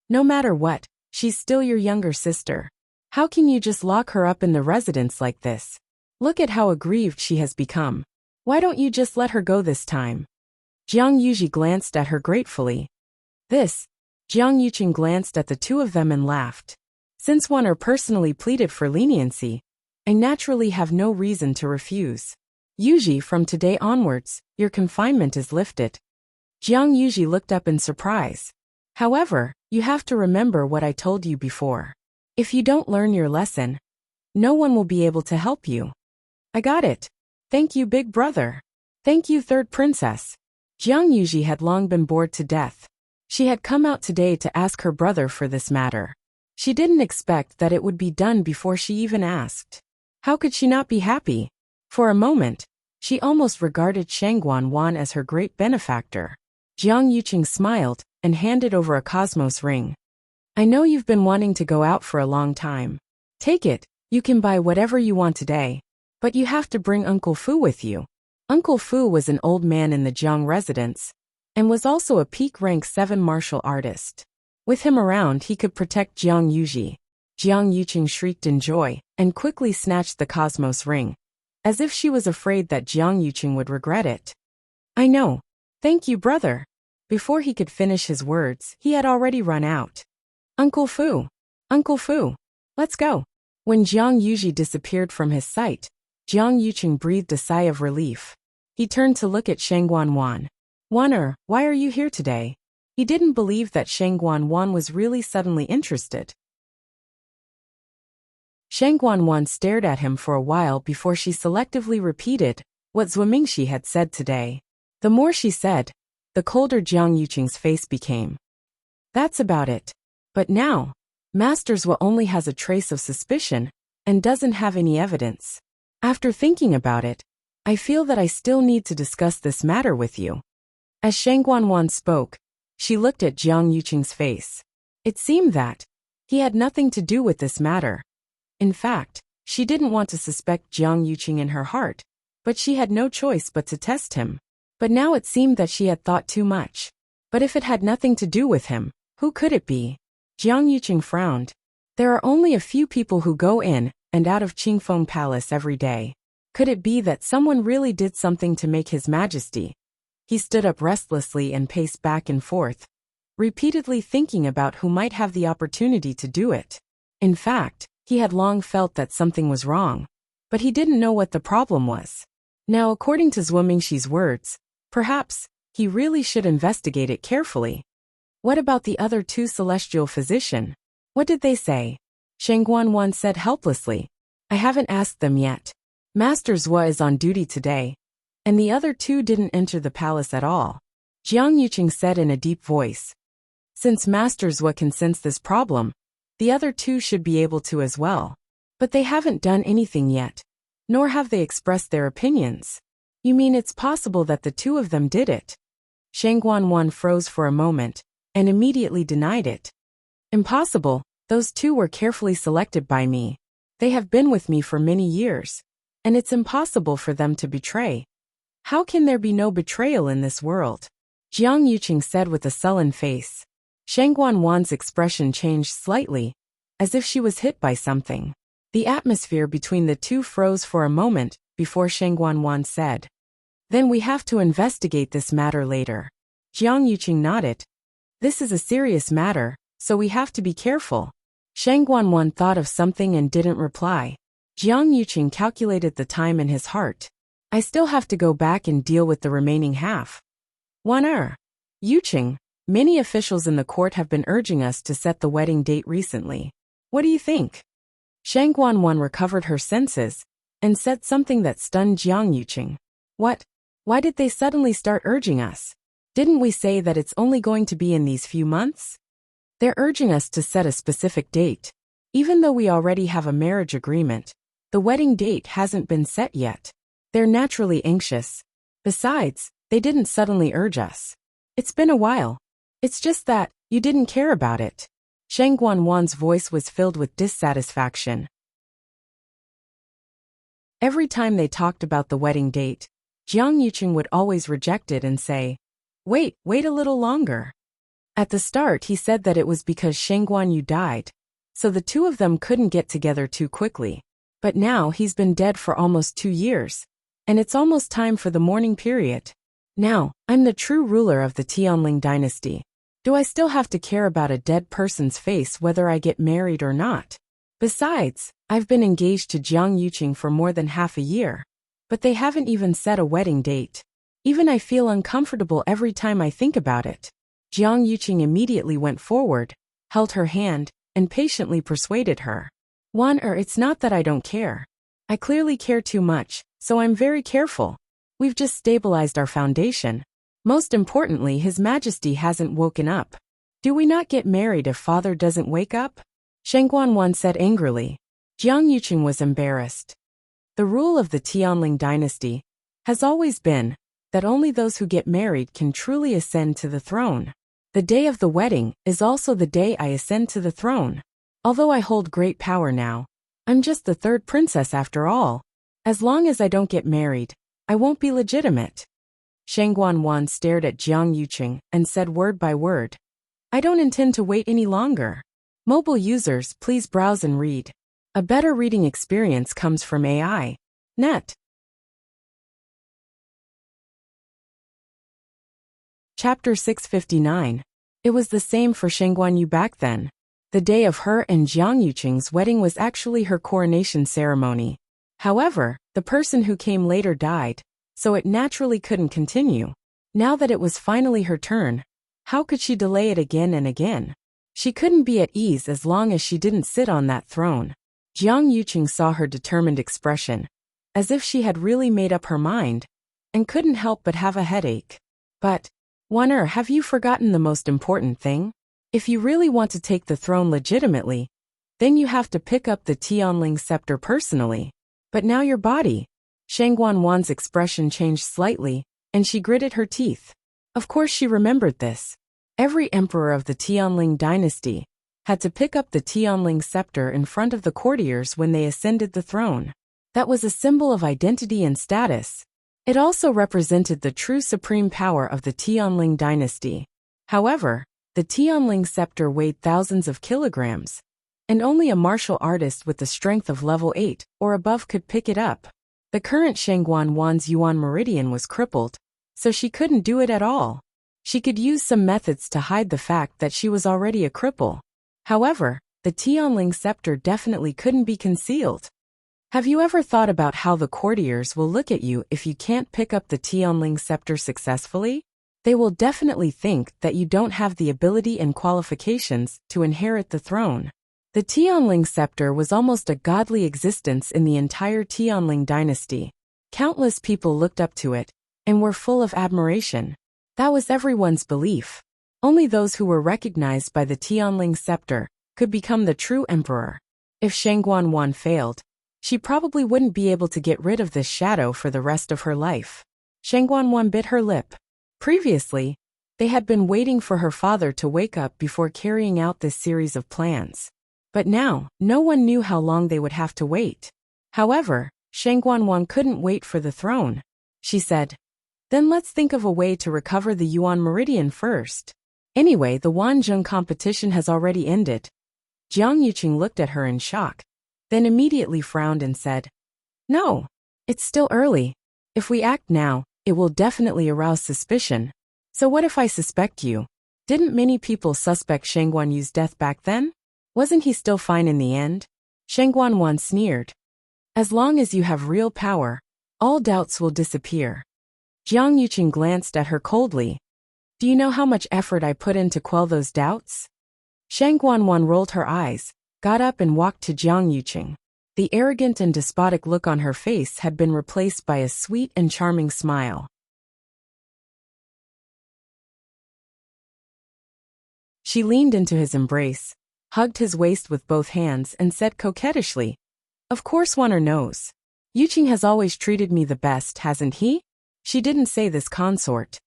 No matter what, she's still your younger sister. How can you just lock her up in the residence like this? Look at how aggrieved she has become. Why don't you just let her go this time? Jiang Yuji glanced at her gratefully. Jiang Yuqing glanced at the two of them and laughed. Since one are personally pleaded for leniency, I naturally have no reason to refuse. Yuji, from today onwards, your confinement is lifted. Jiang Yuji looked up in surprise. However, you have to remember what I told you before. If you don't learn your lesson, no one will be able to help you. I got it. Thank you, big brother. Thank you, third princess. Jiang Yuji had long been bored to death. She had come out today to ask her brother for this matter. She didn't expect that it would be done before she even asked. How could she not be happy? For a moment, she almost regarded Shang Guanwan as her great benefactor. Jiang Yuqing smiled and handed over a cosmos ring. I know you've been wanting to go out for a long time. Take it, you can buy whatever you want today, but you have to bring Uncle Fu with you. Uncle Fu was an old man in the Jiang residence, and was also a peak rank 7 martial artist. With him around, he could protect Jiang Yuji. Jiang Yuqing shrieked in joy, and quickly snatched the cosmos ring, as if she was afraid that Jiang Yuqing would regret it. I know. Thank you, brother. Before he could finish his words, he had already run out. Uncle Fu! Uncle Fu! Let's go! When Jiang Yuji disappeared from his sight, Jiang Yuqing breathed a sigh of relief. He turned to look at Shang Guanwan. Wan'er, why are you here today? He didn't believe that Shang Guanwan was really suddenly interested. Shang Guanwan stared at him for a while before she selectively repeated what Zhu Mingxi had said today. The more she said, the colder Jiang Yuqing's face became. That's about it. But now, Master Zhu only has a trace of suspicion and doesn't have any evidence. After thinking about it, I feel that I still need to discuss this matter with you. As Shang Guanwan spoke, she looked at Jiang Yuqing's face. It seemed that he had nothing to do with this matter. In fact, she didn't want to suspect Jiang Yuqing in her heart, but she had no choice but to test him. But now it seemed that she had thought too much. But if it had nothing to do with him, who could it be? Jiang Yuqing frowned. There are only a few people who go in and out of Qingfeng Palace every day. Could it be that someone really did something to make His Majesty? He stood up restlessly and paced back and forth, repeatedly thinking about who might have the opportunity to do it. In fact, he had long felt that something was wrong, but he didn't know what the problem was. Now, according to Zhu Mingxi's words, perhaps he really should investigate it carefully. What about the other two celestial physicians? What did they say? Shang Guanwan said helplessly. I haven't asked them yet. Master Zhu is on duty today, and the other two didn't enter the palace at all. Jiang Yuqing said in a deep voice. Since Master Zhu can sense this problem, the other two should be able to as well. But they haven't done anything yet, nor have they expressed their opinions. You mean it's possible that the two of them did it? Shang Guanwan froze for a moment, and immediately denied it. Impossible, those two were carefully selected by me. They have been with me for many years, and it's impossible for them to betray. How can there be no betrayal in this world? Jiang Yuqing said with a sullen face. Shang Guanwan's expression changed slightly, as if she was hit by something. The atmosphere between the two froze for a moment before Shang Guanwan said, Then we have to investigate this matter later. Jiang Yuqing nodded. This is a serious matter, so we have to be careful. Shang Guanwan thought of something and didn't reply. Jiang Yuqing calculated the time in his heart. I still have to go back and deal with the remaining half. Yuqing, many officials in the court have been urging us to set the wedding date recently. What do you think? Shang Guanwan recovered her senses and said something that stunned Jiang Yuqing. What? Why did they suddenly start urging us? Didn't we say that it's only going to be in these few months? They're urging us to set a specific date. Even though we already have a marriage agreement, the wedding date hasn't been set yet. They're naturally anxious. Besides, they didn't suddenly urge us. It's been a while. It's just that you didn't care about it. Shang Guanwan's voice was filled with dissatisfaction. Every time they talked about the wedding date, Jiang Yuqing would always reject it and say, Wait a little longer. At the start he said that it was because Shang Guanyu died, so the two of them couldn't get together too quickly. But now he's been dead for almost 2 years, and it's almost time for the mourning period. Now, I'm the true ruler of the Tianling dynasty. Do I still have to care about a dead person's face whether I get married or not? Besides, I've been engaged to Jiang Yuqing for more than half a year, but they haven't even set a wedding date. Even I feel uncomfortable every time I think about it. Jiang Yuqing immediately went forward, held her hand, and patiently persuaded her. It's not that I don't care. I clearly care too much, so I'm very careful. We've just stabilized our foundation. Most importantly, His Majesty hasn't woken up. Do we not get married if father doesn't wake up? Shang Guanwan said angrily. Jiang Yuqing was embarrassed. The rule of the Tianling dynasty has always been that only those who get married can truly ascend to the throne. The day of the wedding is also the day I ascend to the throne. Although I hold great power now, I'm just the third princess after all. As long as I don't get married, I won't be legitimate. Shang Guanwan stared at Jiang Yuqing and said word by word, I don't intend to wait any longer. Mobile users, please browse and read. A better reading experience comes from AI. Net. Chapter 659. It was the same for Shang Guanyu back then. The day of her and Jiang Yuqing's wedding was actually her coronation ceremony. However, the person who came later died, so it naturally couldn't continue. Now that it was finally her turn, how could she delay it again and again? She couldn't be at ease as long as she didn't sit on that throne. Jiang Yuqing saw her determined expression, as if she had really made up her mind, and couldn't help but have a headache. But, Wan have you forgotten the most important thing? If you really want to take the throne legitimately, then you have to pick up the Tianling scepter personally. But now your body. Shangguan Wan's expression changed slightly, and she gritted her teeth. Of course she remembered this. Every emperor of the Tianling dynasty had to pick up the Tianling scepter in front of the courtiers when they ascended the throne. That was a symbol of identity and status. It also represented the true supreme power of the Tianling dynasty. However, the Tianling scepter weighed thousands of kilograms, and only a martial artist with the strength of level 8 or above could pick it up. The current Shangguan Wan's Yuan meridian was crippled, so she couldn't do it at all. She could use some methods to hide the fact that she was already a cripple. However, the Tianling scepter definitely couldn't be concealed. Have you ever thought about how the courtiers will look at you if you can't pick up the Tianling scepter successfully? They will definitely think that you don't have the ability and qualifications to inherit the throne. The Tianling scepter was almost a godly existence in the entire Tianling dynasty. Countless people looked up to it, and were full of admiration. That was everyone's belief. Only those who were recognized by the Tianling scepter could become the true emperor. If Shangguan Wan failed, she probably wouldn't be able to get rid of this shadow for the rest of her life. Shangguan Wan bit her lip. Previously, they had been waiting for her father to wake up before carrying out this series of plans. But now, no one knew how long they would have to wait. However, Shangguan Wan couldn't wait for the throne. She said, "Then let's think of a way to recover the Yuan meridian first. Anyway, the Wanzhong competition has already ended." Jiang Yuqing looked at her in shock, then immediately frowned and said, "No, it's still early. If we act now, it will definitely arouse suspicion. So what if I suspect you? Didn't many people suspect Shangguan Yu's death back then? Wasn't he still fine in the end?" Shangguan Wan sneered. "As long as you have real power, all doubts will disappear." Jiang Yuqing glanced at her coldly. "Do you know how much effort I put in to quell those doubts?" Shangguan Wan rolled her eyes, got up and walked to Jiang Yuqing. The arrogant and despotic look on her face had been replaced by a sweet and charming smile. She leaned into his embrace, hugged his waist with both hands and said coquettishly, "Of course Wanner knows. Yuqing has always treated me the best, hasn't he?" She didn't say this consort.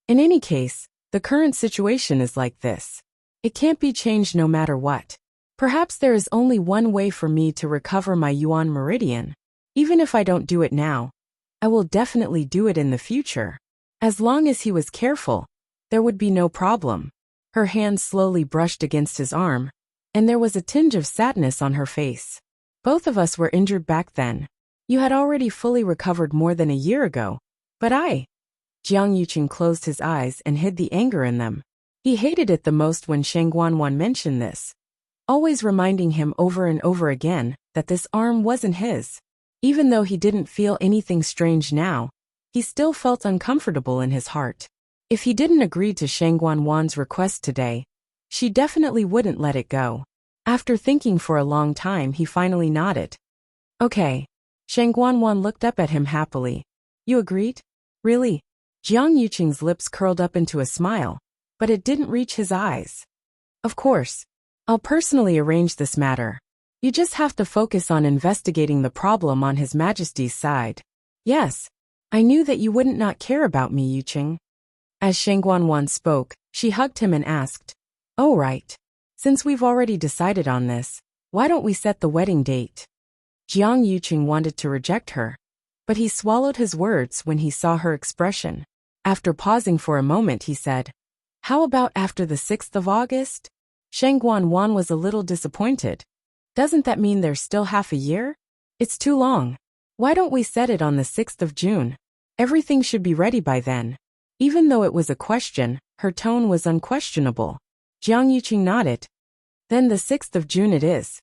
In any case, the current situation is like this. It can't be changed no matter what. Perhaps there is only one way for me to recover my Yuan meridian. Even if I don't do it now, I will definitely do it in the future. As long as he was careful, there would be no problem. Her hand slowly brushed against his arm, and there was a tinge of sadness on her face. "Both of us were injured back then. You had already fully recovered more than a year ago. But Jiang Yuqing closed his eyes and hid the anger in them. He hated it the most when Shangguan Wan mentioned this, always reminding him over and over again that this arm wasn't his. Even though he didn't feel anything strange now, he still felt uncomfortable in his heart. If he didn't agree to Shangguan Wan's request today, she definitely wouldn't let it go. After thinking for a long time, he finally nodded. "Okay." Shangguan Wan looked up at him happily. "You agreed? Really?" Jiang Yuqing's lips curled up into a smile, but it didn't reach his eyes. "Of course. I'll personally arrange this matter. You just have to focus on investigating the problem on His Majesty's side." "Yes. I knew that you wouldn't not care about me, Yuqing." As Shangguan Wan spoke, she hugged him and asked, "Oh right. Since we've already decided on this, why don't we set the wedding date?" Jiang Yuqing wanted to reject her, but he swallowed his words when he saw her expression. After pausing for a moment, he said, "How about after the 6th of August? Shangguan Wan was a little disappointed. "Doesn't that mean there's still half a year? It's too long. Why don't we set it on the 6th of June? Everything should be ready by then." Even though it was a question, her tone was unquestionable. Jiang Yuqing nodded. "Then the 6th of June it is."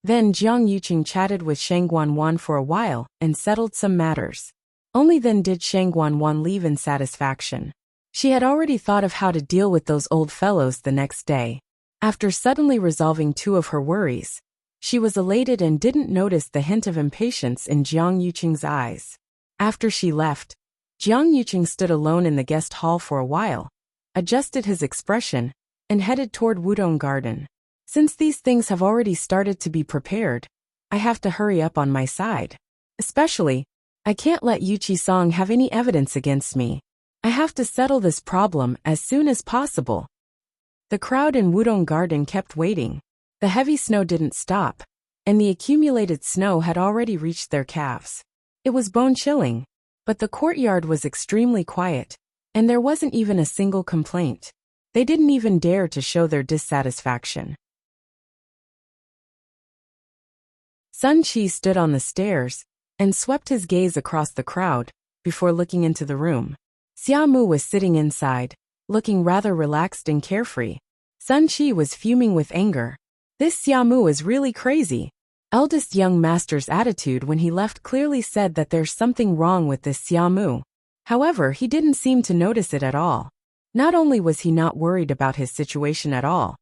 Then Jiang Yuqing chatted with Shangguan Wan for a while and settled some matters. Only then did Shangguan Wan leave in satisfaction. She had already thought of how to deal with those old fellows the next day. After suddenly resolving two of her worries, She was elated and didn't notice the hint of impatience in Jiang Yuqing's eyes. After she left, Jiang Yuqing stood alone in the guest hall for a while, adjusted his expression, and headed toward Wudong Garden. Since these things have already started to be prepared, I have to hurry up on my side. Especially, I can't let Yuqi-song have any evidence against me. I have to settle this problem as soon as possible. The crowd in Wudong Garden kept waiting. The heavy snow didn't stop, and the accumulated snow had already reached their calves. It was bone-chilling, but the courtyard was extremely quiet, and there wasn't even a single complaint. They didn't even dare to show their dissatisfaction. Sun Qi stood on the stairs and swept his gaze across the crowd before looking into the room. Xia Mu was sitting inside, looking rather relaxed and carefree. Sun Qi was fuming with anger. This Xia Mu is really crazy. Eldest young master's attitude when he left clearly said that there's something wrong with this Xia Mu. However, he didn't seem to notice it at all. Not only was he not worried about his situation at all,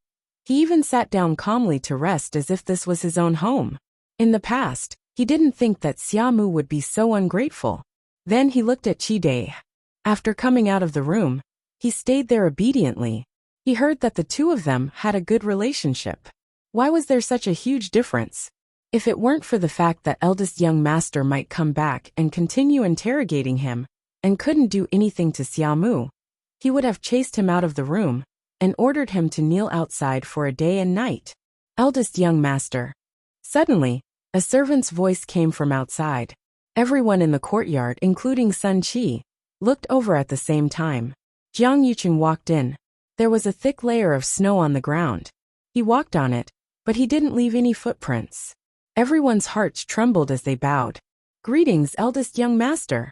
he even sat down calmly to rest as if this was his own home. In the past, he didn't think that Xia Mu would be so ungrateful. Then he looked at Qi Dai. After coming out of the room, he stayed there obediently. He heard that the two of them had a good relationship. Why was there such a huge difference? If it weren't for the fact that eldest young master might come back and continue interrogating him, and couldn't do anything to Xia Mu, he would have chased him out of the room and ordered him to kneel outside for a day and night. Eldest young master. Suddenly, a servant's voice came from outside. Everyone in the courtyard, including Sun Qi, looked over at the same time. Jiang Yuqing walked in. There was a thick layer of snow on the ground. He walked on it, but he didn't leave any footprints. Everyone's hearts trembled as they bowed. Greetings, eldest young master.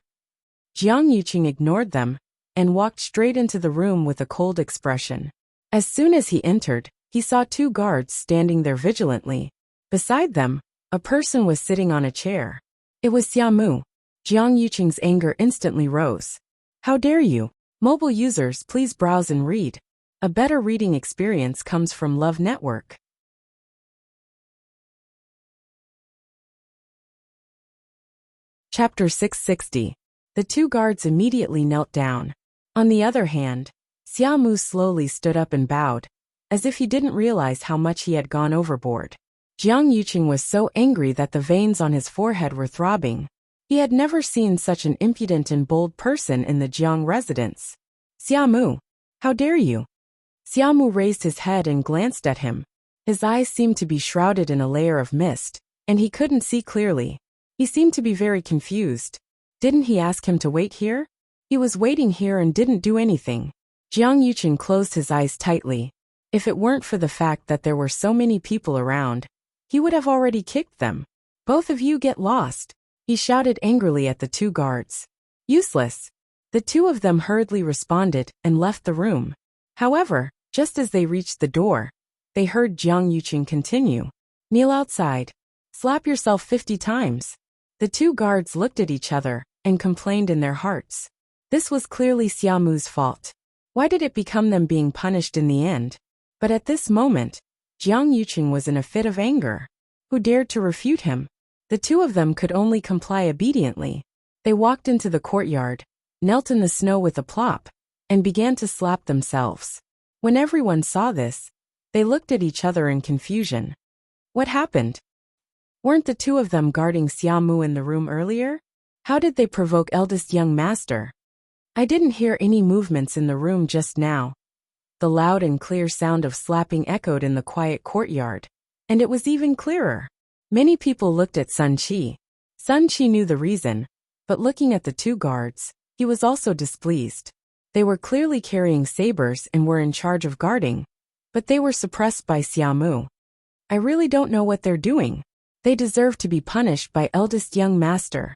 Jiang Yuqing ignored them and walked straight into the room with a cold expression. As soon as he entered, he saw two guards standing there vigilantly. Beside them, a person was sitting on a chair. It was Xia Mu. Jiang Yuqing's anger instantly rose. How dare you? Mobile users, please browse and read. A better reading experience comes from Love Network. Chapter 660. The two guards immediately knelt down. On the other hand, Xia Mu slowly stood up and bowed, as if he didn't realize how much he had gone overboard. Jiang Yuqing was so angry that the veins on his forehead were throbbing. He had never seen such an impudent and bold person in the Jiang residence. Xia Mu, how dare you? Xia Mu raised his head and glanced at him. His eyes seemed to be shrouded in a layer of mist, and he couldn't see clearly. He seemed to be very confused. Didn't he ask him to wait here? He was waiting here and didn't do anything. Jiang Yuqing closed his eyes tightly. If it weren't for the fact that there were so many people around, he would have already kicked them. Both of you get lost, he shouted angrily at the two guards. Useless. The two of them hurriedly responded and left the room. However, just as they reached the door, they heard Jiang Yuqing continue. Kneel outside. Slap yourself 50 times. The two guards looked at each other and complained in their hearts. This was clearly Xia Mu's fault. Why did it become them being punished in the end? But at this moment, Jiang Yuqing was in a fit of anger. Who dared to refute him? The two of them could only comply obediently. They walked into the courtyard, knelt in the snow with a plop, and began to slap themselves. When everyone saw this, they looked at each other in confusion. What happened? Weren't the two of them guarding Xia Mu in the room earlier? How did they provoke eldest young master? I didn't hear any movements in the room just now. The loud and clear sound of slapping echoed in the quiet courtyard, and it was even clearer. Many people looked at Sun Qi. Sun Qi knew the reason, but looking at the two guards, he was also displeased. They were clearly carrying sabers and were in charge of guarding, but they were suppressed by Xia Mu. I really don't know what they're doing. They deserve to be punished by eldest young master.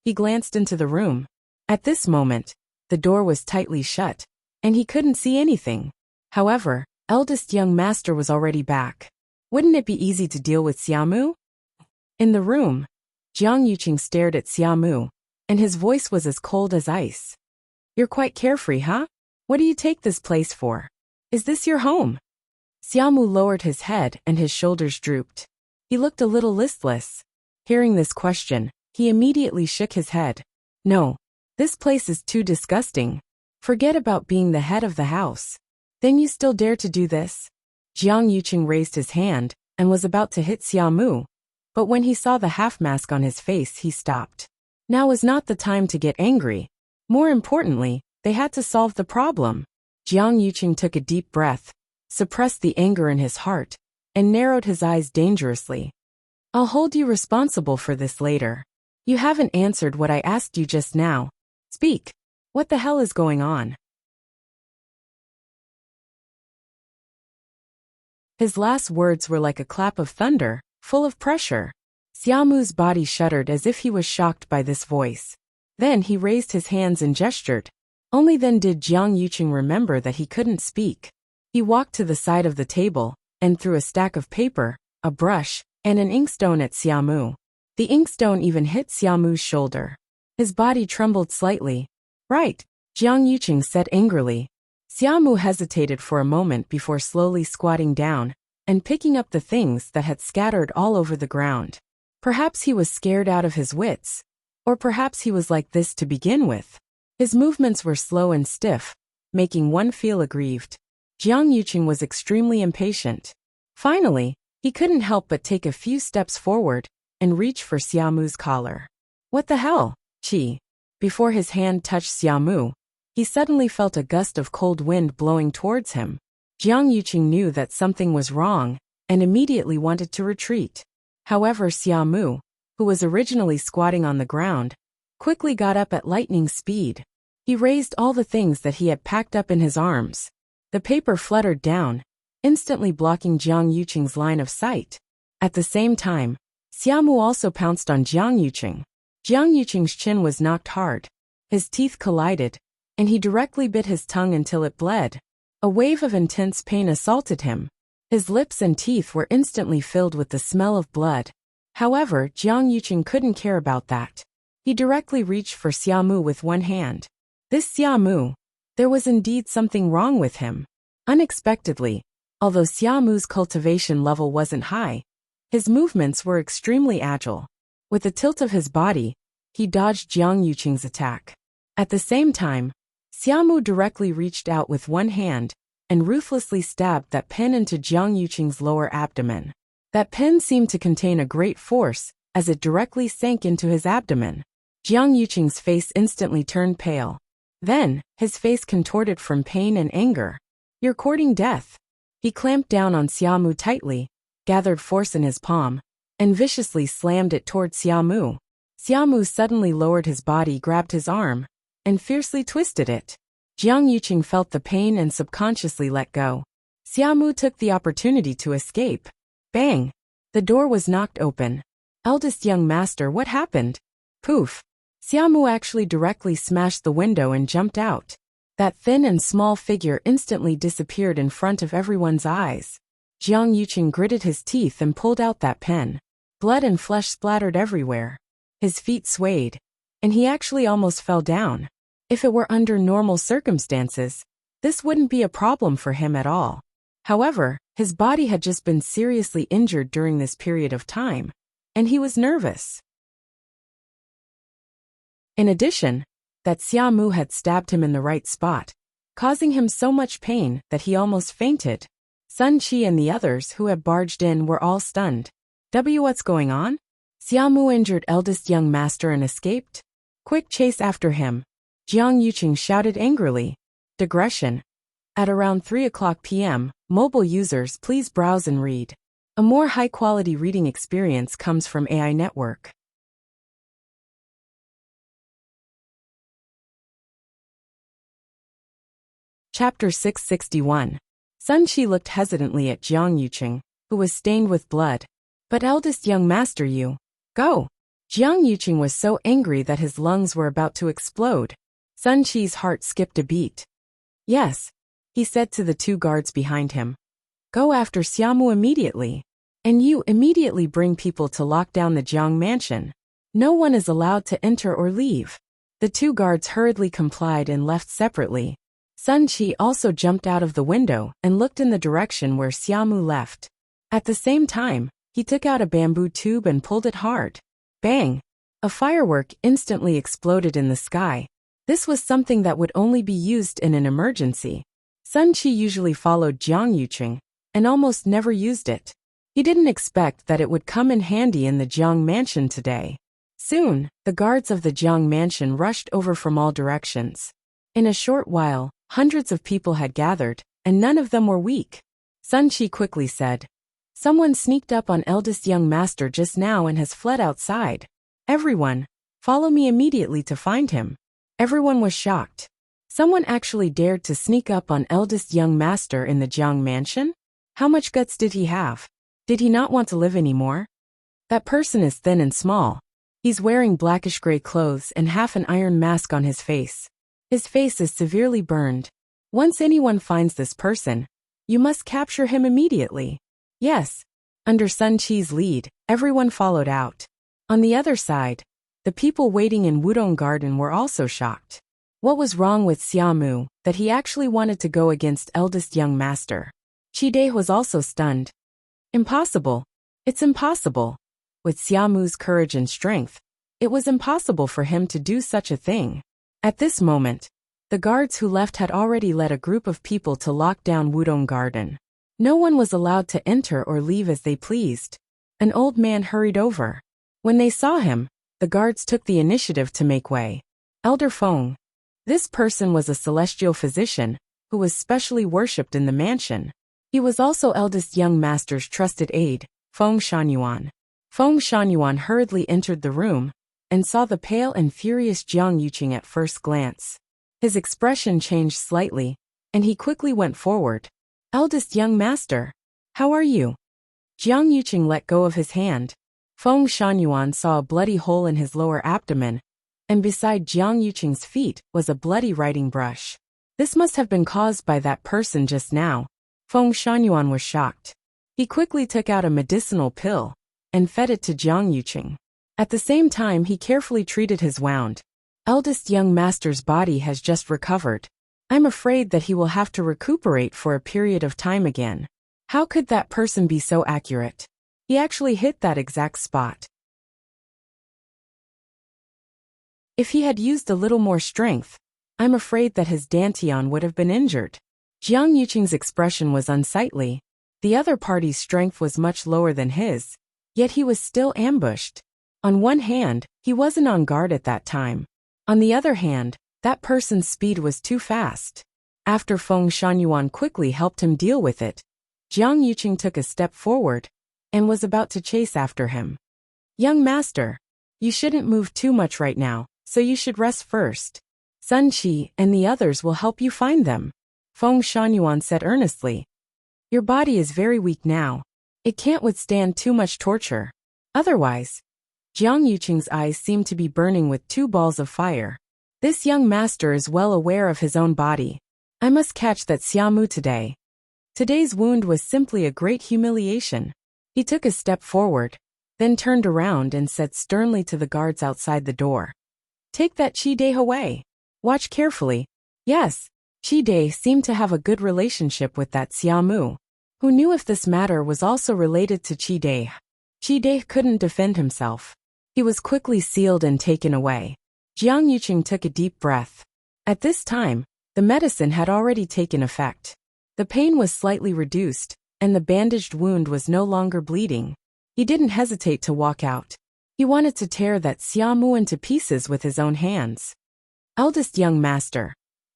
He glanced into the room. At this moment, the door was tightly shut, and he couldn't see anything. However, eldest young master was already back. Wouldn't it be easy to deal with Xia Mu? In the room, Jiang Yuqing stared at Xia Mu, and his voice was as cold as ice. You're quite carefree, huh? What do you take this place for? Is this your home? Xia Mu lowered his head and his shoulders drooped. He looked a little listless. Hearing this question, he immediately shook his head. No, this place is too disgusting. Forget about being the head of the house. Then you still dare to do this? Jiang Yuqing raised his hand and was about to hit Xiaomu, but when he saw the half-mask on his face, he stopped. Now was not the time to get angry. More importantly, they had to solve the problem. Jiang Yuqing took a deep breath, suppressed the anger in his heart, and narrowed his eyes dangerously. I'll hold you responsible for this later. You haven't answered what I asked you just now. Speak. What the hell is going on? His last words were like a clap of thunder, full of pressure. Xiaomu's body shuddered as if he was shocked by this voice. Then he raised his hands and gestured. Only then did Jiang Yuqing remember that he couldn't speak. He walked to the side of the table and threw a stack of paper, a brush, and an inkstone at Xiaomu. The inkstone even hit Xiaomu's shoulder. His body trembled slightly. Right, Jiang Yuqing said angrily. Xiaomu hesitated for a moment before slowly squatting down and picking up the things that had scattered all over the ground. Perhaps he was scared out of his wits, or perhaps he was like this to begin with. His movements were slow and stiff, making one feel aggrieved. Jiang Yuqing was extremely impatient. Finally, he couldn't help but take a few steps forward and reach for Xiaomu's collar. What the hell, Qi? Before his hand touched Xiaomu, he suddenly felt a gust of cold wind blowing towards him. Jiang Yuqing knew that something was wrong and immediately wanted to retreat. However, Xiaomu, who was originally squatting on the ground, quickly got up at lightning speed. He raised all the things that he had packed up in his arms. The paper fluttered down, instantly blocking Jiang Yuqing's line of sight. At the same time, Xiaomu also pounced on Jiang Yuqing. Jiang Yuqing's chin was knocked hard. His teeth collided, and he directly bit his tongue until it bled. A wave of intense pain assaulted him. His lips and teeth were instantly filled with the smell of blood. However, Jiang Yuqing couldn't care about that. He directly reached for Xiaomu with one hand. This Xiaomu, there was indeed something wrong with him. Unexpectedly, although Xiaomu's cultivation level wasn't high, his movements were extremely agile. With a tilt of his body, he dodged Jiang Yuqing's attack. At the same time, Xiaomu directly reached out with one hand and ruthlessly stabbed that pin into Jiang Yuqing's lower abdomen. That pin seemed to contain a great force as it directly sank into his abdomen. Jiang Yuqing's face instantly turned pale. Then, his face contorted from pain and anger. You're courting death. He clamped down on Xiaomu tightly, gathered force in his palm, and viciously slammed it toward Xiaomu. Xiaomu suddenly lowered his body, grabbed his arm, and fiercely twisted it. Jiang Yuqing felt the pain and subconsciously let go. Xiaomu took the opportunity to escape. Bang! The door was knocked open. Eldest young master, what happened? Poof! Xiaomu actually directly smashed the window and jumped out. That thin and small figure instantly disappeared in front of everyone's eyes. Jiang Yuqing gritted his teeth and pulled out that pen. Blood and flesh splattered everywhere. His feet swayed, and he actually almost fell down. If it were under normal circumstances, this wouldn't be a problem for him at all. However, his body had just been seriously injured during this period of time, and he was nervous. In addition, that Xiaomu had stabbed him in the right spot, causing him so much pain that he almost fainted. Sun Qi and the others who had barged in were all stunned. What's going on? Xiaomu injured eldest young master and escaped? Quick chase after him. Jiang Yuqing shouted angrily. Digression. At around 3:00 p.m., mobile users please browse and read. A more high-quality reading experience comes from AI Network. Chapter 661. Sun Qi looked hesitantly at Jiang Yuqing, who was stained with blood. But eldest young master, you. Go! Jiang Yuqing was so angry that his lungs were about to explode. Sun Qi's heart skipped a beat. Yes, he said to the two guards behind him. Go after Xiaomu immediately. And you immediately bring people to lock down the Jiang mansion. No one is allowed to enter or leave. The two guards hurriedly complied and left separately. Sun Qi also jumped out of the window and looked in the direction where Xiaomu left. At the same time, He took out a bamboo tube and pulled it hard. Bang! A firework instantly exploded in the sky. This was something that would only be used in an emergency. Sun Qi usually followed Jiang Yuqing and almost never used it. He didn't expect that it would come in handy in the Jiang mansion today. Soon, the guards of the Jiang mansion rushed over from all directions. In a short while, hundreds of people had gathered, and none of them were weak. Sun Qi quickly said, "Someone sneaked up on eldest young master just now and has fled outside. Everyone, follow me immediately to find him." Everyone was shocked. Someone actually dared to sneak up on eldest young master in the Jiang mansion? How much guts did he have? Did he not want to live anymore? That person is thin and small. He's wearing blackish-gray clothes and half an iron mask on his face. His face is severely burned. Once anyone finds this person, you must capture him immediately. Yes. Under Sun Qi's lead, everyone followed out. On the other side, the people waiting in Wudong Garden were also shocked. What was wrong with Xiamu that he actually wanted to go against eldest young master? Qi was also stunned. Impossible. It's impossible. With Xiamu's courage and strength, it was impossible for him to do such a thing. At this moment, the guards who left had already led a group of people to lock down Wudong Garden. No one was allowed to enter or leave as they pleased. An old man hurried over. When they saw him, the guards took the initiative to make way. Elder Feng. This person was a celestial physician who was specially worshipped in the mansion. He was also eldest young master's trusted aide, Feng Shunyuan. Feng Shunyuan hurriedly entered the room and saw the pale and furious Jiang Yuqing at first glance. His expression changed slightly, and he quickly went forward. "Eldest young master, how are you?" Jiang Yuqing let go of his hand. Feng Shunyuan saw a bloody hole in his lower abdomen, and beside Jiang Yuqing's feet was a bloody writing brush. This must have been caused by that person just now. Feng Shunyuan was shocked. He quickly took out a medicinal pill and fed it to Jiang Yuqing. At the same time, he carefully treated his wound. "Eldest young master's body has just recovered. I'm afraid that he will have to recuperate for a period of time again." How could that person be so accurate? He actually hit that exact spot. If he had used a little more strength, I'm afraid that his dantian would have been injured. Jiang Yuqing's expression was unsightly. The other party's strength was much lower than his, yet he was still ambushed. On one hand, he wasn't on guard at that time. On the other hand, that person's speed was too fast. After Feng Shunyuan quickly helped him deal with it, Jiang Yuqing took a step forward and was about to chase after him. "Young master, you shouldn't move too much right now, so you should rest first. Sun Qi and the others will help you find them," Feng Shunyuan said earnestly. "Your body is very weak now. It can't withstand too much torture. Otherwise," Jiang Yuqing's eyes seemed to be burning with two balls of fire. "This young master is well aware of his own body. I must catch that Xiamu today." Today's wound was simply a great humiliation. He took a step forward, then turned around and said sternly to the guards outside the door, "Take that Qi away. Watch carefully." Yes, Qi seemed to have a good relationship with that Xiamu. Who knew if this matter was also related to Qi? Qi couldn't defend himself. He was quickly sealed and taken away. Jiang Yuqing took a deep breath. At this time, the medicine had already taken effect. The pain was slightly reduced, and the bandaged wound was no longer bleeding. He didn't hesitate to walk out. He wanted to tear that Xiamu into pieces with his own hands. "Eldest young master."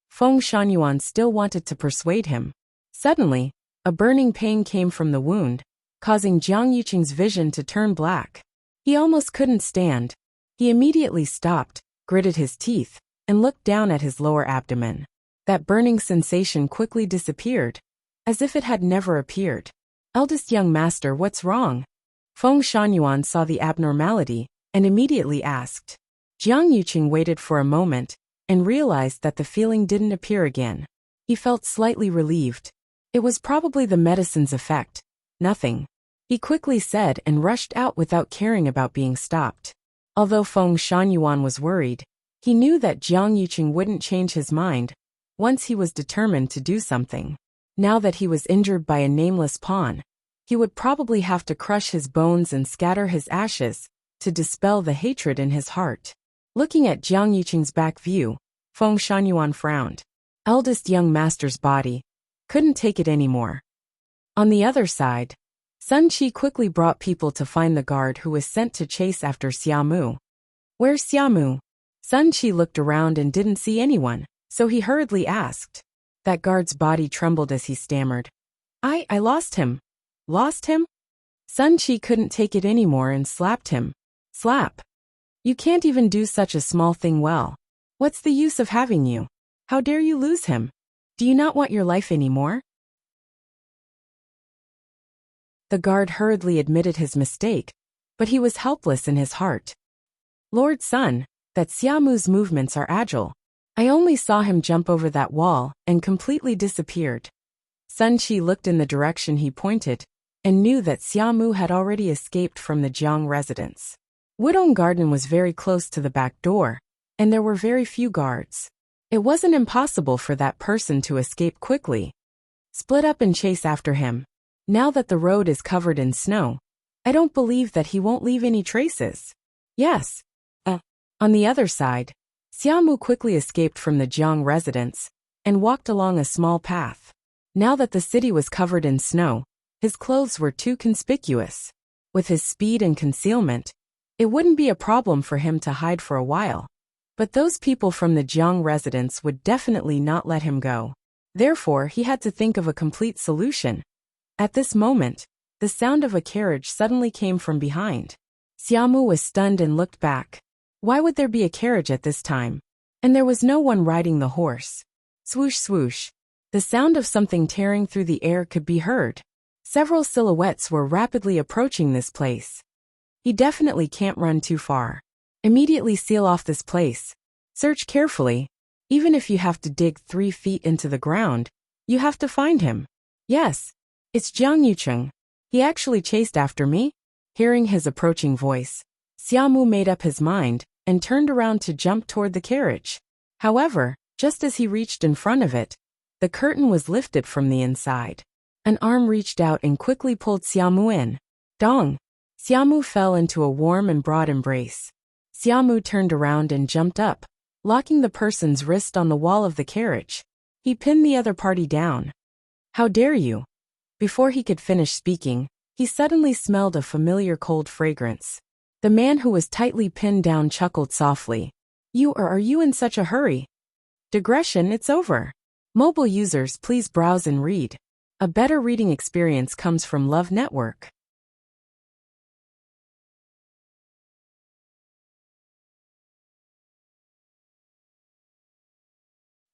Feng Shunyuan still wanted to persuade him. Suddenly, a burning pain came from the wound, causing Jiang Yuqing's vision to turn black. He almost couldn't stand. He immediately stopped, gritted his teeth, and looked down at his lower abdomen. That burning sensation quickly disappeared, as if it had never appeared. "Eldest young master, what's wrong?" Feng Shunyuan saw the abnormality and immediately asked. Jiang Yuqing waited for a moment and realized that the feeling didn't appear again. He felt slightly relieved. It was probably the medicine's effect. Nothing, he quickly said and rushed out without caring about being stopped. Although Feng Shunyuan was worried, he knew that Jiang Yuqing wouldn't change his mind once he was determined to do something. Now that he was injured by a nameless pawn, he would probably have to crush his bones and scatter his ashes to dispel the hatred in his heart. Looking at Jiang Yuqing's back view, Feng Shangyuan frowned. Eldest young master's body couldn't take it anymore. On the other side, Sun Qi quickly brought people to find the guard who was sent to chase after Xiamu. Where's Xiamu? Sun Qi looked around and didn't see anyone, so he hurriedly asked. That guard's body trembled as he stammered. I lost him. Lost him? Sun Qi couldn't take it anymore and slapped him. Slap. You can't even do such a small thing well. What's the use of having you? How dare you lose him? Do you not want your life anymore? The guard hurriedly admitted his mistake, but he was helpless in his heart. Lord Sun, that Xiamu's movements are agile. I only saw him jump over that wall and completely disappeared. Sun Qi looked in the direction he pointed and knew that Xiamu had already escaped from the Jiang residence. Wudong Garden was very close to the back door, and there were very few guards. It wasn't impossible for that person to escape quickly. Split up and chase after him. Now that the road is covered in snow, I don't believe that he won't leave any traces. Yes. On the other side, Xiamu quickly escaped from the Jiang residence and walked along a small path. Now that the city was covered in snow, his clothes were too conspicuous. With his speed and concealment, it wouldn't be a problem for him to hide for a while. But those people from the Jiang residence would definitely not let him go. Therefore, he had to think of a complete solution. At this moment, the sound of a carriage suddenly came from behind. Xiamu was stunned and looked back. Why would there be a carriage at this time? And there was no one riding the horse. Swoosh swoosh. The sound of something tearing through the air could be heard. Several silhouettes were rapidly approaching this place. He definitely can't run too far. Immediately seal off this place. Search carefully. Even if you have to dig 3 feet into the ground, you have to find him. Yes, it's Jiang Yuqing. He actually chased after me. Hearing his approaching voice, Xiamu made up his mind and turned around to jump toward the carriage. However, just as he reached in front of it, the curtain was lifted from the inside. An arm reached out and quickly pulled Xiamu in. Dong! Xiamu fell into a warm and broad embrace. Xiamu turned around and jumped up, locking the person's wrist on the wall of the carriage. He pinned the other party down. How dare you? Before he could finish speaking, he suddenly smelled a familiar cold fragrance. The man who was tightly pinned down chuckled softly. Are you in such a hurry? Digression, it's over. Mobile users, please browse and read. A better reading experience comes from Love Network.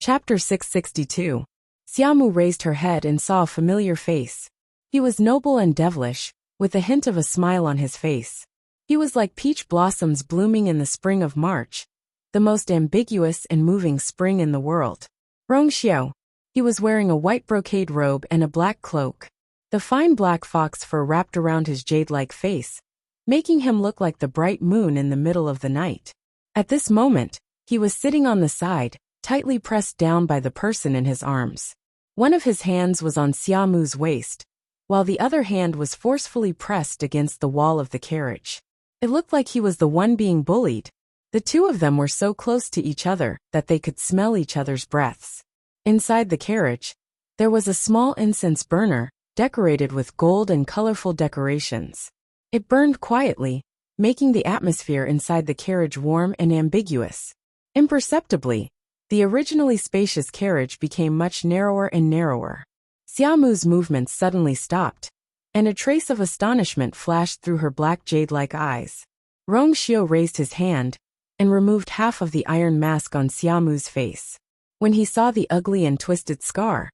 Chapter 662. Xiamu raised her head and saw a familiar face. He was noble and devilish, with a hint of a smile on his face. He was like peach blossoms blooming in the spring of March, the most ambiguous and moving spring in the world. Rongxiao. He was wearing a white brocade robe and a black cloak. The fine black fox fur wrapped around his jade-like face, making him look like the bright moon in the middle of the night. At this moment, he was sitting on the side, tightly pressed down by the person in his arms. One of his hands was on Xiamu's waist, while the other hand was forcefully pressed against the wall of the carriage. It looked like he was the one being bullied. The two of them were so close to each other that they could smell each other's breaths. Inside the carriage, there was a small incense burner, decorated with gold and colorful decorations. It burned quietly, making the atmosphere inside the carriage warm and ambiguous. Imperceptibly, the originally spacious carriage became much narrower and narrower. Xiamu's movements suddenly stopped, and a trace of astonishment flashed through her black jade-like eyes. Rongxiao raised his hand and removed half of the iron mask on Xiamu's face. When he saw the ugly and twisted scar,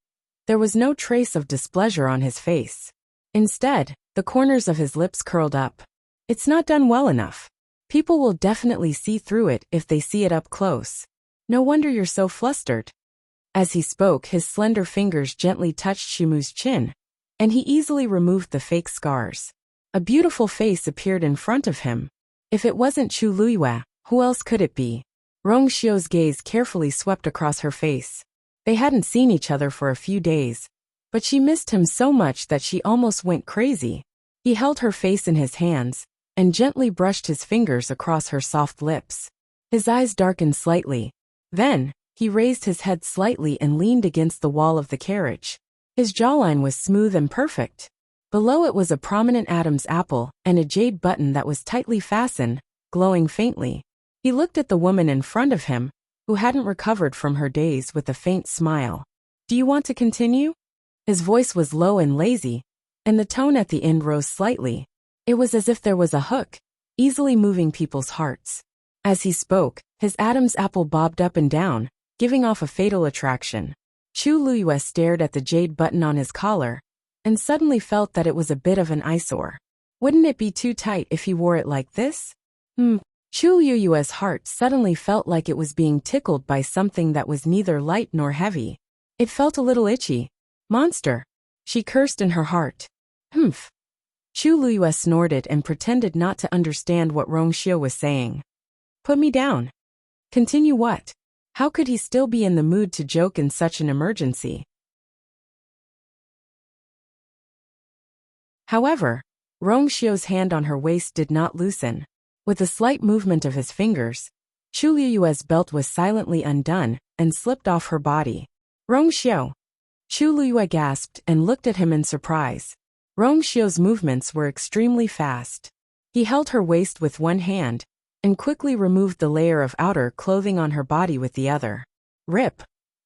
there was no trace of displeasure on his face. Instead, the corners of his lips curled up. It's not done well enough. People will definitely see through it if they see it up close. No wonder you're so flustered. As he spoke, his slender fingers gently touched Xiamu's chin, and he easily removed the fake scars. A beautiful face appeared in front of him. If it wasn't Chu Luiyue, who else could it be? Rongxiao's gaze carefully swept across her face. They hadn't seen each other for a few days, but she missed him so much that she almost went crazy. He held her face in his hands and gently brushed his fingers across her soft lips. His eyes darkened slightly. Then, he raised his head slightly and leaned against the wall of the carriage. His jawline was smooth and perfect. Below it was a prominent Adam's apple and a jade button that was tightly fastened, glowing faintly. He looked at the woman in front of him, who hadn't recovered from her daze, with a faint smile. "Do you want to continue?" His voice was low and lazy, and the tone at the end rose slightly. It was as if there was a hook, easily moving people's hearts. As he spoke, his Adam's apple bobbed up and down, giving off a fatal attraction. Chu Luyue stared at the jade button on his collar, and suddenly felt that it was a bit of an eyesore. Wouldn't it be too tight if he wore it like this? Chu Luyue's heart suddenly felt like it was being tickled by something that was neither light nor heavy. It felt a little itchy. "Monster!" she cursed in her heart. "Humph." Chu Luyue snorted and pretended not to understand what Rongxiu was saying. "Put me down." Continue what? How could he still be in the mood to joke in such an emergency? However, Rongxiu's hand on her waist did not loosen. With a slight movement of his fingers, Chu Luyue's belt was silently undone and slipped off her body. "Rongxiu!" Chu Luyue gasped and looked at him in surprise. Rongxiu's movements were extremely fast. He held her waist with one hand and quickly removed the layer of outer clothing on her body with the other. Rip!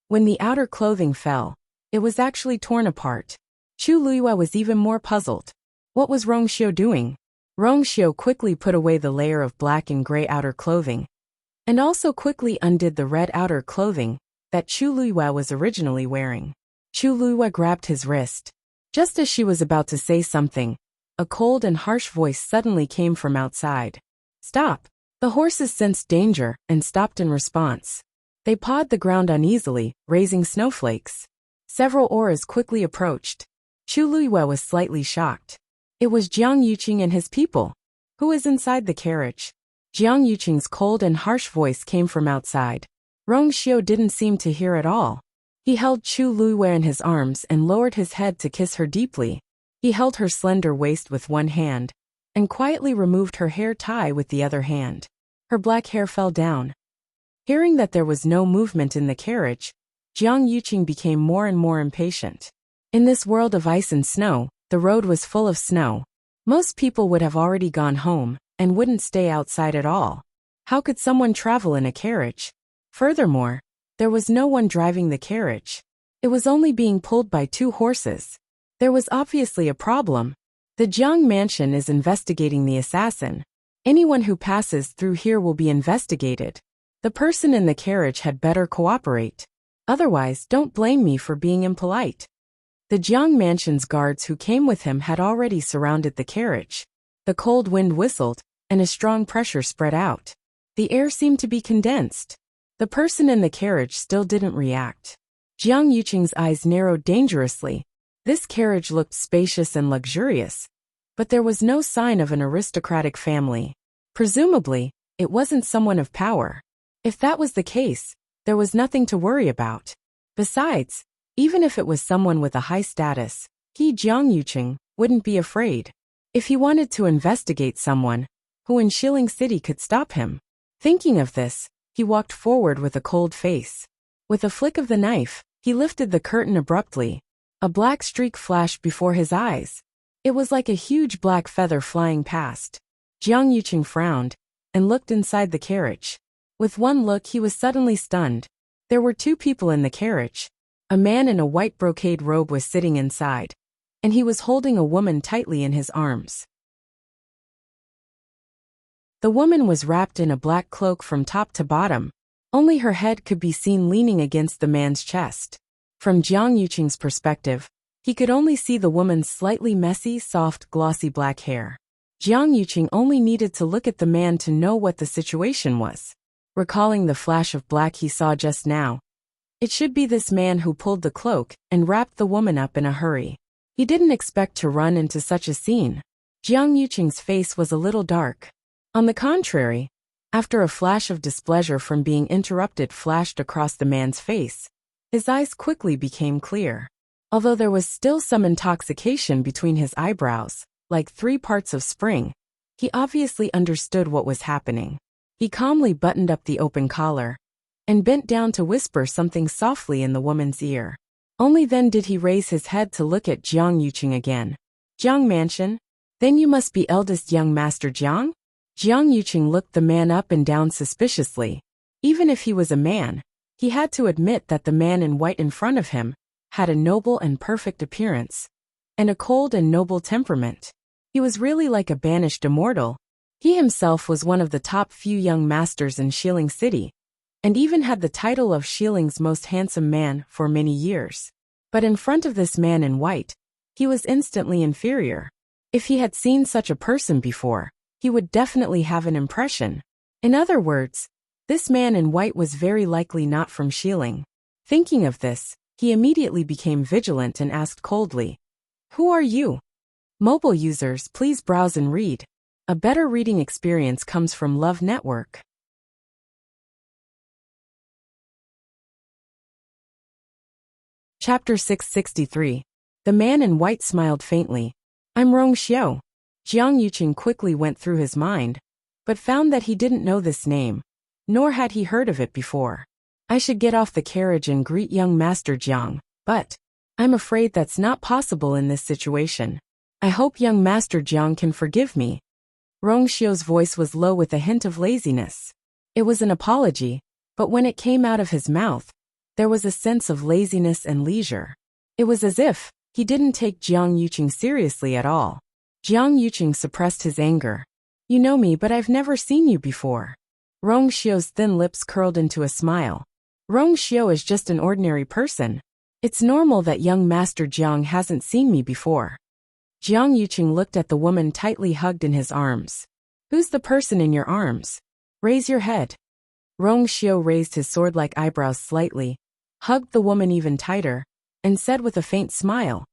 When the outer clothing fell, it was actually torn apart. Chu Luyue was even more puzzled. What was Rongxiu doing? Rongxiu quickly put away the layer of black and gray outer clothing, and also quickly undid the red outer clothing that Chu Luyue was originally wearing. Chu Luyue grabbed his wrist. Just as she was about to say something, a cold and harsh voice suddenly came from outside. "Stop!" The horses sensed danger and stopped in response. They pawed the ground uneasily, raising snowflakes. Several oars quickly approached. Chu Luyue was slightly shocked. It was Jiang Yuqing and his people. "Who is inside the carriage?" Jiang Yuqing's cold and harsh voice came from outside. Rongxiu didn't seem to hear at all. He held Chu Luyue in his arms and lowered his head to kiss her deeply. He held her slender waist with one hand and quietly removed her hair tie with the other hand. Her black hair fell down. Hearing that there was no movement in the carriage, Jiang Yuqing became more and more impatient. In this world of ice and snow, the road was full of snow. Most people would have already gone home and wouldn't stay outside at all. How could someone travel in a carriage? Furthermore, there was no one driving the carriage. It was only being pulled by two horses. There was obviously a problem. The Jiang mansion is investigating the assassin. Anyone who passes through here will be investigated. The person in the carriage had better cooperate. Otherwise, don't blame me for being impolite. The Jiang mansion's guards who came with him had already surrounded the carriage. The cold wind whistled, and a strong pressure spread out. The air seemed to be condensed. The person in the carriage still didn't react. Jiang Yuqing's eyes narrowed dangerously. This carriage looked spacious and luxurious, but there was no sign of an aristocratic family. Presumably, it wasn't someone of power. If that was the case, there was nothing to worry about. Besides, even if it was someone with a high status, he, Jiang Yuqing, wouldn't be afraid. If he wanted to investigate someone, who in Shilling City could stop him? Thinking of this, he walked forward with a cold face. With a flick of the knife, he lifted the curtain abruptly. A black streak flashed before his eyes. It was like a huge black feather flying past. Jiang Yuqing frowned and looked inside the carriage. With one look, he was suddenly stunned. There were two people in the carriage. A man in a white brocade robe was sitting inside, and he was holding a woman tightly in his arms. The woman was wrapped in a black cloak from top to bottom. Only her head could be seen leaning against the man's chest. From Jiang Yuqing's perspective, he could only see the woman's slightly messy, soft, glossy black hair. Jiang Yuqing only needed to look at the man to know what the situation was. Recalling the flash of black he saw just now, it should be this man who pulled the cloak and wrapped the woman up in a hurry. He didn't expect to run into such a scene. Jiang Yuqing's face was a little dark. On the contrary, after a flash of displeasure from being interrupted flashed across the man's face, his eyes quickly became clear. Although there was still some intoxication between his eyebrows, like 3 parts of spring, he obviously understood what was happening. He calmly buttoned up the open collar and bent down to whisper something softly in the woman's ear. Only then did he raise his head to look at Jiang Yuqing again. Jiang Mansion? Then you must be eldest young Master Jiang? Jiang Yuqing looked the man up and down suspiciously. Even if he was a man, he had to admit that the man in white in front of him had a noble and perfect appearance, and a cold and noble temperament. He was really like a banished immortal. He himself was one of the top few young masters in Xiling City, and even had the title of Xiling's most handsome man for many years. But in front of this man in white, he was instantly inferior. If he had seen such a person before, he would definitely have an impression. In other words, this man in white was very likely not from Xiling. Thinking of this, he immediately became vigilant and asked coldly, "Who are you?" Mobile users, please browse and read. A better reading experience comes from Love Network. Chapter 663. The man in white smiled faintly. "I'm Rong Xiao." Jiang Yuqing quickly went through his mind, but found that he didn't know this name, nor had he heard of it before. I should get off the carriage and greet young Master Jiang, but I'm afraid that's not possible in this situation. I hope young Master Jiang can forgive me. Rong Xiao's voice was low with a hint of laziness. It was an apology, but when it came out of his mouth, there was a sense of laziness and leisure. It was as if he didn't take Jiang Yuqing seriously at all. Jiang Yuqing suppressed his anger. "You know me, but I've never seen you before." Rong Xiao's thin lips curled into a smile. "Rong Xiao is just an ordinary person. It's normal that young Master Jiang hasn't seen me before." Jiang Yuqing looked at the woman tightly hugged in his arms. "Who's the person in your arms? Raise your head." Rong Xiao raised his sword-like eyebrows slightly, hugged the woman even tighter, and said with a faint smile,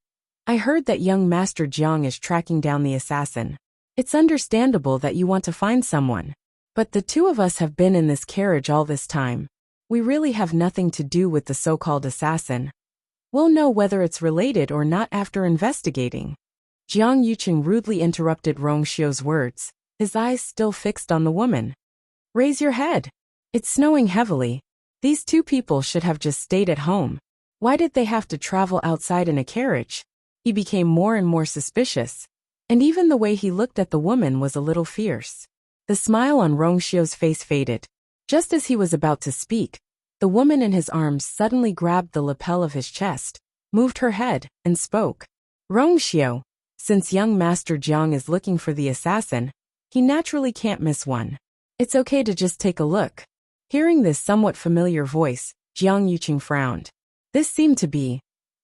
"I heard that young Master Jiang is tracking down the assassin. It's understandable that you want to find someone. But the two of us have been in this carriage all this time. We really have nothing to do with the so-called assassin. We'll know whether it's related or not after investigating." Jiang Yuqing rudely interrupted Rong Xiao's words, his eyes still fixed on the woman. "Raise your head. It's snowing heavily. These two people should have just stayed at home. Why did they have to travel outside in a carriage?" He became more and more suspicious, and even the way he looked at the woman was a little fierce. The smile on Rong Xiao's face faded. Just as he was about to speak, the woman in his arms suddenly grabbed the lapel of his chest, moved her head, and spoke. "Rong Xiao, since young Master Jiang is looking for the assassin, he naturally can't miss one. It's okay to just take a look." Hearing this somewhat familiar voice, Jiang Yuqing frowned. This seemed to be.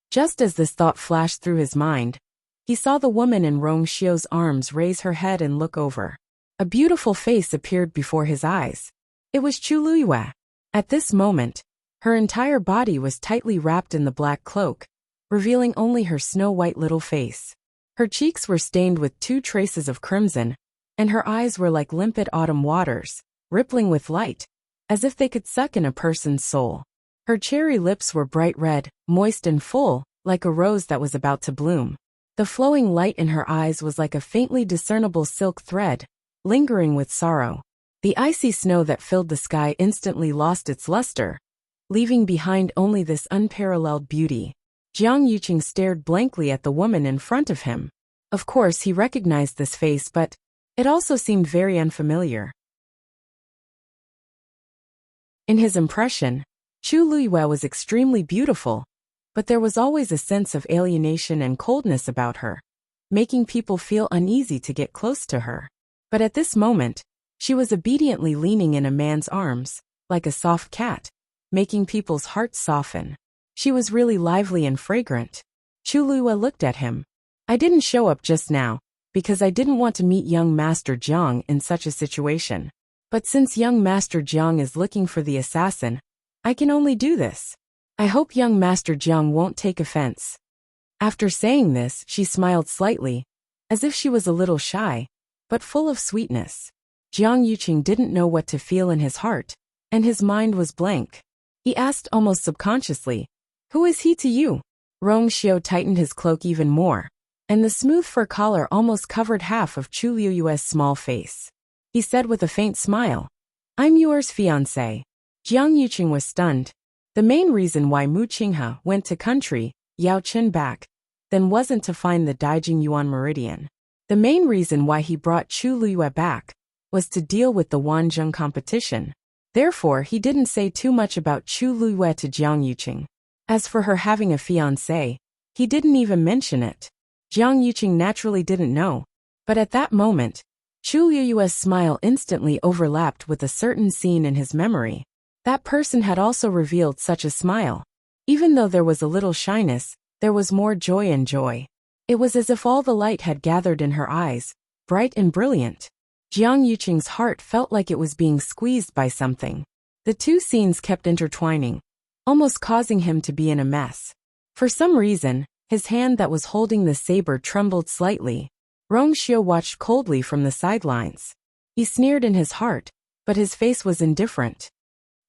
Just as this thought flashed through his mind, he saw the woman in Rong Xiao's arms raise her head and look over. A beautiful face appeared before his eyes. It was Chu Luiyue. At this moment, her entire body was tightly wrapped in the black cloak, revealing only her snow-white little face. Her cheeks were stained with 2 traces of crimson, and her eyes were like limpid autumn waters, rippling with light, as if they could suck in a person's soul. Her cherry lips were bright red, moist and full, like a rose that was about to bloom. The flowing light in her eyes was like a faintly discernible silk thread, lingering with sorrow. The icy snow that filled the sky instantly lost its luster, leaving behind only this unparalleled beauty. Jiang Yuqing stared blankly at the woman in front of him. Of course he recognized this face, but it also seemed very unfamiliar. In his impression, Chu Luiyue was extremely beautiful, but there was always a sense of alienation and coldness about her, making people feel uneasy to get close to her. But at this moment, she was obediently leaning in a man's arms, like a soft cat, making people's hearts soften. She was really lively and fragrant. Chu Luiyue looked at him. "I didn't show up just now, because I didn't want to meet young Master Jiang in such a situation. But since young Master Jiang is looking for the assassin, I can only do this. I hope young Master Jiang won't take offense." After saying this, she smiled slightly, as if she was a little shy, but full of sweetness. Jiang Yuqing didn't know what to feel in his heart, and his mind was blank. He asked almost subconsciously, "Who is he to you?" Rong Xiao tightened his cloak even more, and the smooth fur collar almost covered half of Chu Liyue's small face. He said with a faint smile, "I'm yours, fiancé." Jiang Yuqing was stunned. The main reason why Mu Qinghe went to country Yao Chen back then wasn't to find the Daijing Yuan meridian. The main reason why he brought Chu Liyue back was to deal with the Wanzhong competition. Therefore, he didn't say too much about Chu Liyue to Jiang Yuqing. As for her having a fiancé, he didn't even mention it. Jiang Yuqing naturally didn't know. But at that moment, Chu Liyue's smile instantly overlapped with a certain scene in his memory. That person had also revealed such a smile. Even though there was a little shyness, there was more joy and joy. It was as if all the light had gathered in her eyes, bright and brilliant. Jiang Yuqing's heart felt like it was being squeezed by something. The two scenes kept intertwining, almost causing him to be in a mess. For some reason, his hand that was holding the saber trembled slightly. Rong Xiao watched coldly from the sidelines. He sneered in his heart, but his face was indifferent.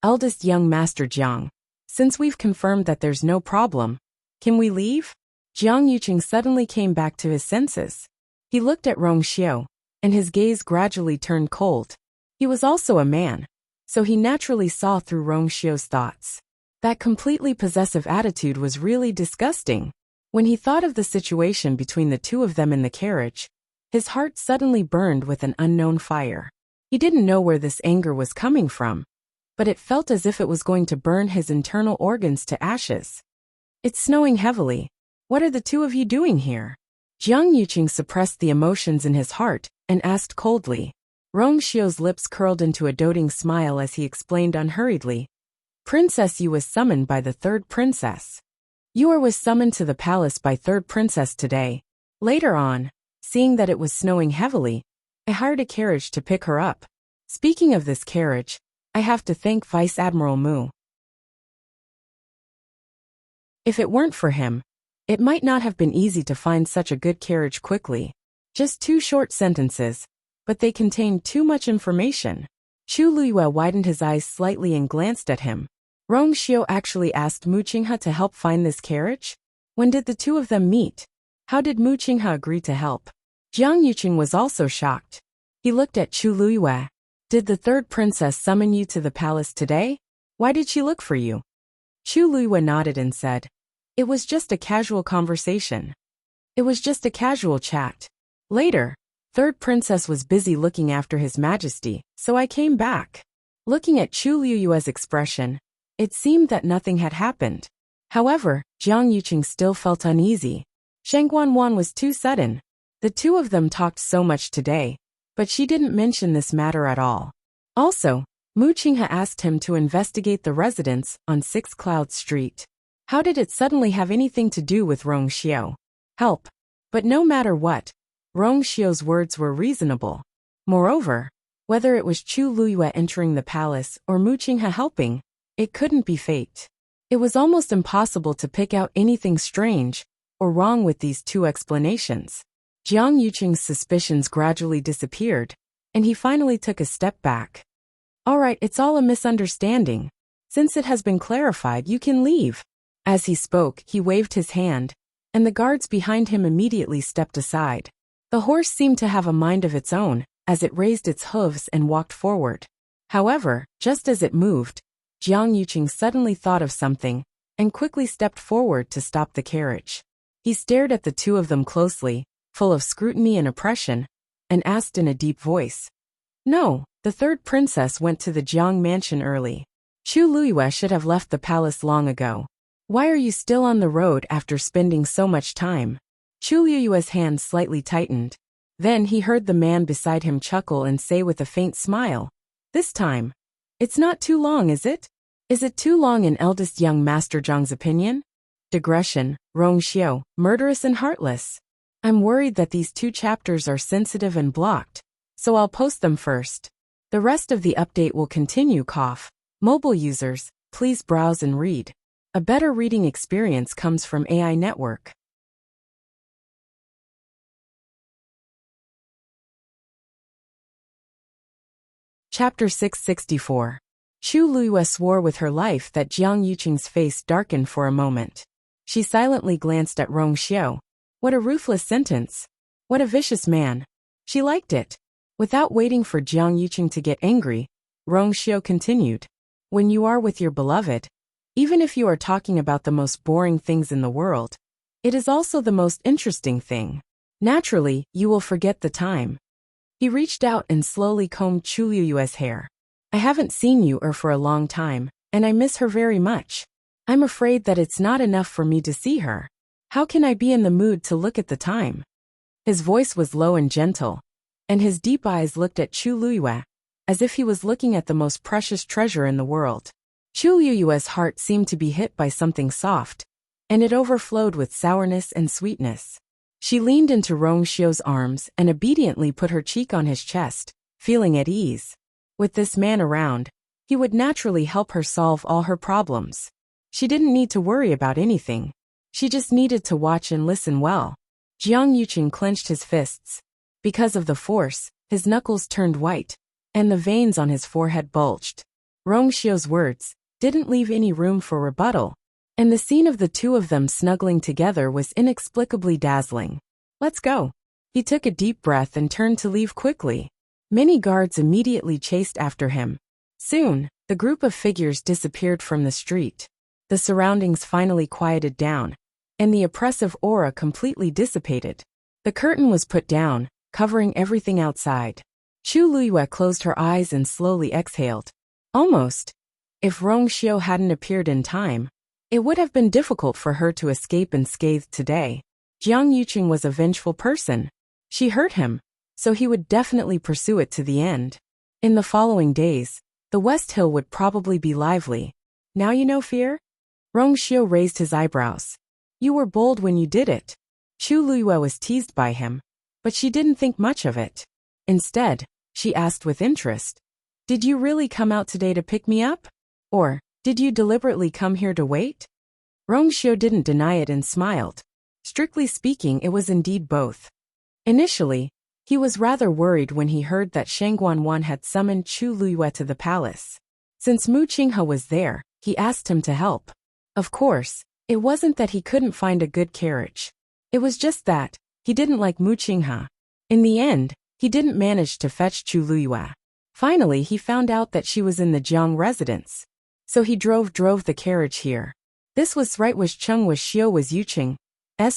"Eldest young Master Jiang, since we've confirmed that there's no problem, can we leave?" Jiang Yuqing suddenly came back to his senses. He looked at Rong Xiao, and his gaze gradually turned cold. He was also a man, so he naturally saw through Rong Xiao's thoughts. That completely possessive attitude was really disgusting. When he thought of the situation between the two of them in the carriage, his heart suddenly burned with an unknown fire. He didn't know where this anger was coming from, but it felt as if it was going to burn his internal organs to ashes. "It's snowing heavily. What are the two of you doing here?" Jiang Yuqing suppressed the emotions in his heart and asked coldly. Rong Xiao's lips curled into a doting smile as he explained unhurriedly. "Princess Yu was summoned by the third princess. Yu was summoned to the palace by third princess today. Later on, seeing that it was snowing heavily, I hired a carriage to pick her up. Speaking of this carriage, I have to thank Vice Admiral Mu. If it weren't for him, it might not have been easy to find such a good carriage quickly." Just 2 short sentences, but they contained too much information. Chu Liyue widened his eyes slightly and glanced at him. Rong Xiao actually asked Mu Qinghe to help find this carriage? When did the two of them meet? How did Mu Qinghe agree to help? Jiang Yuqing was also shocked. He looked at Chu Liyue. "Did the third princess summon you to the palace today? Why did she look for you?" Chu Liyue nodded and said, "It was just a casual conversation. It was just a casual chat. Later, third princess was busy looking after His Majesty, so I came back." Looking at Chu Liyue's expression, it seemed that nothing had happened. However, Jiang Yuqing still felt uneasy. Shang Guanwan was too sudden. The two of them talked so much today, but she didn't mention this matter at all. Also, Mu Qinghe asked him to investigate the residence on 6 Cloud Street. How did it suddenly have anything to do with Rong Xiao? Help. But no matter what, Rong Xiao's words were reasonable. Moreover, whether it was Chu Liyue entering the palace or Mu Qinghe helping, it couldn't be fate. It was almost impossible to pick out anything strange or wrong with these two explanations. Jiang Yuqing's suspicions gradually disappeared, and he finally took a step back. "All right, it's all a misunderstanding. Since it has been clarified, you can leave." As he spoke, he waved his hand, and the guards behind him immediately stepped aside. The horse seemed to have a mind of its own, as it raised its hooves and walked forward. However, just as it moved, Jiang Yuqing suddenly thought of something, and quickly stepped forward to stop the carriage. He stared at the two of them closely, full of scrutiny and oppression, and asked in a deep voice. "No, the third princess went to the Jiang mansion early. Chu Liyue should have left the palace long ago. Why are you still on the road after spending so much time?" Chu Liyue's hand slightly tightened. Then he heard the man beside him chuckle and say with a faint smile, "This time, it's not too long, is it? Is it too long in eldest young Master Zhang's opinion? Digression, Rong Xiao, murderous and heartless. I'm worried that these 2 chapters are sensitive and blocked, so I'll post them first. The rest of the update will continue. Mobile users, please browse and read. A better reading experience comes from AI Network. Chapter 664. Chu Liyue swore with her life that Jiang Yuqing's face darkened for a moment. She silently glanced at Rong Xiu. What a ruthless sentence. What a vicious man. She liked it. Without waiting for Jiang Yuqing to get angry, Rong Xiu continued. When you are with your beloved, even if you are talking about the most boring things in the world, it is also the most interesting thing. Naturally, you will forget the time. He reached out and slowly combed Chu Liyue's hair. I haven't seen you for a long time, and I miss her very much. I'm afraid that it's not enough for me to see her. How can I be in the mood to look at the time? His voice was low and gentle, and his deep eyes looked at Chu Liyue, as if he was looking at the most precious treasure in the world. Chu Liyue's heart seemed to be hit by something soft, and it overflowed with sourness and sweetness. She leaned into Rong Xiu's arms and obediently put her cheek on his chest, feeling at ease. With this man around, he would naturally help her solve all her problems. She didn't need to worry about anything. She just needed to watch and listen well. Jiang Yuqing clenched his fists. Because of the force, his knuckles turned white, and the veins on his forehead bulged. Rong Xiu's words didn't leave any room for rebuttal, and the scene of the two of them snuggling together was inexplicably dazzling. Let's go. He took a deep breath and turned to leave quickly. Many guards immediately chased after him. Soon, the group of figures disappeared from the street. The surroundings finally quieted down, and the oppressive aura completely dissipated. The curtain was put down, covering everything outside. Chu Liyue closed her eyes and slowly exhaled. Almost. If Rong Xiu hadn't appeared in time, it would have been difficult for her to escape unscathed today. Jiang Yuqing was a vengeful person. She hurt him, so he would definitely pursue it to the end. In the following days, the West Hill would probably be lively. Now you know fear? Rong Xiu raised his eyebrows. You were bold when you did it. Chu Liyue was teased by him, but she didn't think much of it. Instead, she asked with interest, did you really come out today to pick me up? Or, did you deliberately come here to wait? Rong Xiu didn't deny it and smiled. Strictly speaking, it was indeed both. Initially, he was rather worried when he heard that Shang Guanwan had summoned Chu Liyue to the palace. Since Mu Qinghe was there, he asked him to help. Of course, it wasn't that he couldn't find a good carriage. It was just that he didn't like Mu Qinghe. In the end, he didn't manage to fetch Chu Liyue. Finally, he found out that she was in the Jiang residence. So he drove the carriage here. This was right was Cheng was Xiu was Yuqing.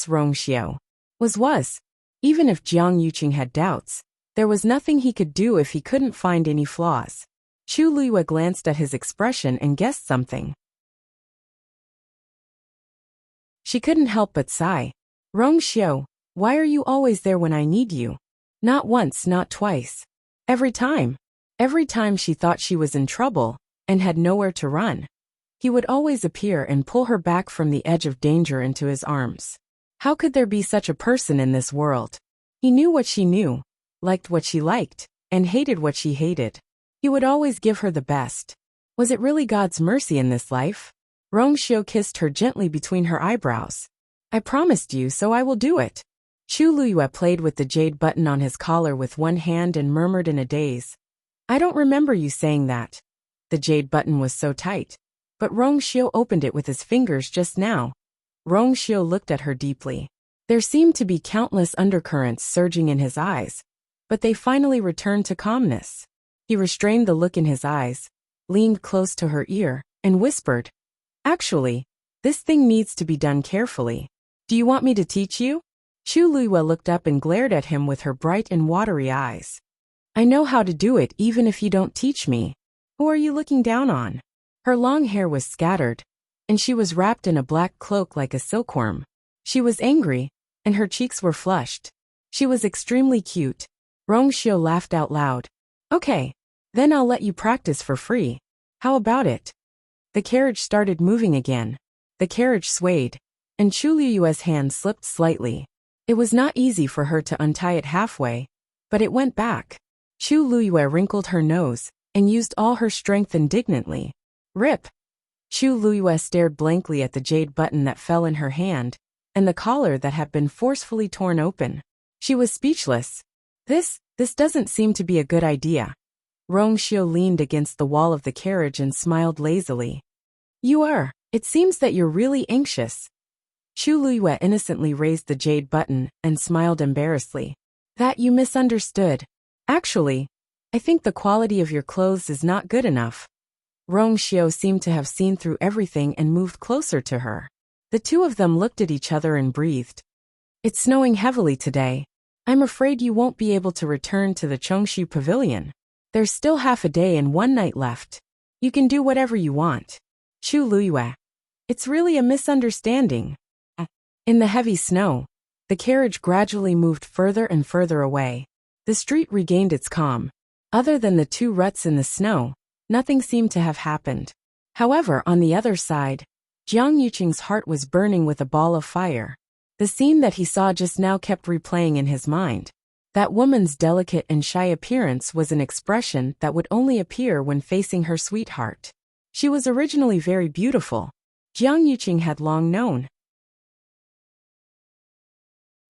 Rong Xiu. Was. Even if Jiang Yuqing had doubts, there was nothing he could do if he couldn't find any flaws. Chu Liyue glanced at his expression and guessed something. She couldn't help but sigh. Rong Xiu, why are you always there when I need you? Not once, not twice. Every time. Every time she thought she was in trouble and had nowhere to run, he would always appear and pull her back from the edge of danger into his arms. How could there be such a person in this world? He knew what she knew, liked what she liked, and hated what she hated. He would always give her the best. Was it really God's mercy in this life? Rong Xiu kissed her gently between her eyebrows. I promised you, so I will do it. Chu Liyue played with the jade button on his collar with one hand and murmured in a daze. I don't remember you saying that. The jade button was so tight. But Rong Xiu opened it with his fingers just now. Rong Xiu looked at her deeply. There seemed to be countless undercurrents surging in his eyes, but they finally returned to calmness. He restrained the look in his eyes, leaned close to her ear, and whispered, Actually, this thing needs to be done carefully. Do you want me to teach you? Chu Liyue looked up and glared at him with her bright and watery eyes. I know how to do it even if you don't teach me. Who are you looking down on? Her long hair was scattered, and she was wrapped in a black cloak like a silkworm. She was angry, and her cheeks were flushed. She was extremely cute. Rong Xiu laughed out loud. Okay, then I'll let you practice for free. How about it? The carriage started moving again. The carriage swayed, and Chu Liyue's hand slipped slightly. It was not easy for her to untie it halfway, but it went back. Chu Liyue wrinkled her nose and used all her strength indignantly. Rip! Chu Liyue stared blankly at the jade button that fell in her hand, and the collar that had been forcefully torn open. She was speechless. This doesn't seem to be a good idea. Rong Xiu leaned against the wall of the carriage and smiled lazily. It seems that you're really anxious. Chu Liyue innocently raised the jade button and smiled embarrassedly. That you misunderstood. Actually, I think the quality of your clothes is not good enough. Rong Xiao seemed to have seen through everything and moved closer to her. The two of them looked at each other and breathed. It's snowing heavily today. I'm afraid you won't be able to return to the Chongshu Pavilion. There's still half a day and one night left. You can do whatever you want. Chu Liyue. It's really a misunderstanding. In the heavy snow, the carriage gradually moved further and further away. The street regained its calm. Other than the two ruts in the snow, nothing seemed to have happened. However, on the other side, Jiang Yuqing's heart was burning with a ball of fire. The scene that he saw just now kept replaying in his mind. That woman's delicate and shy appearance was an expression that would only appear when facing her sweetheart. She was originally very beautiful. Jiang Yuqing had long known.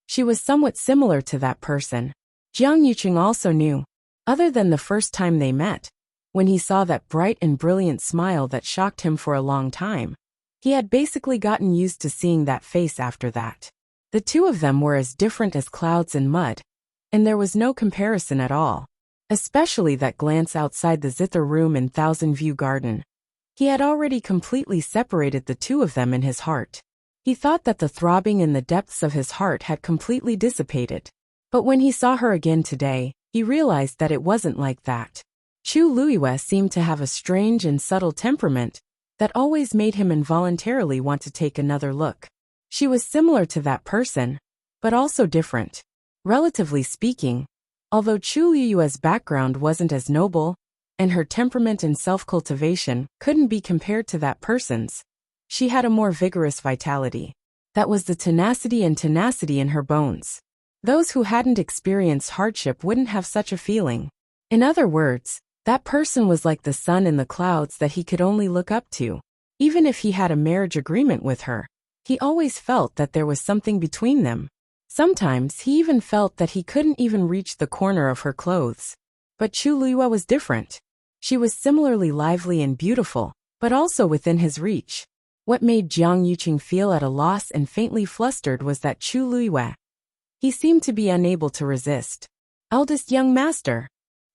She was somewhat similar to that person. Jiang Yuqing also knew, other than the first time they met, when he saw that bright and brilliant smile that shocked him for a long time. He had basically gotten used to seeing that face after that. The two of them were as different as clouds and mud, and there was no comparison at all. Especially that glance outside the zither room in Thousand View Garden. He had already completely separated the two of them in his heart. He thought that the throbbing in the depths of his heart had completely dissipated. But when he saw her again today, he realized that it wasn't like that. Chu Liyue seemed to have a strange and subtle temperament that always made him involuntarily want to take another look. She was similar to that person, but also different. Relatively speaking, although Chu Liyue's background wasn't as noble, and her temperament and self-cultivation couldn't be compared to that person's, she had a more vigorous vitality. That was the tenacity in her bones. Those who hadn't experienced hardship wouldn't have such a feeling. In other words, that person was like the sun in the clouds that he could only look up to. Even if he had a marriage agreement with her, he always felt that there was something between them. Sometimes he even felt that he couldn't even reach the corner of her clothes. But Chu Liyue was different. She was similarly lively and beautiful, but also within his reach. What made Jiang Yuqing feel at a loss and faintly flustered was that Chu Liyue. He seemed to be unable to resist. Eldest young master.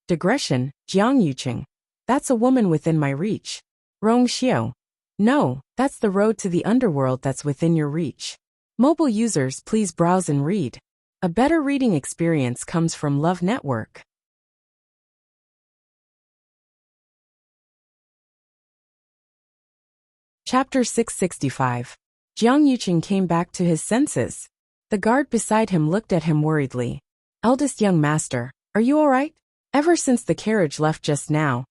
Digression, Jiang Yuqing. That's a woman within my reach. Rong Xiao. No, that's the road to the underworld that's within your reach. Mobile users, please browse and read. A better reading experience comes from Love Network. Chapter 665. Jiang Yuqing came back to his senses. The guard beside him looked at him worriedly. Eldest young master, are you all right? Ever since the carriage left just now,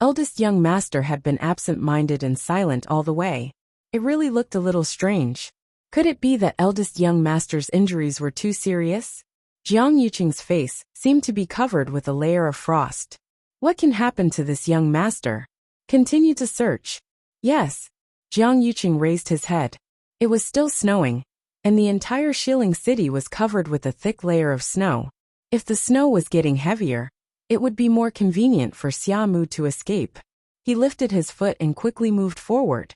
eldest young master had been absent-minded and silent all the way. It really looked a little strange. Could it be that eldest young master's injuries were too serious? Jiang Yuqing's face seemed to be covered with a layer of frost. What can happen to this young master? Continue to search. Yes. Jiang Yuqing raised his head. It was still snowing, and the entire Shilling City was covered with a thick layer of snow. If the snow was getting heavier, it would be more convenient for Xiamu to escape. He lifted his foot and quickly moved forward.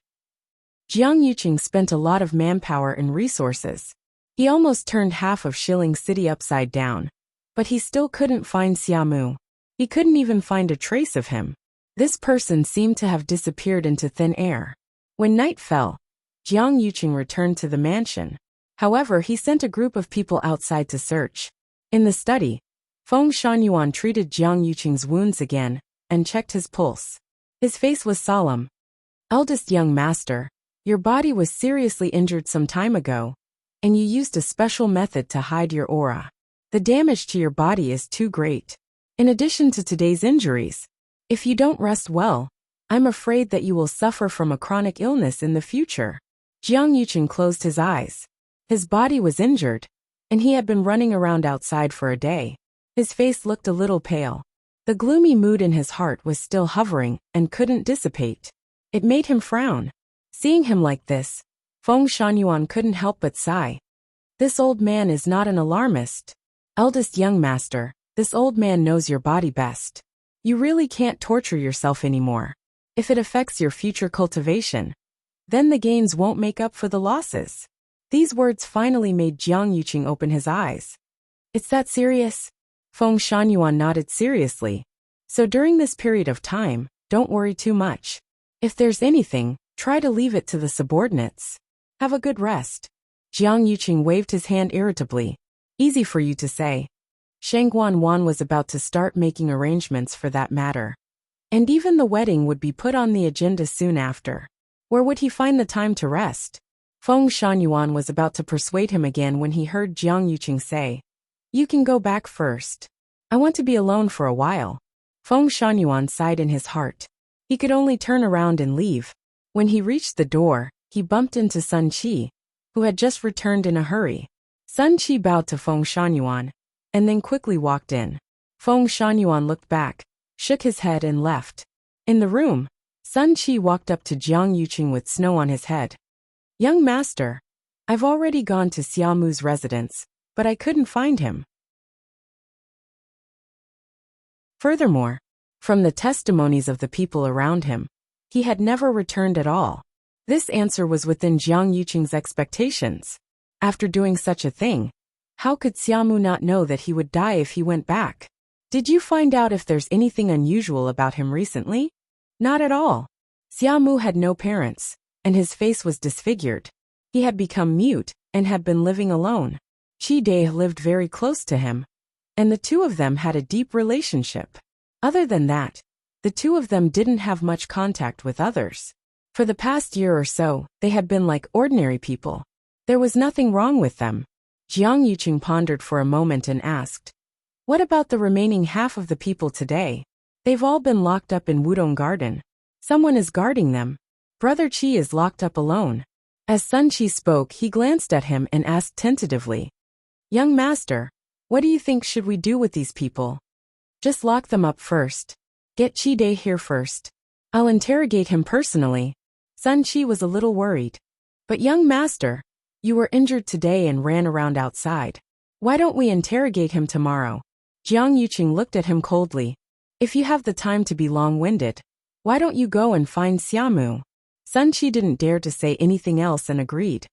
Jiang Yuqing spent a lot of manpower and resources. He almost turned half of Shilling City upside down, but he still couldn't find Xiamu. He couldn't even find a trace of him. This person seemed to have disappeared into thin air. When night fell, Jiang Yuqing returned to the mansion. However, he sent a group of people outside to search. In the study, Feng Shunyuan treated Jiang Yuqing's wounds again and checked his pulse. His face was solemn. Eldest young master, your body was seriously injured some time ago, and you used a special method to hide your aura. The damage to your body is too great. In addition to today's injuries, if you don't rest well, I'm afraid that you will suffer from a chronic illness in the future. Jiang Yuqing closed his eyes. His body was injured, and he had been running around outside for a day. His face looked a little pale. The gloomy mood in his heart was still hovering and couldn't dissipate. It made him frown. Seeing him like this, Feng Shunyuan couldn't help but sigh. This old man is not an alarmist. Eldest young master, this old man knows your body best. You really can't torture yourself anymore. If it affects your future cultivation, then the gains won't make up for the losses. These words finally made Jiang Yuqing open his eyes. It's that serious? Feng Shunyuan nodded seriously. So during this period of time, don't worry too much. If there's anything, try to leave it to the subordinates. Have a good rest. Jiang Yuqing waved his hand irritably. Easy for you to say. Shangguan Wan was about to start making arrangements for that matter. And even the wedding would be put on the agenda soon after. Where would he find the time to rest? Feng Shunyuan was about to persuade him again when he heard Jiang Yuqing say, You can go back first. I want to be alone for a while. Feng Shunyuan sighed in his heart. He could only turn around and leave. When he reached the door, he bumped into Sun Qi, who had just returned in a hurry. Sun Qi bowed to Feng Shunyuan, and then quickly walked in. Feng Shunyuan looked back, shook his head and left. In the room, Sun Qi walked up to Jiang Yuqing with snow on his head. Young master, I've already gone to Xiaomu's residence, but I couldn't find him. Furthermore, from the testimonies of the people around him, he had never returned at all. This answer was within Jiang Yuqing's expectations. After doing such a thing, how could Xiaomu not know that he would die if he went back? Did you find out if there's anything unusual about him recently? Not at all. Xiaomu had no parents, and his face was disfigured. He had become mute, and had been living alone. Qi Dai lived very close to him, and the two of them had a deep relationship. Other than that, the two of them didn't have much contact with others. For the past year or so, they had been like ordinary people. There was nothing wrong with them. Jiang Yuqing pondered for a moment and asked, What about the remaining half of the people today? They've all been locked up in Wudong Garden. Someone is guarding them. Brother Qi is locked up alone. As Sun Qi spoke, he glanced at him and asked tentatively, Young master, what do you think should we do with these people? Just lock them up first. Get Qi Dai here first. I'll interrogate him personally. Sun Qi was a little worried. But young master, you were injured today and ran around outside. Why don't we interrogate him tomorrow? Jiang Yuqing looked at him coldly. If you have the time to be long-winded, why don't you go and find Xiaomu? Sun Qi didn't dare to say anything else and agreed.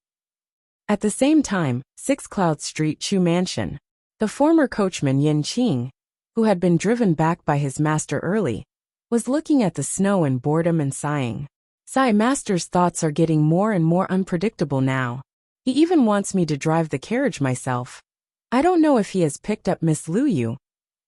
At the same time, 6 Cloud Street Chu Mansion. The former coachman Yin Qing, who had been driven back by his master early, was looking at the snow in boredom and sighing. Sigh, master's thoughts are getting more and more unpredictable now. He even wants me to drive the carriage myself. I don't know if he has picked up Miss Lu Yu.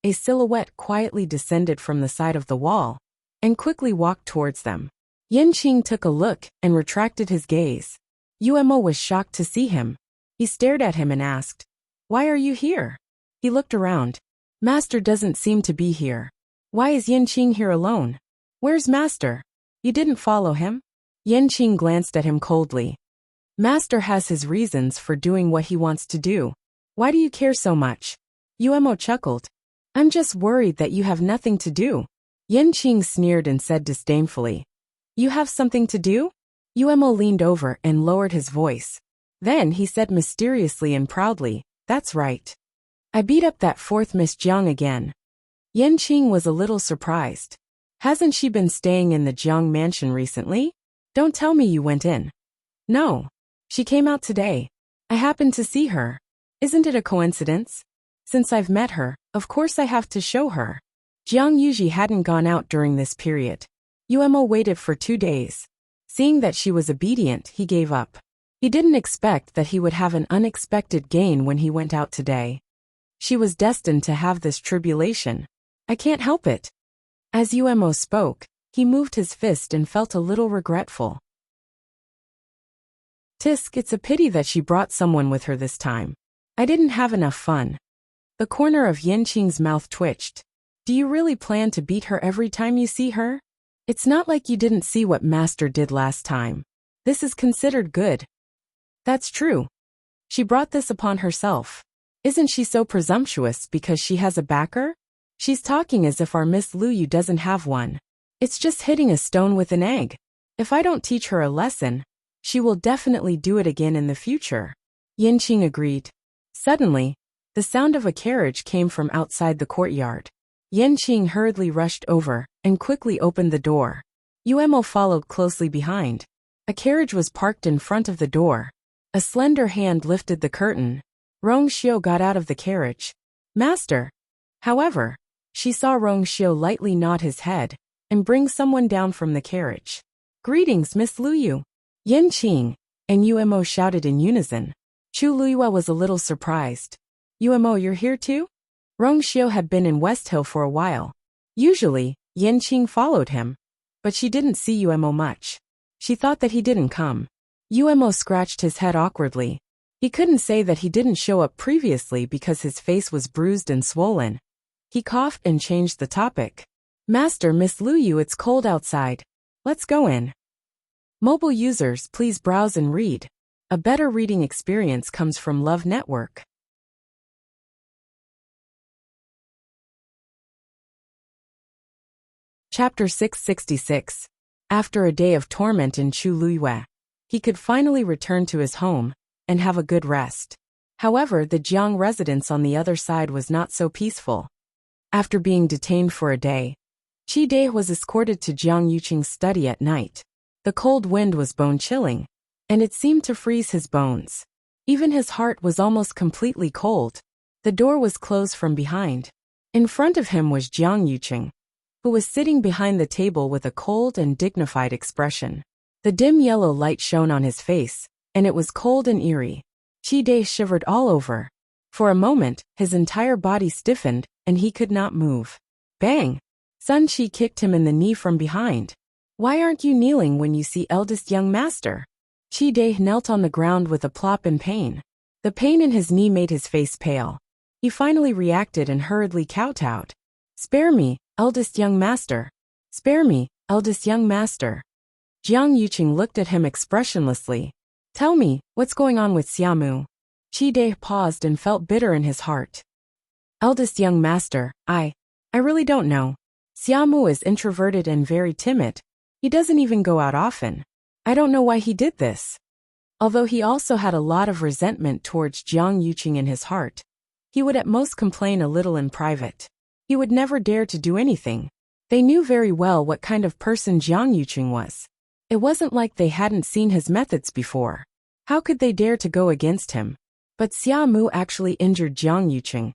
A silhouette quietly descended from the side of the wall and quickly walked towards them. Yin Qing took a look and retracted his gaze. Yuemo was shocked to see him. He stared at him and asked, Why are you here? He looked around. Master doesn't seem to be here. Why is Yin Qing here alone? Where's master? You didn't follow him? Yin Qing glanced at him coldly. Master has his reasons for doing what he wants to do. Why do you care so much? Yuemo chuckled. I'm just worried that you have nothing to do. Yin Qing sneered and said disdainfully. You have something to do? Yuemo leaned over and lowered his voice. Then he said mysteriously and proudly, That's right. I beat up that 4th Miss Jiang again. Yin Qing was a little surprised. Hasn't she been staying in the Jiang mansion recently? Don't tell me you went in. No. She came out today. I happened to see her. Isn't it a coincidence? Since I've met her, of course I have to show her. Jiang Yuji hadn't gone out during this period. Yuemo waited for 2 days. Seeing that she was obedient, he gave up. He didn't expect that he would have an unexpected gain when he went out today. She was destined to have this tribulation. I can't help it. As Yuemo spoke, he moved his fist and felt a little regretful. Tisk, it's a pity that she brought someone with her this time. I didn't have enough fun. The corner of Yin Qing's mouth twitched. Do you really plan to beat her every time you see her? It's not like you didn't see what master did last time. This is considered good. That's true. She brought this upon herself. Isn't she so presumptuous because she has a backer? She's talking as if our Miss Lu Yu doesn't have one. It's just hitting a stone with an egg. If I don't teach her a lesson, she will definitely do it again in the future. Yin Qing agreed. Suddenly, the sound of a carriage came from outside the courtyard. Yin Qing hurriedly rushed over and quickly opened the door. Yuemo followed closely behind. A carriage was parked in front of the door. A slender hand lifted the curtain. Rong Xiu got out of the carriage. Master. However, she saw Rong Xiu lightly nod his head and bring someone down from the carriage. Greetings, Miss Luyu. Yin Qing and Umo shouted in unison. Chu Luyue was a little surprised. Umo, you're here too? Rong Xiu had been in West Hill for a while. Usually, Yin Qing followed him, but she didn't see Umo much. She thought that he didn't come. Umo scratched his head awkwardly. He couldn't say that he didn't show up previously because his face was bruised and swollen. He coughed and changed the topic. Master, Miss Luyu, it's cold outside. Let's go in. Mobile users, please browse and read. A better reading experience comes from Love Network. Chapter 666. After a day of torment in Chu Luyue, he could finally return to his home and have a good rest. However, the Jiang residence on the other side was not so peaceful. After being detained for a day, Qi Dai was escorted to Jiang Yuqing's study at night. The cold wind was bone-chilling, and it seemed to freeze his bones. Even his heart was almost completely cold. The door was closed from behind. In front of him was Jiang Yuqing, who was sitting behind the table with a cold and dignified expression. The dim yellow light shone on his face, and it was cold and eerie. Qi Dai shivered all over. For a moment, his entire body stiffened, and he could not move. Bang! Sun Qi kicked him in the knee from behind. Why aren't you kneeling when you see eldest young master? Qi Dai knelt on the ground with a plop in pain. The pain in his knee made his face pale. He finally reacted and hurriedly kowtowed. Spare me, eldest young master. Spare me, eldest young master. Jiang Yuqing looked at him expressionlessly. Tell me, what's going on with Xiamu? Qi Dai paused and felt bitter in his heart. Eldest young master, I really don't know. Xiamu is introverted and very timid. He doesn't even go out often. I don't know why he did this. Although he also had a lot of resentment towards Jiang Yuqing in his heart, he would at most complain a little in private. He would never dare to do anything. They knew very well what kind of person Jiang Yuqing was. It wasn't like they hadn't seen his methods before. How could they dare to go against him? But Xiamu actually injured Jiang Yuqing.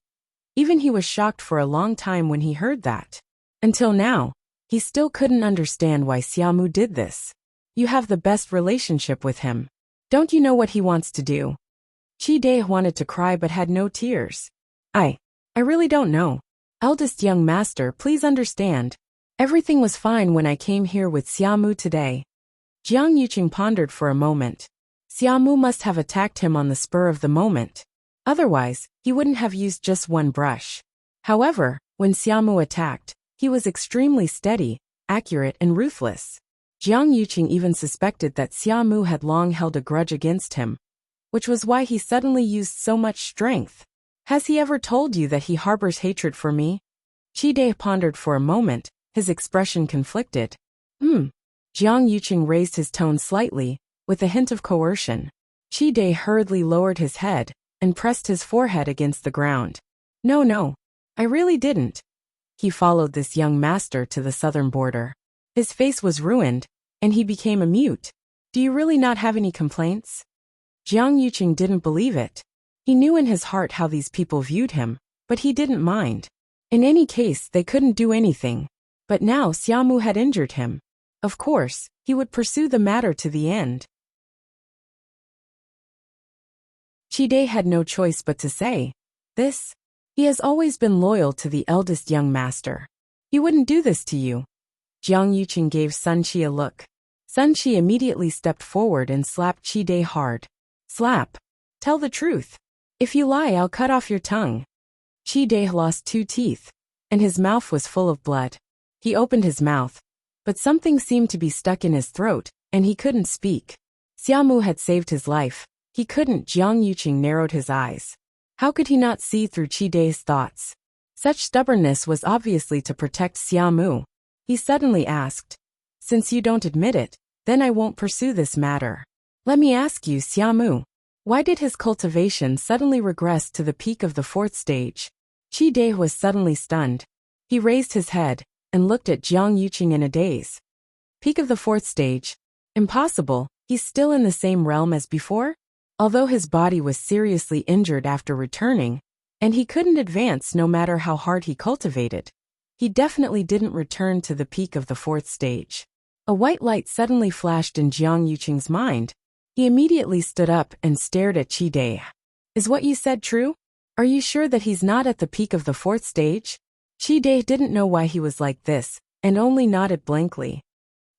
Even he was shocked for a long time when he heard that. Until now, he still couldn't understand why Xiamu did this. You have the best relationship with him. Don't you know what he wants to do? Qi Dai wanted to cry but had no tears. I really don't know. Eldest young master, please understand. Everything was fine when I came here with Xiamu today. Jiang Yuqing pondered for a moment. Xiamu must have attacked him on the spur of the moment. Otherwise, he wouldn't have used just one brush. However, when Xiamu attacked, he was extremely steady, accurate and ruthless. Jiang Yuqing even suspected that Xiamu had long held a grudge against him, which was why he suddenly used so much strength. Has he ever told you that he harbors hatred for me? Qi Dai pondered for a moment, his expression conflicted. Jiang Yuqing raised his tone slightly, with a hint of coercion. Qi Dai hurriedly lowered his head and pressed his forehead against the ground. No, I really didn't. He followed this young master to the southern border. His face was ruined, and he became a mute. Do you really not have any complaints? Jiang Yuqing didn't believe it. He knew in his heart how these people viewed him, but he didn't mind. In any case, they couldn't do anything. But now Xiamu had injured him. Of course, he would pursue the matter to the end. Qi Dai had no choice but to say, this. He has always been loyal to the eldest young master. He wouldn't do this to you. Jiang Yuqing gave Sun Qi a look. Sun Qi immediately stepped forward and slapped Qi Dai hard. Slap. Tell the truth. If you lie, I'll cut off your tongue. Qi Dai lost 2 teeth, and his mouth was full of blood. He opened his mouth, but something seemed to be stuck in his throat, and he couldn't speak. Xiamu had saved his life. He couldn't. Jiang Yuqing narrowed his eyes. How could he not see through Qi Dai's thoughts? Such stubbornness was obviously to protect Xiamu. He suddenly asked, since you don't admit it, then I won't pursue this matter. Let me ask you, Xiamu, why did his cultivation suddenly regress to the peak of the 4th stage? Qi Dai was suddenly stunned. He raised his head and looked at Jiang Yuqing in a daze. Peak of the 4th stage? Impossible, he's still in the same realm as before? Although his body was seriously injured after returning, and he couldn't advance no matter how hard he cultivated, he definitely didn't return to the peak of the fourth stage. A white light suddenly flashed in Jiang Yuqing's mind. He immediately stood up and stared at Qi Dai. Is what you said true? Are you sure that he's not at the peak of the fourth stage? Qi Dai didn't know why he was like this, and only nodded blankly.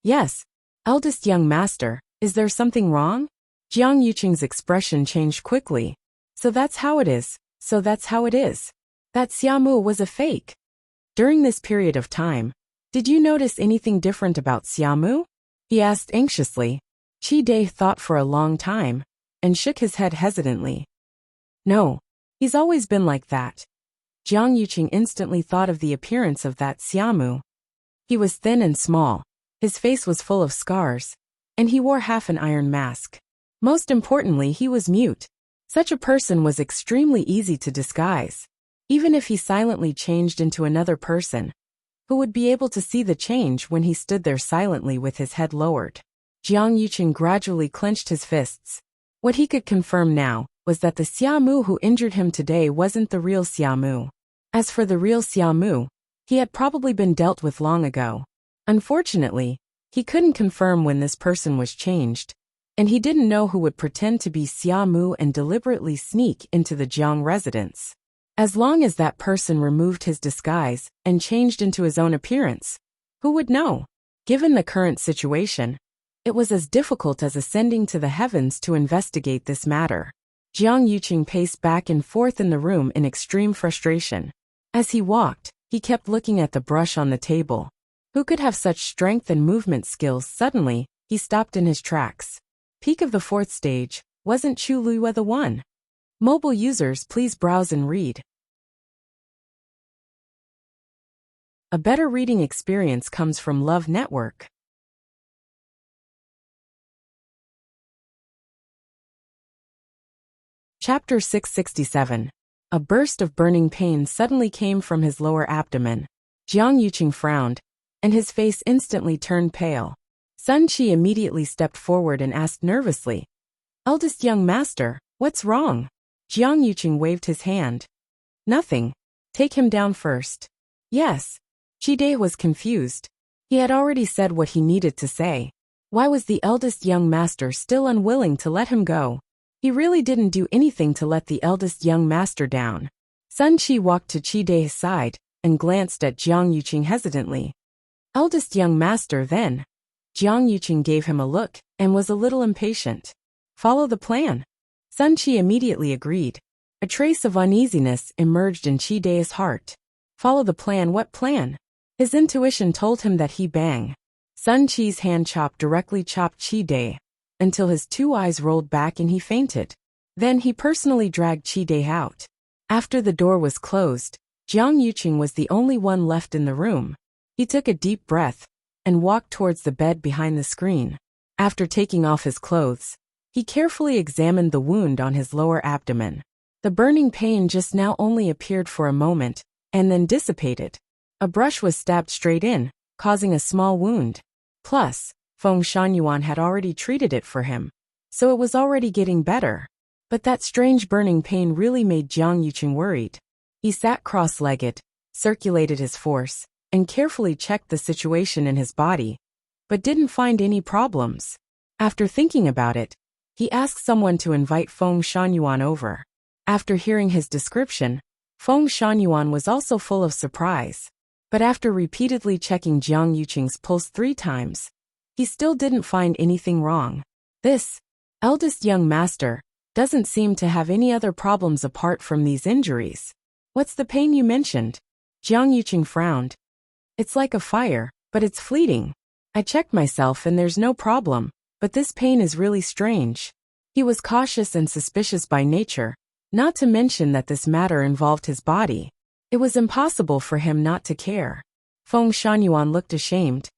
Yes, eldest young master, is there something wrong? Jiang Yuqing's expression changed quickly. So that's how it is. So that's how it is. That Xiamu was a fake. During this period of time, did you notice anything different about Xiamu? He asked anxiously. Qi Dai thought for a long time, and shook his head hesitantly. No, he's always been like that. Jiang Yuqing instantly thought of the appearance of that Xiamu. He was thin and small, his face was full of scars, and he wore half an iron mask. Most importantly, he was mute. Such a person was extremely easy to disguise. Even if he silently changed into another person, who would be able to see the change when he stood there silently with his head lowered? Jiang Yuqing gradually clenched his fists. What he could confirm now was that the Xiamu who injured him today wasn't the real Xiamu. As for the real Xiamu, he had probably been dealt with long ago. Unfortunately, he couldn't confirm when this person was changed, and he didn't know who would pretend to be Xiamu and deliberately sneak into the Jiang residence. As long as that person removed his disguise and changed into his own appearance, who would know? Given the current situation, it was as difficult as ascending to the heavens to investigate this matter. Jiang Yuqing paced back and forth in the room in extreme frustration. As he walked, he kept looking at the brush on the table. Who could have such strength and movement skills? Suddenly, he stopped in his tracks. Peak of the fourth stage, wasn't Chu Luiyue the one? Mobile users, please browse and read. A better reading experience comes from Love Network. Chapter 667. A burst of burning pain suddenly came from his lower abdomen. Jiang Yuqing frowned, and his face instantly turned pale. Sun Qi immediately stepped forward and asked nervously, "Eldest young master, what's wrong?" Jiang Yuqing waved his hand. "Nothing. Take him down first." "Yes." Qi Dai was confused. He had already said what he needed to say. Why was the eldest young master still unwilling to let him go? He really didn't do anything to let the eldest young master down. Sun Qi walked to Qi Dai's side and glanced at Jiang Yuqing hesitantly. "Eldest young master, then?" Jiang Yuqing gave him a look and was a little impatient. "Follow the plan." Sun Qi immediately agreed. A trace of uneasiness emerged in Qi Dai's heart. Follow the plan? What plan? His intuition told him that he bang. Sun Qi's hand directly chopped Qi Dai until his two eyes rolled back and he fainted. Then he personally dragged Qi Dai out. After the door was closed, Jiang Yuqing was the only one left in the room. He took a deep breath and walked towards the bed behind the screen. After taking off his clothes, he carefully examined the wound on his lower abdomen. The burning pain just now only appeared for a moment and then dissipated. A brush was stabbed straight in, causing a small wound. Plus, Feng Shunyuan had already treated it for him, so it was already getting better. But that strange burning pain really made Jiang Yuqing worried. He sat cross-legged, circulated his force, and carefully checked the situation in his body, but didn't find any problems. After thinking about it, he asked someone to invite Feng Shunyuan over. After hearing his description, Feng Shunyuan was also full of surprise. But after repeatedly checking Jiang Yuqing's pulse 3 times, he still didn't find anything wrong. This eldest young master doesn't seem to have any other problems apart from these injuries. What's the pain you mentioned? Jiang Yuqing frowned. It's like a fire, but it's fleeting. I checked myself and there's no problem, but this pain is really strange. He was cautious and suspicious by nature, not to mention that this matter involved his body. It was impossible for him not to care. Feng Shunyuan looked ashamed.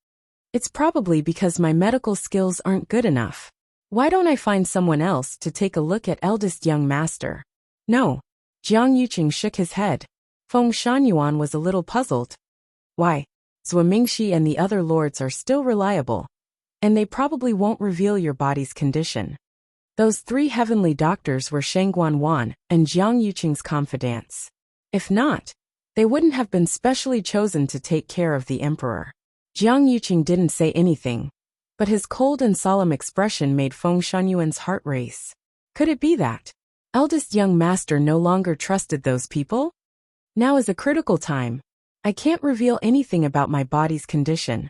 It's probably because my medical skills aren't good enough. Why don't I find someone else to take a look at eldest young master? No. Jiang Yuqing shook his head. Feng Shunyuan was a little puzzled. Why? Zhuo Mingxi and the other lords are still reliable, and they probably won't reveal your body's condition. Those three heavenly doctors were Sheng Guanwan and Jiang Yuqing's confidants. If not, they wouldn't have been specially chosen to take care of the emperor. Jiang Yuqing didn't say anything, but his cold and solemn expression made Feng Shunyuan's heart race. Could it be that eldest young master no longer trusted those people? Now is a critical time. I can't reveal anything about my body's condition.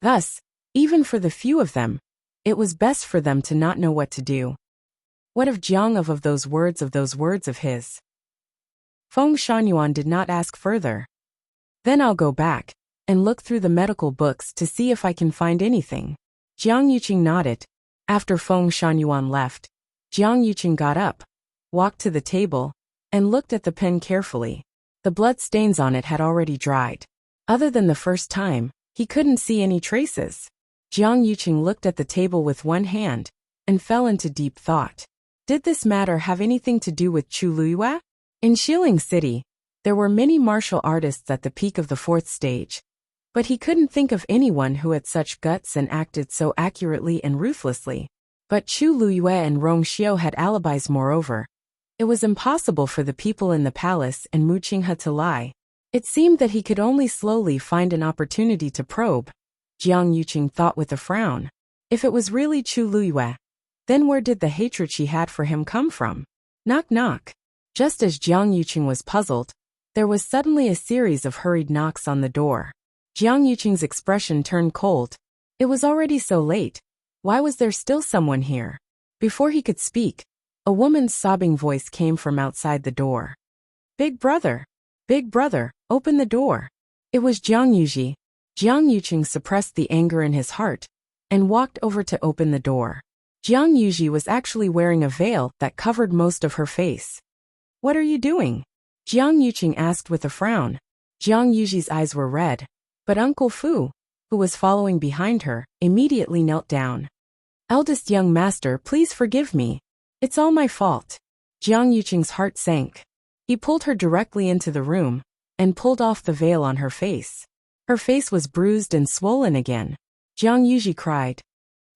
Thus, even for the few of them, it was best for them to not know what to do. What of Jiang of those words of his? Feng Shunyuan did not ask further. Then I'll go back and look through the medical books to see if I can find anything. Jiang Yuqing nodded. After Feng Shunyuan left, Jiang Yuqing got up, walked to the table, and looked at the pen carefully. The blood stains on it had already dried. Other than the first time, he couldn't see any traces. Jiang Yuqing looked at the table with one hand and fell into deep thought. Did this matter have anything to do with Chu Luiyue? In Xiling City, there were many martial artists at the peak of the 4th stage, but he couldn't think of anyone who had such guts and acted so accurately and ruthlessly. But Chu Luiyue and Rong Xiu had alibis moreover. It was impossible for the people in the palace and Mu Qinghe to lie. It seemed that he could only slowly find an opportunity to probe. Jiang Yuqing thought with a frown. If it was really Chu Luiyue, then where did the hatred she had for him come from? Knock knock. Just as Jiang Yuqing was puzzled, there was suddenly a series of hurried knocks on the door. Jiang Yuqing's expression turned cold. It was already so late. Why was there still someone here? Before he could speak, a woman's sobbing voice came from outside the door. Big brother, open the door. It was Jiang Yuji. Jiang Yuqing suppressed the anger in his heart and walked over to open the door. Jiang Yuji was actually wearing a veil that covered most of her face. What are you doing? Jiang Yuqing asked with a frown. Jiang Yuji's eyes were red, but Uncle Fu, who was following behind her, immediately knelt down. Eldest young master, please forgive me. It's all my fault. Jiang Yuqing's heart sank. He pulled her directly into the room and pulled off the veil on her face. Her face was bruised and swollen again. Jiang Yuji cried.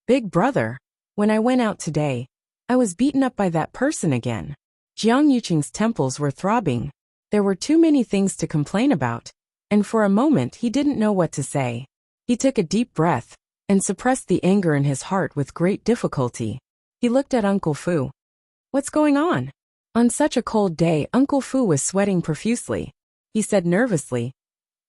Big brother, when I went out today, I was beaten up by that person again. Jiang Yuqing's temples were throbbing. There were too many things to complain about, and for a moment he didn't know what to say. He took a deep breath and suppressed the anger in his heart with great difficulty. He looked at Uncle Fu. What's going on? On such a cold day, Uncle Fu was sweating profusely. He said nervously,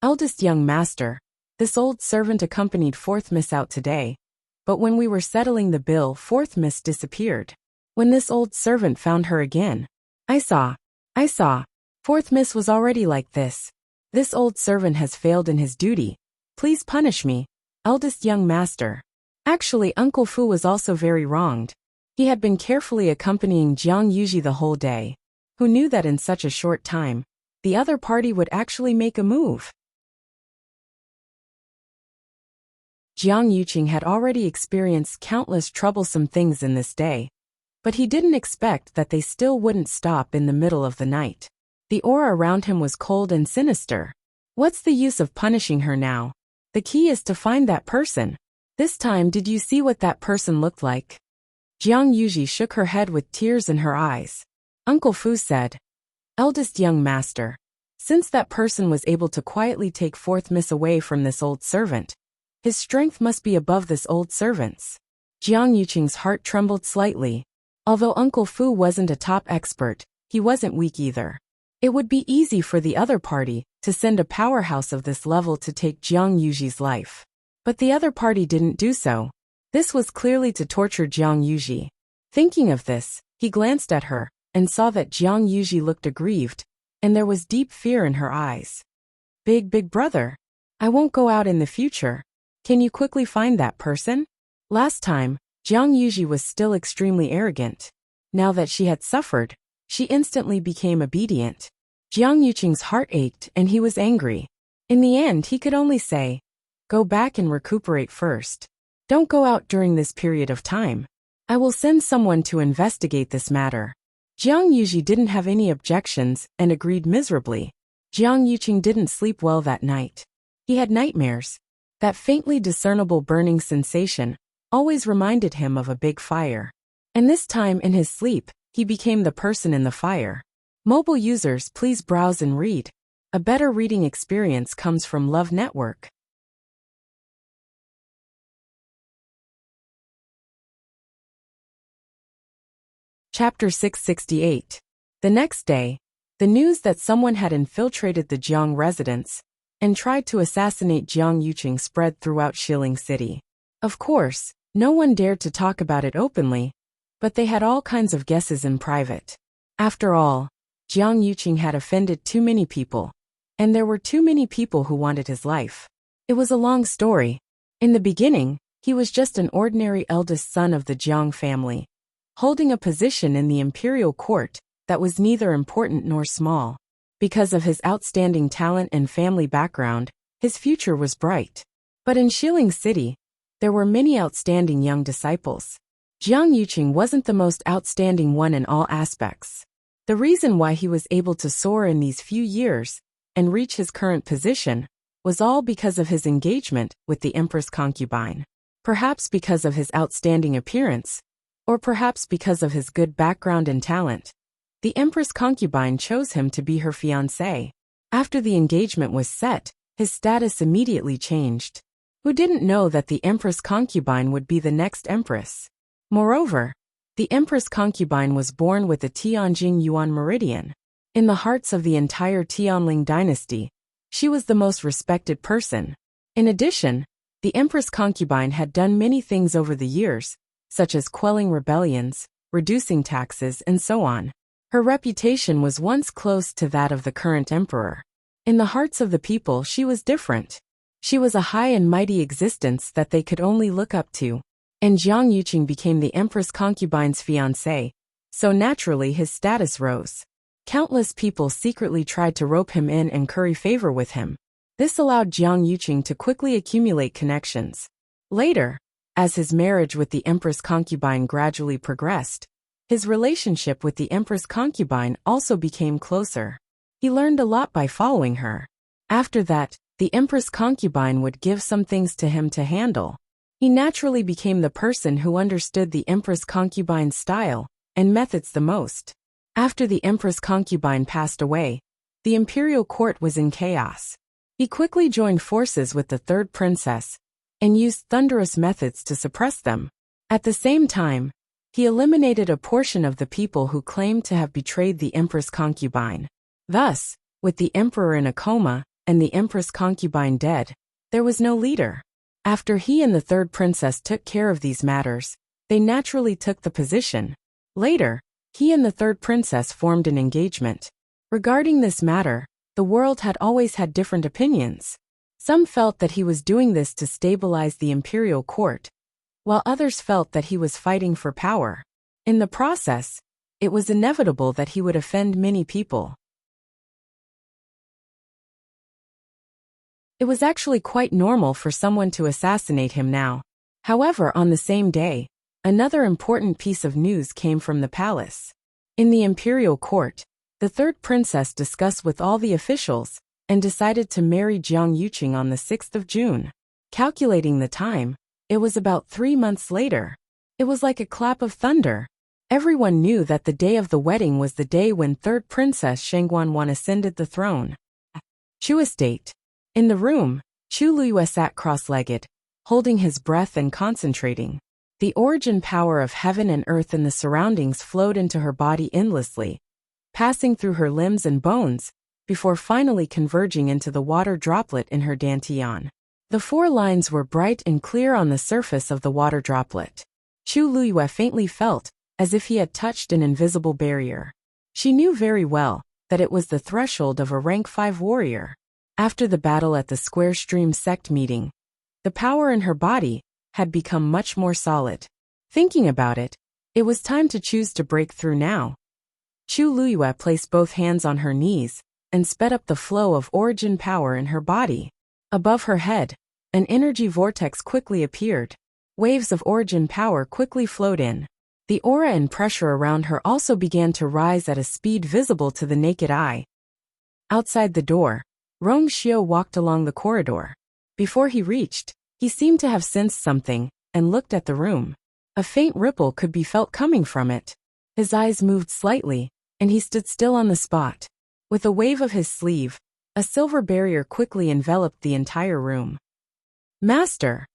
Eldest young master, this old servant accompanied 4th Miss out today, but when we were settling the bill, 4th Miss disappeared. When this old servant found her again, I saw. 4th Miss was already like this. This old servant has failed in his duty. Please punish me, eldest young master. Actually, Uncle Fu was also very wronged. He had been carefully accompanying Jiang Yuji the whole day. Who knew that in such a short time, the other party would actually make a move? Jiang Yuqing had already experienced countless troublesome things in this day, but he didn't expect that they still wouldn't stop in the middle of the night. The aura around him was cold and sinister. What's the use of punishing her now? The key is to find that person. This time, did you see what that person looked like? Jiang Yuji shook her head with tears in her eyes. Uncle Fu said, Eldest young master, since that person was able to quietly take 4th Miss away from this old servant, his strength must be above this old servant's. Jiang Yuqing's heart trembled slightly. Although Uncle Fu wasn't a top expert, he wasn't weak either. It would be easy for the other party to send a powerhouse of this level to take Jiang Yuji's life. But the other party didn't do so. This was clearly to torture Jiang Yuji. Thinking of this, he glanced at her and saw that Jiang Yuji looked aggrieved, and there was deep fear in her eyes. Big brother, I won't go out in the future. Can you quickly find that person? Last time, Jiang Yuji was still extremely arrogant. Now that she had suffered, she instantly became obedient. Jiang Yuqing's heart ached and he was angry. In the end, he could only say, Go back and recuperate first. Don't go out during this period of time. I will send someone to investigate this matter. Jiang Yuji didn't have any objections and agreed miserably. Jiang Yuqing didn't sleep well that night. He had nightmares. That faintly discernible burning sensation always reminded him of a big fire. And this time in his sleep, he became the person in the fire. Mobile users, please browse and read. A better reading experience comes from Love Network. Chapter 668. The next day, the news that someone had infiltrated the Jiang residence and tried to assassinate Jiang Yuqing spread throughout Shilin City. Of course, no one dared to talk about it openly, but they had all kinds of guesses in private. After all, Jiang Yuqing had offended too many people, and there were too many people who wanted his life. It was a long story. In the beginning, he was just an ordinary eldest son of the Jiang family, holding a position in the imperial court that was neither important nor small. Because of his outstanding talent and family background, his future was bright. But in Shilin City, there were many outstanding young disciples. Jiang Yuqing wasn't the most outstanding one in all aspects. The reason why he was able to soar in these few years and reach his current position was all because of his engagement with the Empress concubine. Perhaps because of his outstanding appearance, or perhaps because of his good background and talent, the Empress concubine chose him to be her fiancé. After the engagement was set, his status immediately changed. Who didn't know that the Empress concubine would be the next empress? Moreover, the Empress concubine was born with the Tianjing Yuan meridian. In the hearts of the entire Tianling dynasty, she was the most respected person. In addition, the Empress concubine had done many things over the years, such as quelling rebellions, reducing taxes, and so on. Her reputation was once close to that of the current emperor. In the hearts of the people, she was different. She was a high and mighty existence that they could only look up to. And Jiang Yuqing became the Empress concubine's fiancé, so naturally his status rose. Countless people secretly tried to rope him in and curry favor with him. This allowed Jiang Yuqing to quickly accumulate connections. Later, as his marriage with the Empress concubine gradually progressed, his relationship with the Empress concubine also became closer. He learned a lot by following her. After that, the Empress concubine would give some things to him to handle. He naturally became the person who understood the Empress concubine's style and methods the most. After the Empress concubine passed away, the imperial court was in chaos. He quickly joined forces with the third princess and used thunderous methods to suppress them. At the same time, he eliminated a portion of the people who claimed to have betrayed the Empress concubine. Thus, with the emperor in a coma and the Empress concubine dead, there was no leader. After he and the third princess took care of these matters, they naturally took the position. Later, he and the third princess formed an engagement. Regarding this matter, the world had always had different opinions. Some felt that he was doing this to stabilize the imperial court, while others felt that he was fighting for power. In the process, it was inevitable that he would offend many people. It was actually quite normal for someone to assassinate him now. However, on the same day, another important piece of news came from the palace. In the imperial court, the third princess discussed with all the officials and decided to marry Jiang Yuqing on the 6th of June. Calculating the time, it was about 3 months later. It was like a clap of thunder. Everyone knew that the day of the wedding was the day when third princess Shengguanwan ascended the throne. Chu estate. In the room, Chu Luyue sat cross-legged, holding his breath and concentrating. The origin power of heaven and earth and the surroundings flowed into her body endlessly, passing through her limbs and bones, before finally converging into the water droplet in her dantian. The 4 lines were bright and clear on the surface of the water droplet. Chu Luyue faintly felt as if he had touched an invisible barrier. She knew very well that it was the threshold of a rank 5 warrior. After the battle at the Square Stream sect meeting, the power in her body had become much more solid. Thinking about it, it was time to choose to break through now. Chu Luyue placed both hands on her knees and sped up the flow of origin power in her body. Above her head, an energy vortex quickly appeared. Waves of origin power quickly flowed in. The aura and pressure around her also began to rise at a speed visible to the naked eye. Outside the door, Rong Xiu walked along the corridor. Before he reached, he seemed to have sensed something and looked at the room. A faint ripple could be felt coming from it. His eyes moved slightly, and he stood still on the spot. With a wave of his sleeve, a silver barrier quickly enveloped the entire room. Master!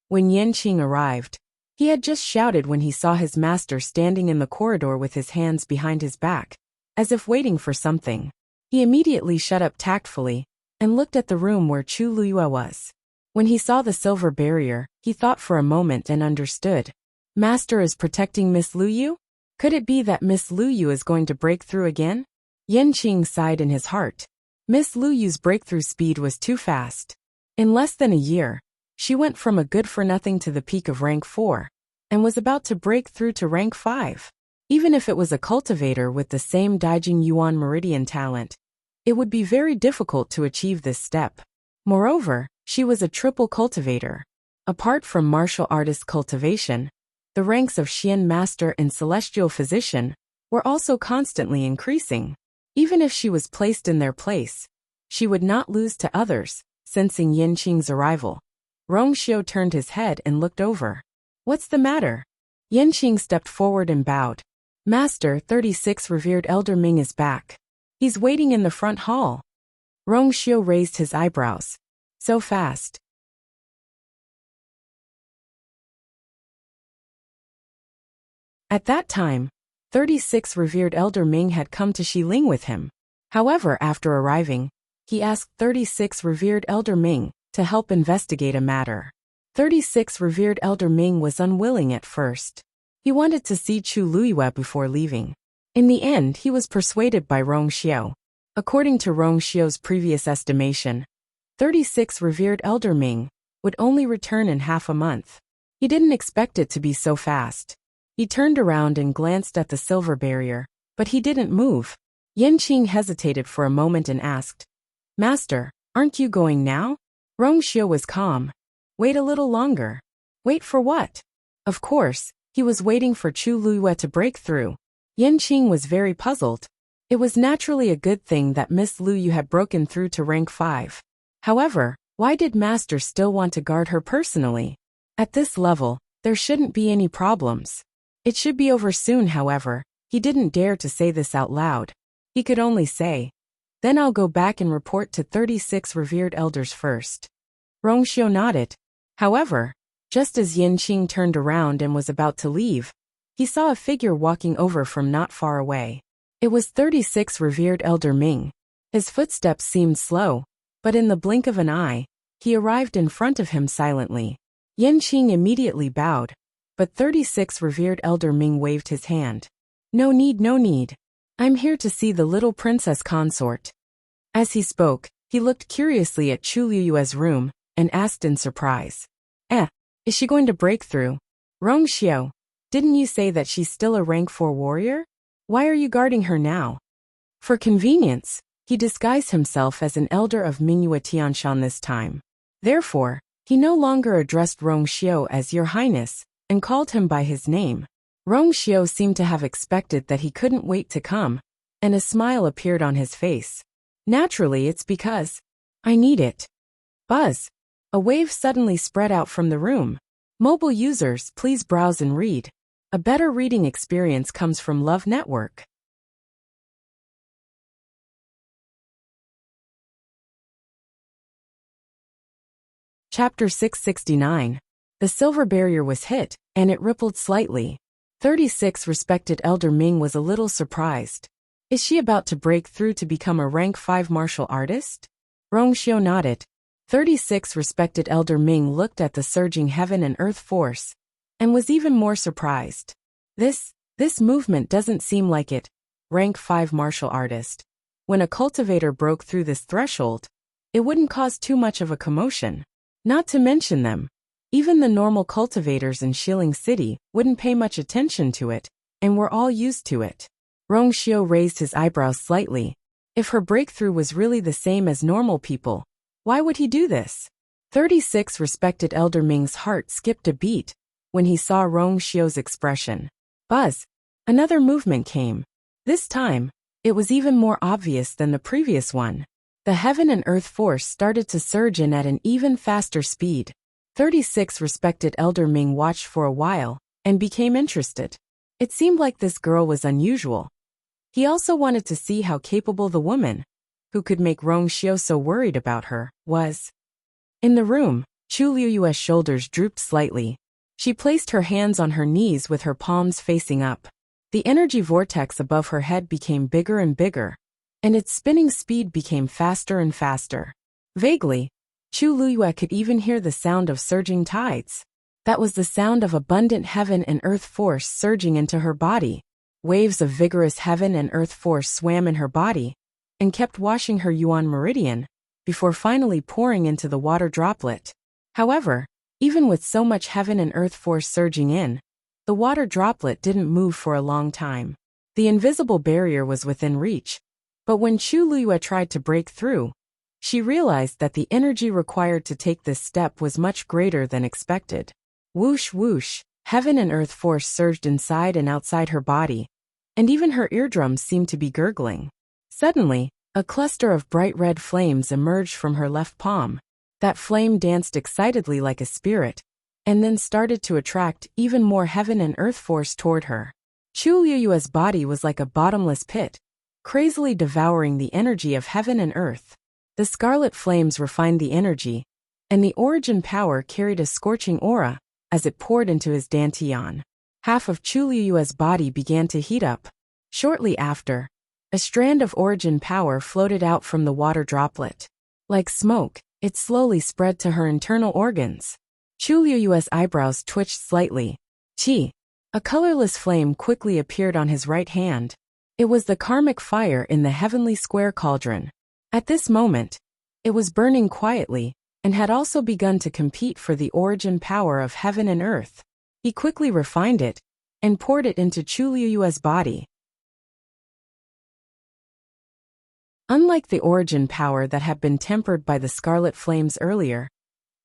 When Yanqing arrived, he had just shouted when he saw his master standing in the corridor with his hands behind his back, as if waiting for something. He immediately shut up tactfully and looked at the room where Chu Luyue was. When he saw the silver barrier, he thought for a moment and understood. Master is protecting Miss Luyu? Could it be that Miss Luyu is going to break through again? Yanqing sighed in his heart. Miss Luyu's breakthrough speed was too fast. In less than a year, she went from a good-for-nothing to the peak of rank 4, and was about to break through to rank 5. Even if it was a cultivator with the same Daijing Yuan Meridian talent, it would be very difficult to achieve this step. Moreover, she was a triple cultivator. Apart from martial artist cultivation, the ranks of Xian Master and Celestial Physician were also constantly increasing. Even if she was placed in their place, she would not lose to others. Sensing Yanqing's arrival, Rongxiu turned his head and looked over. What's the matter? Yanqing stepped forward and bowed. Master 36 revered Elder Ming is back. He's waiting in the front hall. Rongxiu raised his eyebrows. So fast. At that time, 36 revered Elder Ming had come to Xiling with him. However, after arriving, he asked 36 revered Elder Ming to help investigate a matter. 36 revered Elder Ming was unwilling at first. He wanted to see Chu Luyue before leaving. In the end, he was persuaded by Rongxiu. According to Rongxiu's previous estimation, 36 revered Elder Ming would only return in half a month. He didn't expect it to be so fast. He turned around and glanced at the silver barrier, but he didn't move. Yanqing hesitated for a moment and asked, Master, aren't you going now? Rongxiu was calm. Wait a little longer. Wait for what? Of course, he was waiting for Chu Luyue to break through. Yanqing was very puzzled. It was naturally a good thing that Miss Luyu had broken through to rank 5. However, why did Master still want to guard her personally? At this level, there shouldn't be any problems. It should be over soon. However, he didn't dare to say this out loud. He could only say, then I'll go back and report to 36 revered elders first. Rongxiu nodded. However, just as Yanqing turned around and was about to leave, he saw a figure walking over from not far away. It was 36 revered Elder Ming. His footsteps seemed slow, but in the blink of an eye, he arrived in front of him silently. Yanqing immediately bowed, but 36 revered Elder Ming waved his hand. No need, no need. I'm here to see the little princess consort. As he spoke, he looked curiously at Chu Luyue's room and asked in surprise. Is she going to break through? Rongxiu, didn't you say that she's still a rank 4 warrior? Why are you guarding her now? For convenience, he disguised himself as an elder of Mingyue Tianshan this time. Therefore, he no longer addressed Rongxiu as Your Highness, and called him by his name. Rongxiu seemed to have expected that he couldn't wait to come, and a smile appeared on his face. Naturally, it's because I need it. Buzz. A wave suddenly spread out from the room. Mobile users, please browse and read. A better reading experience comes from Love Network. Chapter 669. The silver barrier was hit, and it rippled slightly. 36 respected Elder Ming was a little surprised. Is she about to break through to become a rank 5 martial artist? Rongxiu nodded. 36 respected Elder Ming looked at the surging heaven and earth force, and was even more surprised. This movement doesn't seem like it. Rank 5 martial artist. When a cultivator broke through this threshold, it wouldn't cause too much of a commotion. Not to mention them. Even the normal cultivators in Xiling City wouldn't pay much attention to it, and were all used to it. Rongxiu raised his eyebrows slightly. If her breakthrough was really the same as normal people, why would he do this? 36 respected Elder Ming's heart skipped a beat when he saw Rongxiu's expression. Buzz. Another movement came. This time, it was even more obvious than the previous one. The heaven and earth force started to surge in at an even faster speed. 36 respected elder Ming watched for a while and became interested. It seemed like this girl was unusual. He also wanted to see how capable the woman, who could make Rong Xiao so worried about her, was. In the room, Chu Liuyue's shoulders drooped slightly. She placed her hands on her knees with her palms facing up. The energy vortex above her head became bigger and bigger, and its spinning speed became faster and faster. Vaguely, Chu Liyue could even hear the sound of surging tides. That was the sound of abundant heaven and earth force surging into her body. Waves of vigorous heaven and earth force swam in her body and kept washing her yuan meridian before finally pouring into the water droplet. However, even with so much heaven and earth force surging in, the water droplet didn't move for a long time. The invisible barrier was within reach, but when Chu Liyue tried to break through, she realized that the energy required to take this step was much greater than expected. Whoosh whoosh, heaven and earth force surged inside and outside her body, and even her eardrums seemed to be gurgling. Suddenly, a cluster of bright red flames emerged from her left palm. That flame danced excitedly like a spirit, and then started to attract even more heaven and earth force toward her. Chu Liyue's body was like a bottomless pit, crazily devouring the energy of heaven and earth. The scarlet flames refined the energy, and the origin power carried a scorching aura as it poured into his dantian. Half of Chu Liyue's body began to heat up. Shortly after, a strand of origin power floated out from the water droplet. Like smoke, it slowly spread to her internal organs. Chu Liyue's eyebrows twitched slightly. Qi. A colorless flame quickly appeared on his right hand. It was the karmic fire in the heavenly square cauldron. At this moment, it was burning quietly and had also begun to compete for the origin power of heaven and earth. He quickly refined it and poured it into Chu Liyue's body. Unlike the origin power that had been tempered by the scarlet flames earlier,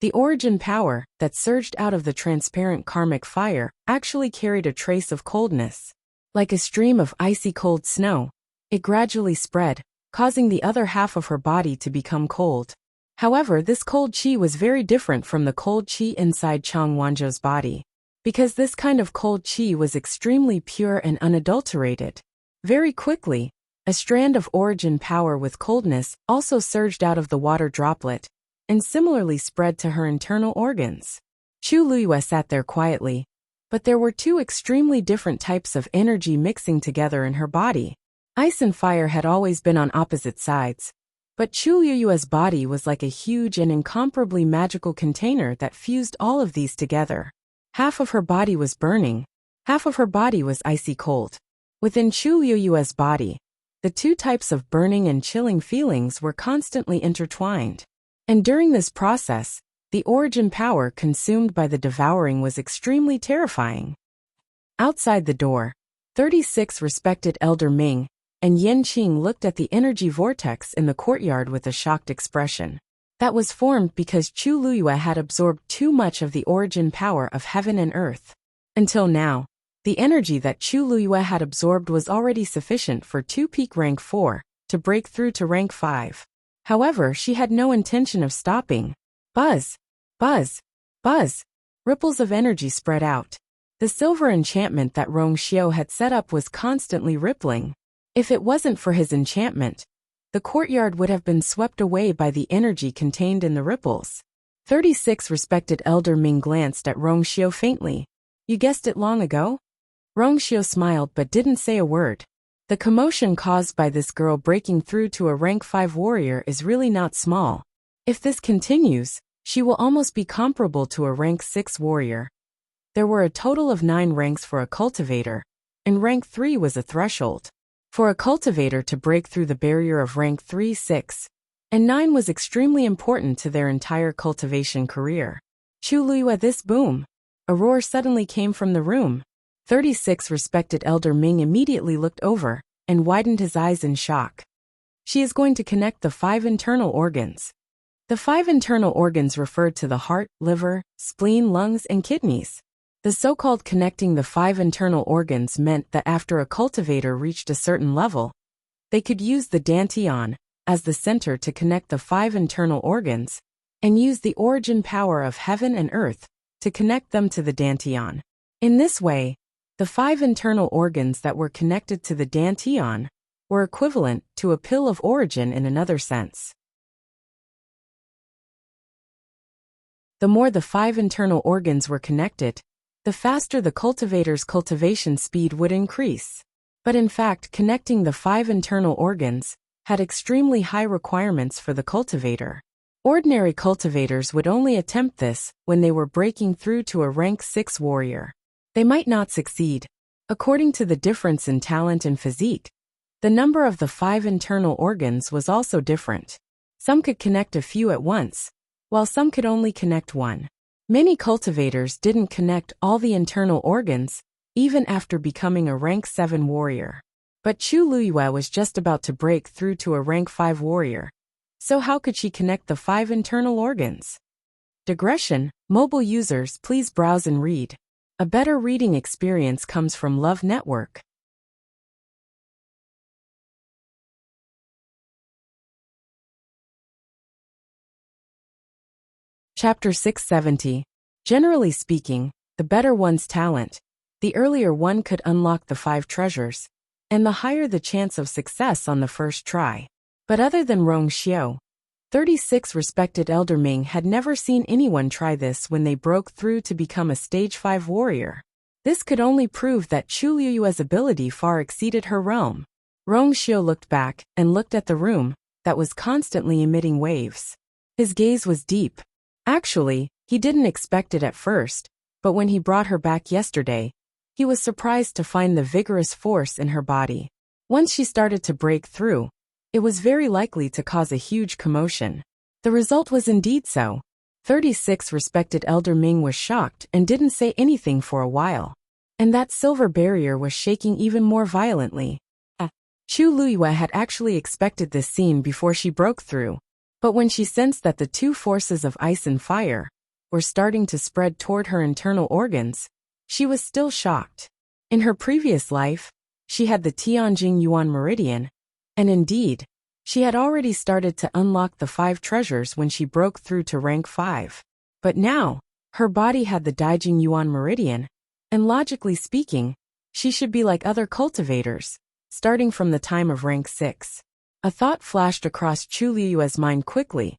the origin power that surged out of the transparent karmic fire actually carried a trace of coldness. Like a stream of icy cold snow, it gradually spread, causing the other half of her body to become cold. However, this cold qi was very different from the cold qi inside Chang Wanzhou's body, because this kind of cold qi was extremely pure and unadulterated. Very quickly, a strand of origin power with coldness also surged out of the water droplet, and similarly spread to her internal organs. Chu Liyue sat there quietly, but there were two extremely different types of energy mixing together in her body. Ice and fire had always been on opposite sides, but Chu Liyue's body was like a huge and incomparably magical container that fused all of these together. Half of her body was burning, half of her body was icy cold. Within Chu Liyue's body, the two types of burning and chilling feelings were constantly intertwined. And during this process, the origin power consumed by the devouring was extremely terrifying. Outside the door, 36 respected Elder Ming and Yen Qing looked at the energy vortex in the courtyard with a shocked expression. That was formed because Chu Liyue had absorbed too much of the origin power of heaven and earth. Until now, the energy that Chu Liyue had absorbed was already sufficient for 2 peak rank 4 to break through to rank 5. However, she had no intention of stopping. Buzz, buzz, buzz. Ripples of energy spread out. The silver enchantment that Rong Xiao had set up was constantly rippling. If it wasn't for his enchantment, the courtyard would have been swept away by the energy contained in the ripples. 36 respected Elder Ming glanced at Rong Xiao faintly. You guessed it long ago? Rong Xiao smiled but didn't say a word. The commotion caused by this girl breaking through to a rank 5 warrior is really not small. If this continues, she will almost be comparable to a rank 6 warrior. There were a total of 9 ranks for a cultivator, and rank 3 was a threshold. For a cultivator to break through the barrier of rank 3, 6, and 9 was extremely important to their entire cultivation career. Chu Liyue, this boom! A roar suddenly came from the room. 36 respected Elder Ming immediately looked over and widened his eyes in shock. She is going to connect the 5 internal organs. The 5 internal organs referred to the heart, liver, spleen, lungs, and kidneys. The so-called connecting the 5 internal organs meant that after a cultivator reached a certain level, they could use the dantian as the center to connect the 5 internal organs and used the origin power of heaven and earth to connect them to the dantian. In this way, the 5 internal organs that were connected to the dantian were equivalent to a pill of origin in another sense. The more the 5 internal organs were connected, the faster the cultivator's cultivation speed would increase. But in fact, connecting the 5 internal organs had extremely high requirements for the cultivator. Ordinary cultivators would only attempt this when they were breaking through to a rank 6 warrior. They might not succeed. According to the difference in talent and physique, the number of the 5 internal organs was also different. Some could connect a few at once, while some could only connect one. Many cultivators didn't connect all the internal organs, even after becoming a rank 7 warrior. But Chu Luyue was just about to break through to a rank 5 warrior. So how could she connect the 5 internal organs? Digression, mobile users, please browse and read. A better reading experience comes from Love Network. Chapter 670. Generally speaking, the better one's talent, the earlier one could unlock the 5 treasures, and the higher the chance of success on the first try. But other than Rong Xiu, 36 respected Elder Ming had never seen anyone try this when they broke through to become a stage 5 warrior. This could only prove that Chu Luyue's ability far exceeded her realm. Rong Xiu looked back and looked at the room that was constantly emitting waves. His gaze was deep. Actually, he didn't expect it at first, but when he brought her back yesterday, he was surprised to find the vigorous force in her body. Once she started to break through, it was very likely to cause a huge commotion. The result was indeed so. 36 respected Elder Ming was shocked and didn't say anything for a while. And that silver barrier was shaking even more violently. Chu Luyue had actually expected this scene before she broke through. But when she sensed that the 2 forces of ice and fire were starting to spread toward her internal organs, she was still shocked. In her previous life, she had the Tianjing Yuan Meridian, and indeed, she had already started to unlock the 5 treasures when she broke through to rank 5. But now, her body had the Daijing Yuan Meridian, and logically speaking, she should be like other cultivators, starting from the time of rank 6. A thought flashed across Chu Luyue's mind quickly.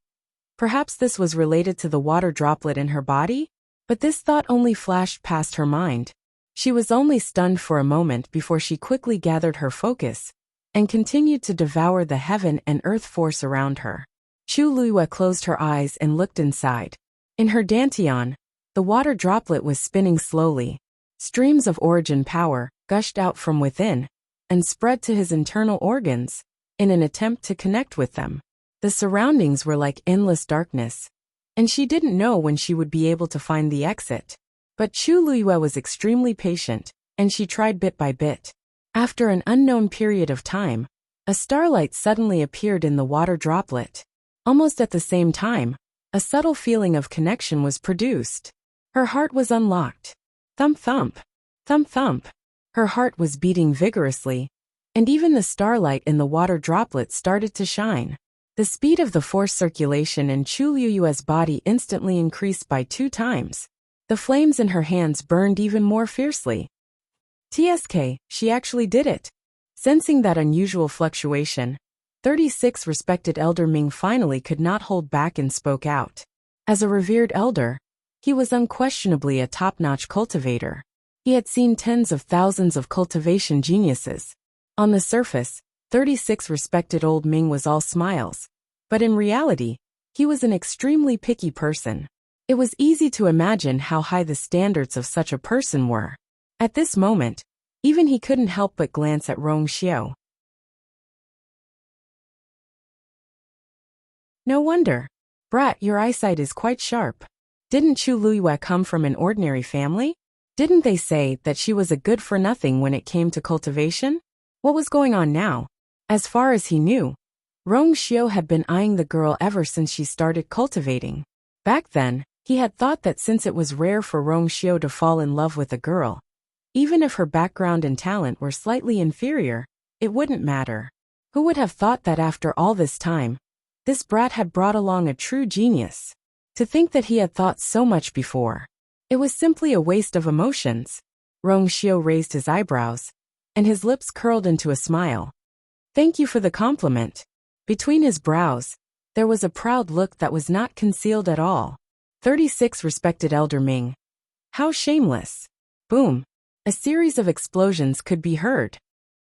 Perhaps this was related to the water droplet in her body? But this thought only flashed past her mind. She was only stunned for a moment before she quickly gathered her focus and continued to devour the heaven and earth force around her. Chu Luyue closed her eyes and looked inside. In her dantian, the water droplet was spinning slowly. Streams of origin power gushed out from within and spread to his internal organs in an attempt to connect with them. The surroundings were like endless darkness, and she didn't know when she would be able to find the exit. But Chu Luyue was extremely patient, and she tried bit by bit. After an unknown period of time, a starlight suddenly appeared in the water droplet. Almost at the same time, a subtle feeling of connection was produced. Her heart was unlocked. Thump thump, thump thump. Her heart was beating vigorously, and even the starlight in the water droplet started to shine. The speed of the force circulation in Chu Luyue's body instantly increased by 2 times. The flames in her hands burned even more fiercely. TSK, she actually did it. Sensing that unusual fluctuation, 36 respected Elder Ming finally could not hold back and spoke out. As a revered elder, he was unquestionably a top-notch cultivator. He had seen tens of thousands of cultivation geniuses. On the surface, 36 respected old Ming was all smiles, but in reality, he was an extremely picky person. It was easy to imagine how high the standards of such a person were. At this moment, even he couldn't help but glance at Rong Xiu. No wonder. Brat, your eyesight is quite sharp. Didn't Chu Luyue come from an ordinary family? Didn't they say that she was a good-for-nothing when it came to cultivation? What was going on now? As far as he knew, Rong Xiu had been eyeing the girl ever since she started cultivating. Back then, he had thought that since it was rare for Rong Xiu to fall in love with a girl, even if her background and talent were slightly inferior, it wouldn't matter. Who would have thought that after all this time, this brat had brought along a true genius? To think that he had thought so much before. It was simply a waste of emotions. Rongxiu raised his eyebrows, and his lips curled into a smile. Thank you for the compliment. Between his brows, there was a proud look that was not concealed at all. 36 Respected Elder Ming. How shameless. Boom. A series of explosions could be heard.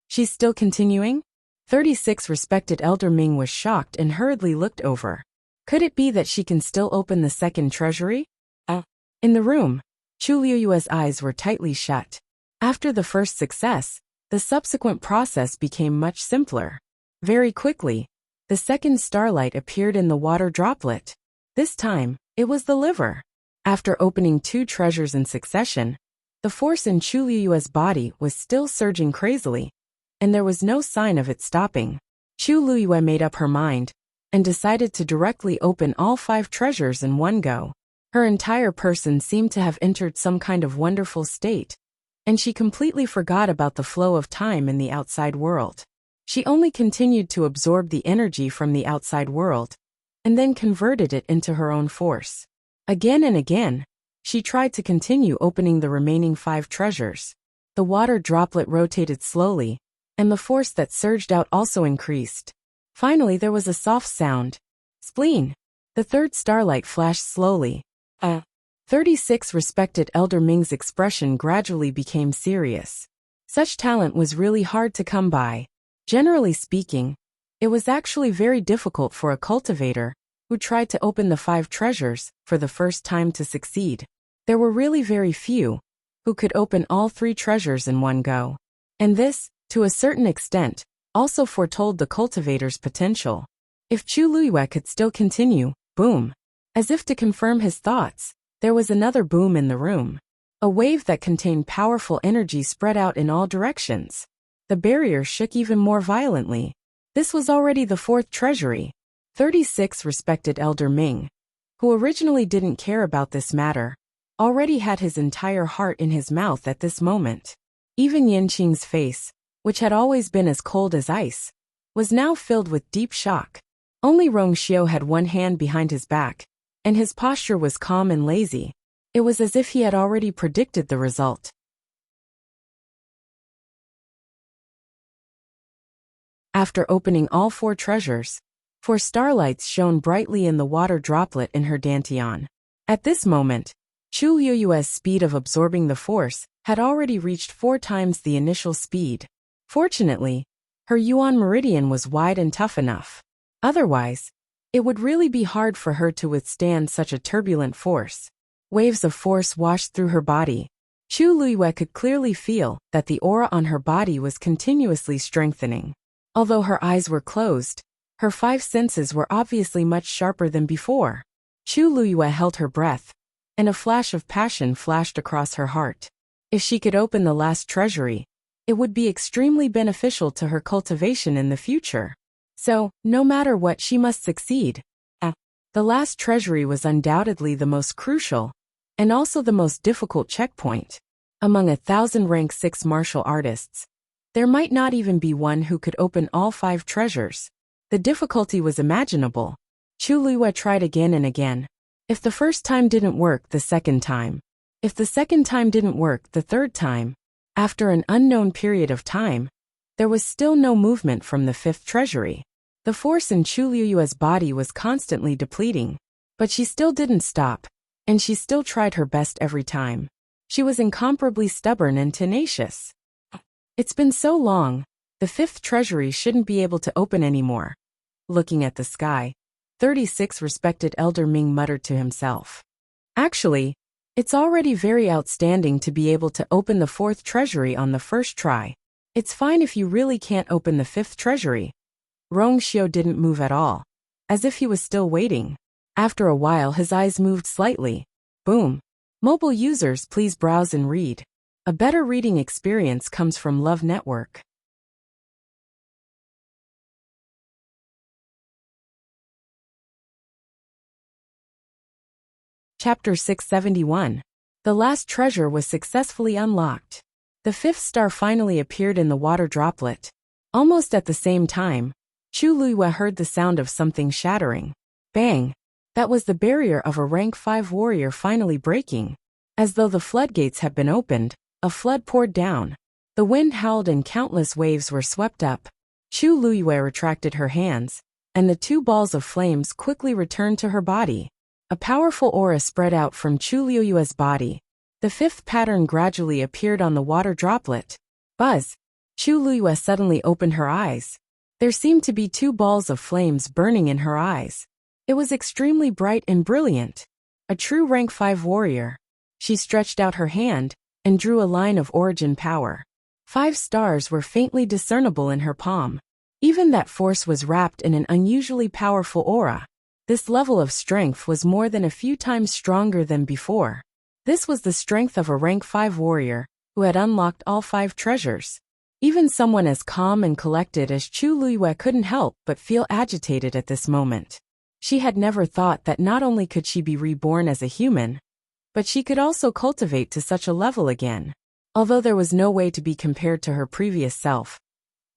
She's still continuing? 36 Respected Elder Ming was shocked and hurriedly looked over. Could it be that she can still open the second treasury? In the room, Chu Liuyue's eyes were tightly shut. After the first success, the subsequent process became much simpler. Very quickly, the second starlight appeared in the water droplet. This time, it was the liver. After opening 2 treasures in succession, the force in Chu Liuyue's body was still surging crazily, and there was no sign of it stopping. Chu Liyue made up her mind and decided to directly open all 5 treasures in one go. Her entire person seemed to have entered some kind of wonderful state, and she completely forgot about the flow of time in the outside world. She only continued to absorb the energy from the outside world, and then converted it into her own force. Again and again, she tried to continue opening the remaining 5 treasures. The water droplet rotated slowly, and the force that surged out also increased. Finally, there was a soft sound. Spleen. The third starlight flashed slowly. 36 Respected Elder Ming's expression gradually became serious. Such talent was really hard to come by. Generally speaking, it was actually very difficult for a cultivator who tried to open the 5 treasures for the first time to succeed. There were really very few who could open all 3 treasures in one go. And this, to a certain extent, also foretold the cultivator's potential. If Chu Liyue could still continue, boom. As if to confirm his thoughts, there was another boom in the room. A wave that contained powerful energy spread out in all directions. The barrier shook even more violently. This was already the 4th treasury. 36 Respected Elder Ming, who originally didn't care about this matter, already had his entire heart in his mouth at this moment. Even Yanqing's face, which had always been as cold as ice, was now filled with deep shock. Only Rongxiu had one hand behind his back, and his posture was calm and lazy. It was as if he had already predicted the result. After opening all 4 treasures, 4 starlights shone brightly in the water droplet in her dantian. At this moment, Chu Liyue's speed of absorbing the force had already reached 4 times the initial speed. Fortunately, her yuan meridian was wide and tough enough. Otherwise, it would really be hard for her to withstand such a turbulent force. Waves of force washed through her body. Chu Liyue could clearly feel that the aura on her body was continuously strengthening. Although her eyes were closed, her 5 senses were obviously much sharper than before. Chu Liyue held her breath, and a flash of passion flashed across her heart. If she could open the last treasury, it would be extremely beneficial to her cultivation in the future. So, no matter what, she must succeed. The last treasury was undoubtedly the most crucial, and also the most difficult checkpoint. Among 1,000 rank 6 martial artists, there might not even be one who could open all 5 treasures. The difficulty was imaginable. Chu Liyue tried again and again. If the first time didn't work, the second time. If the second time didn't work, the third time. After an unknown period of time, there was still no movement from the 5th treasury. The force in Chu Liyue's body was constantly depleting, but she still didn't stop, and she still tried her best every time. She was incomparably stubborn and tenacious. It's been so long, the 5th treasury shouldn't be able to open anymore. Looking at the sky, 36 Respected Elder Ming muttered to himself. Actually, it's already very outstanding to be able to open the 4th treasury on the first try. It's fine if you really can't open the 5th treasury. Rongxiu didn't move at all, as if he was still waiting. After a while, his eyes moved slightly. Boom. Mobile users, please browse and read. A better reading experience comes from Love Network. Chapter 671. The last treasure was successfully unlocked. The 5th star finally appeared in the water droplet. Almost at the same time, Chu Liyue heard the sound of something shattering. Bang! That was the barrier of a rank 5 warrior finally breaking. As though the floodgates had been opened, a flood poured down. The wind howled and countless waves were swept up. Chu Luyue retracted her hands, and the two balls of flames quickly returned to her body. A powerful aura spread out from Chu Luyue's body. The fifth pattern gradually appeared on the water droplet. Buzz! Chu Luyue suddenly opened her eyes. There seemed to be two balls of flames burning in her eyes. It was extremely bright and brilliant. A true rank 5 warrior. She stretched out her hand and drew a line of origin power. 5 stars were faintly discernible in her palm. Even that force was wrapped in an unusually powerful aura. This level of strength was more than a few times stronger than before. This was the strength of a rank 5 warrior who had unlocked all 5 treasures. Even someone as calm and collected as Chu Luyue couldn't help but feel agitated at this moment. She had never thought that not only could she be reborn as a human, but she could also cultivate to such a level again. Although there was no way to be compared to her previous self,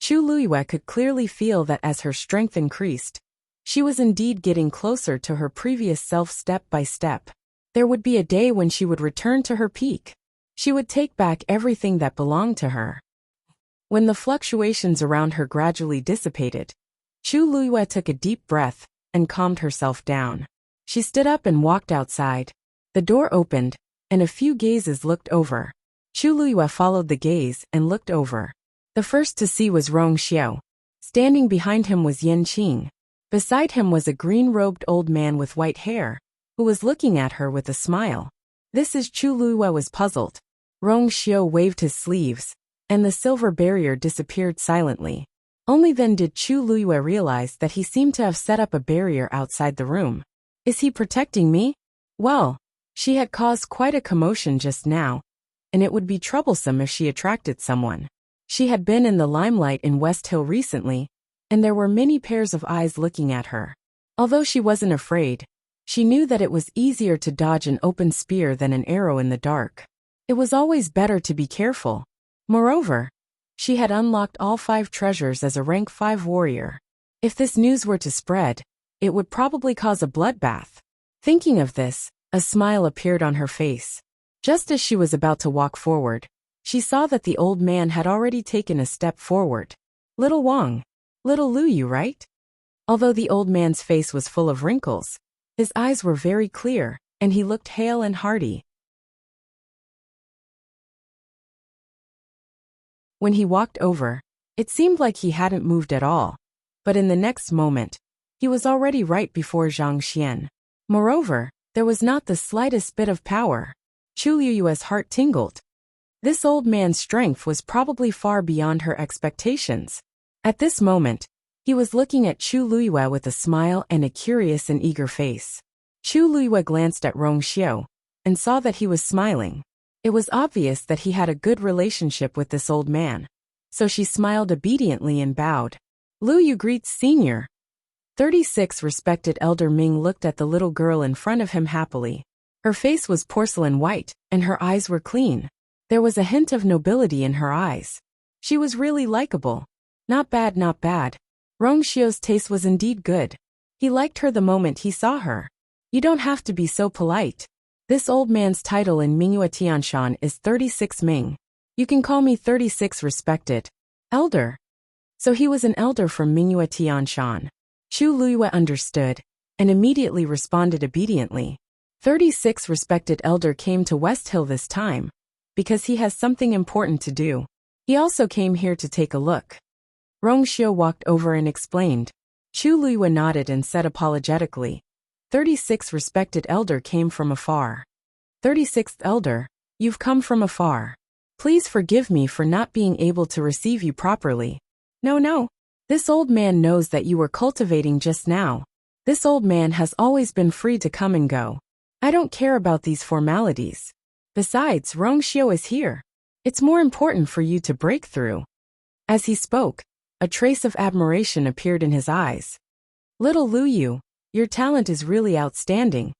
Chu Luyue could clearly feel that as her strength increased, she was indeed getting closer to her previous self step by step. There would be a day when she would return to her peak. She would take back everything that belonged to her. When the fluctuations around her gradually dissipated, Chu Luyue took a deep breath and calmed herself down. She stood up and walked outside. The door opened, and a few gazes looked over. Chu Luyue followed the gaze and looked over. The first to see was Rong Xiao. Standing behind him was Yan Qing. Beside him was a green-robed old man with white hair, who was looking at her with a smile. This is Chu Luyue was puzzled. Rong Xiao waved his sleeves, and the silver barrier disappeared silently. Only then did Chu Luyue realize that he seemed to have set up a barrier outside the room. Is he protecting me? Well, she had caused quite a commotion just now, and it would be troublesome if she attracted someone. She had been in the limelight in West Hill recently, and there were many pairs of eyes looking at her. Although she wasn't afraid, she knew that it was easier to dodge an open spear than an arrow in the dark. It was always better to be careful. Moreover, she had unlocked all 5 treasures as a rank 5 warrior. If this news were to spread, it would probably cause a bloodbath. Thinking of this, a smile appeared on her face. Just as she was about to walk forward, she saw that the old man had already taken a step forward. Little Wang. Little Luyu, right? Although the old man's face was full of wrinkles, his eyes were very clear, and he looked hale and hearty. When he walked over, it seemed like he hadn't moved at all, but in the next moment, he was already right before Zhang Xian. Moreover, there was not the slightest bit of power. Chu Luyue's heart tingled. This old man's strength was probably far beyond her expectations. At this moment, he was looking at Chu Luyue with a smile and a curious and eager face. Chu Luyue glanced at Rong Xiao and saw that he was smiling. It was obvious that he had a good relationship with this old man, so she smiled obediently and bowed. Luyu greets senior. 36 respected elder Ming looked at the little girl in front of him happily. Her face was porcelain white, and her eyes were clean. There was a hint of nobility in her eyes. She was really likable. Not bad, not bad. Rong Xiao's taste was indeed good. He liked her the moment he saw her. You don't have to be so polite. This old man's title in Mingyue Tianshan is 36 Ming. You can call me 36 respected elder. So he was an elder from Mingyue Tianshan. Chu Luyue understood, and immediately responded obediently. 36 respected elder came to West Hill this time, because he has something important to do. He also came here to take a look. Rong Xiao walked over and explained. Chu Luyue nodded and said apologetically, 36 respected elder came from afar. 36th elder, you've come from afar. Please forgive me for not being able to receive you properly. No. This old man knows that you were cultivating just now. This old man has always been free to come and go. I don't care about these formalities. Besides, Rong Xiao is here. It's more important for you to break through. As he spoke, a trace of admiration appeared in his eyes. Little Luyu, your talent is really outstanding.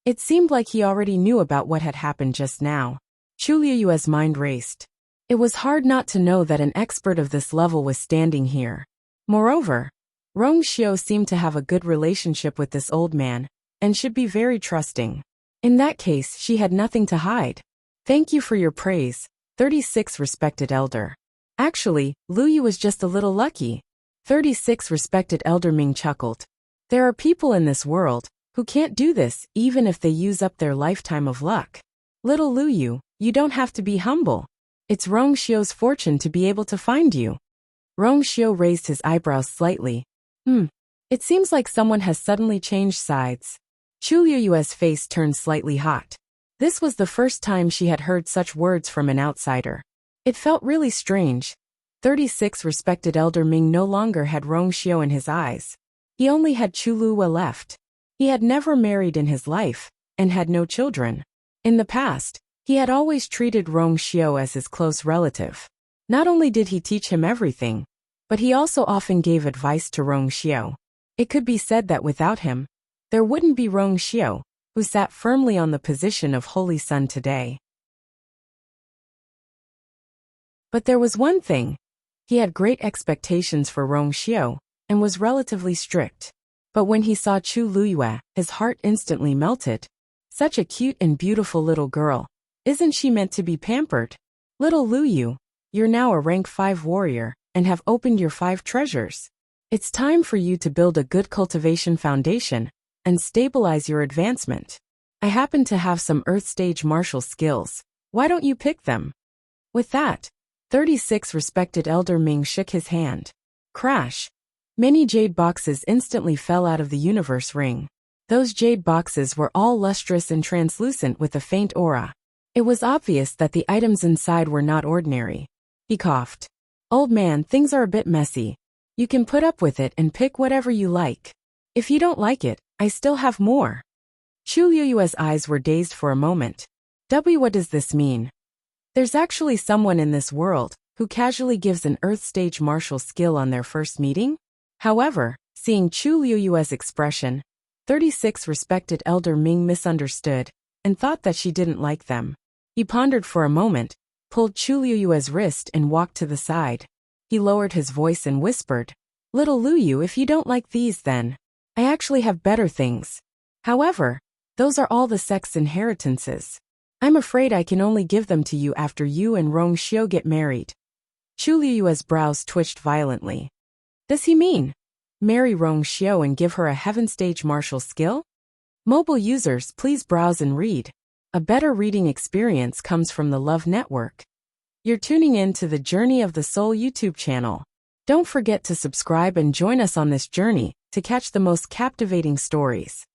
It seemed like he already knew about what had happened just now. Chu Liyue's mind raced. It was hard not to know that an expert of this level was standing here. Moreover, Rong Xiao seemed to have a good relationship with this old man, and should be very trusting. In that case, she had nothing to hide. Thank you for your praise, 36 respected elder. Actually, Lu Yu was just a little lucky. 36 respected elder Ming chuckled. There are people in this world who can't do this even if they use up their lifetime of luck. Little Lu Yu, you don't have to be humble. It's Rong Xiu's fortune to be able to find you. Rong Xiu raised his eyebrows slightly. It seems like someone has suddenly changed sides. Chu Liyue's face turned slightly hot. This was the first time she had heard such words from an outsider. It felt really strange. 36 respected elder Ming no longer had Rong Xiu in his eyes. He only had Chu Liyue left. He had never married in his life, and had no children. In the past, he had always treated Rong Xiu as his close relative. Not only did he teach him everything, but he also often gave advice to Rong Xiu. It could be said that without him, there wouldn't be Rong Xiu, who sat firmly on the position of Holy Son today. But there was one thing. He had great expectations for Rong Xiu, and was relatively strict. But when he saw Chu Liyue, his heart instantly melted. Such a cute and beautiful little girl. Isn't she meant to be pampered? Little Lu Yu, you're now a rank 5 warrior, and have opened your 5 treasures. It's time for you to build a good cultivation foundation, and stabilize your advancement. I happen to have some Earth stage martial skills. Why don't you pick them? With that, 36 respected elder Ming shook his hand. Crash! Many jade boxes instantly fell out of the universe ring. Those jade boxes were all lustrous and translucent with a faint aura. It was obvious that the items inside were not ordinary. He coughed. Old man, things are a bit messy. You can put up with it and pick whatever you like. If you don't like it, I still have more. Chu Liyue's eyes were dazed for a moment. What does this mean? There's actually someone in this world who casually gives an Earth stage martial skill on their first meeting? However, seeing Chu Liyue's expression, 36 respected elder Ming misunderstood, and thought that she didn't like them. He pondered for a moment, pulled Chu Liyue's wrist and walked to the side. He lowered his voice and whispered, Little Lu Yu, if you don't like these then, I actually have better things. However, those are all the sect's inheritances. I'm afraid I can only give them to you after you and Rong Xiu get married. Chu Liyue's brows twitched violently. Does he mean marry Rong Xiu and give her a heaven stage martial skill? Mobile users, please browse and read. A better reading experience comes from the Love Network. You're tuning in to the Journey of the Soul YouTube channel. Don't forget to subscribe and join us on this journey to catch the most captivating stories.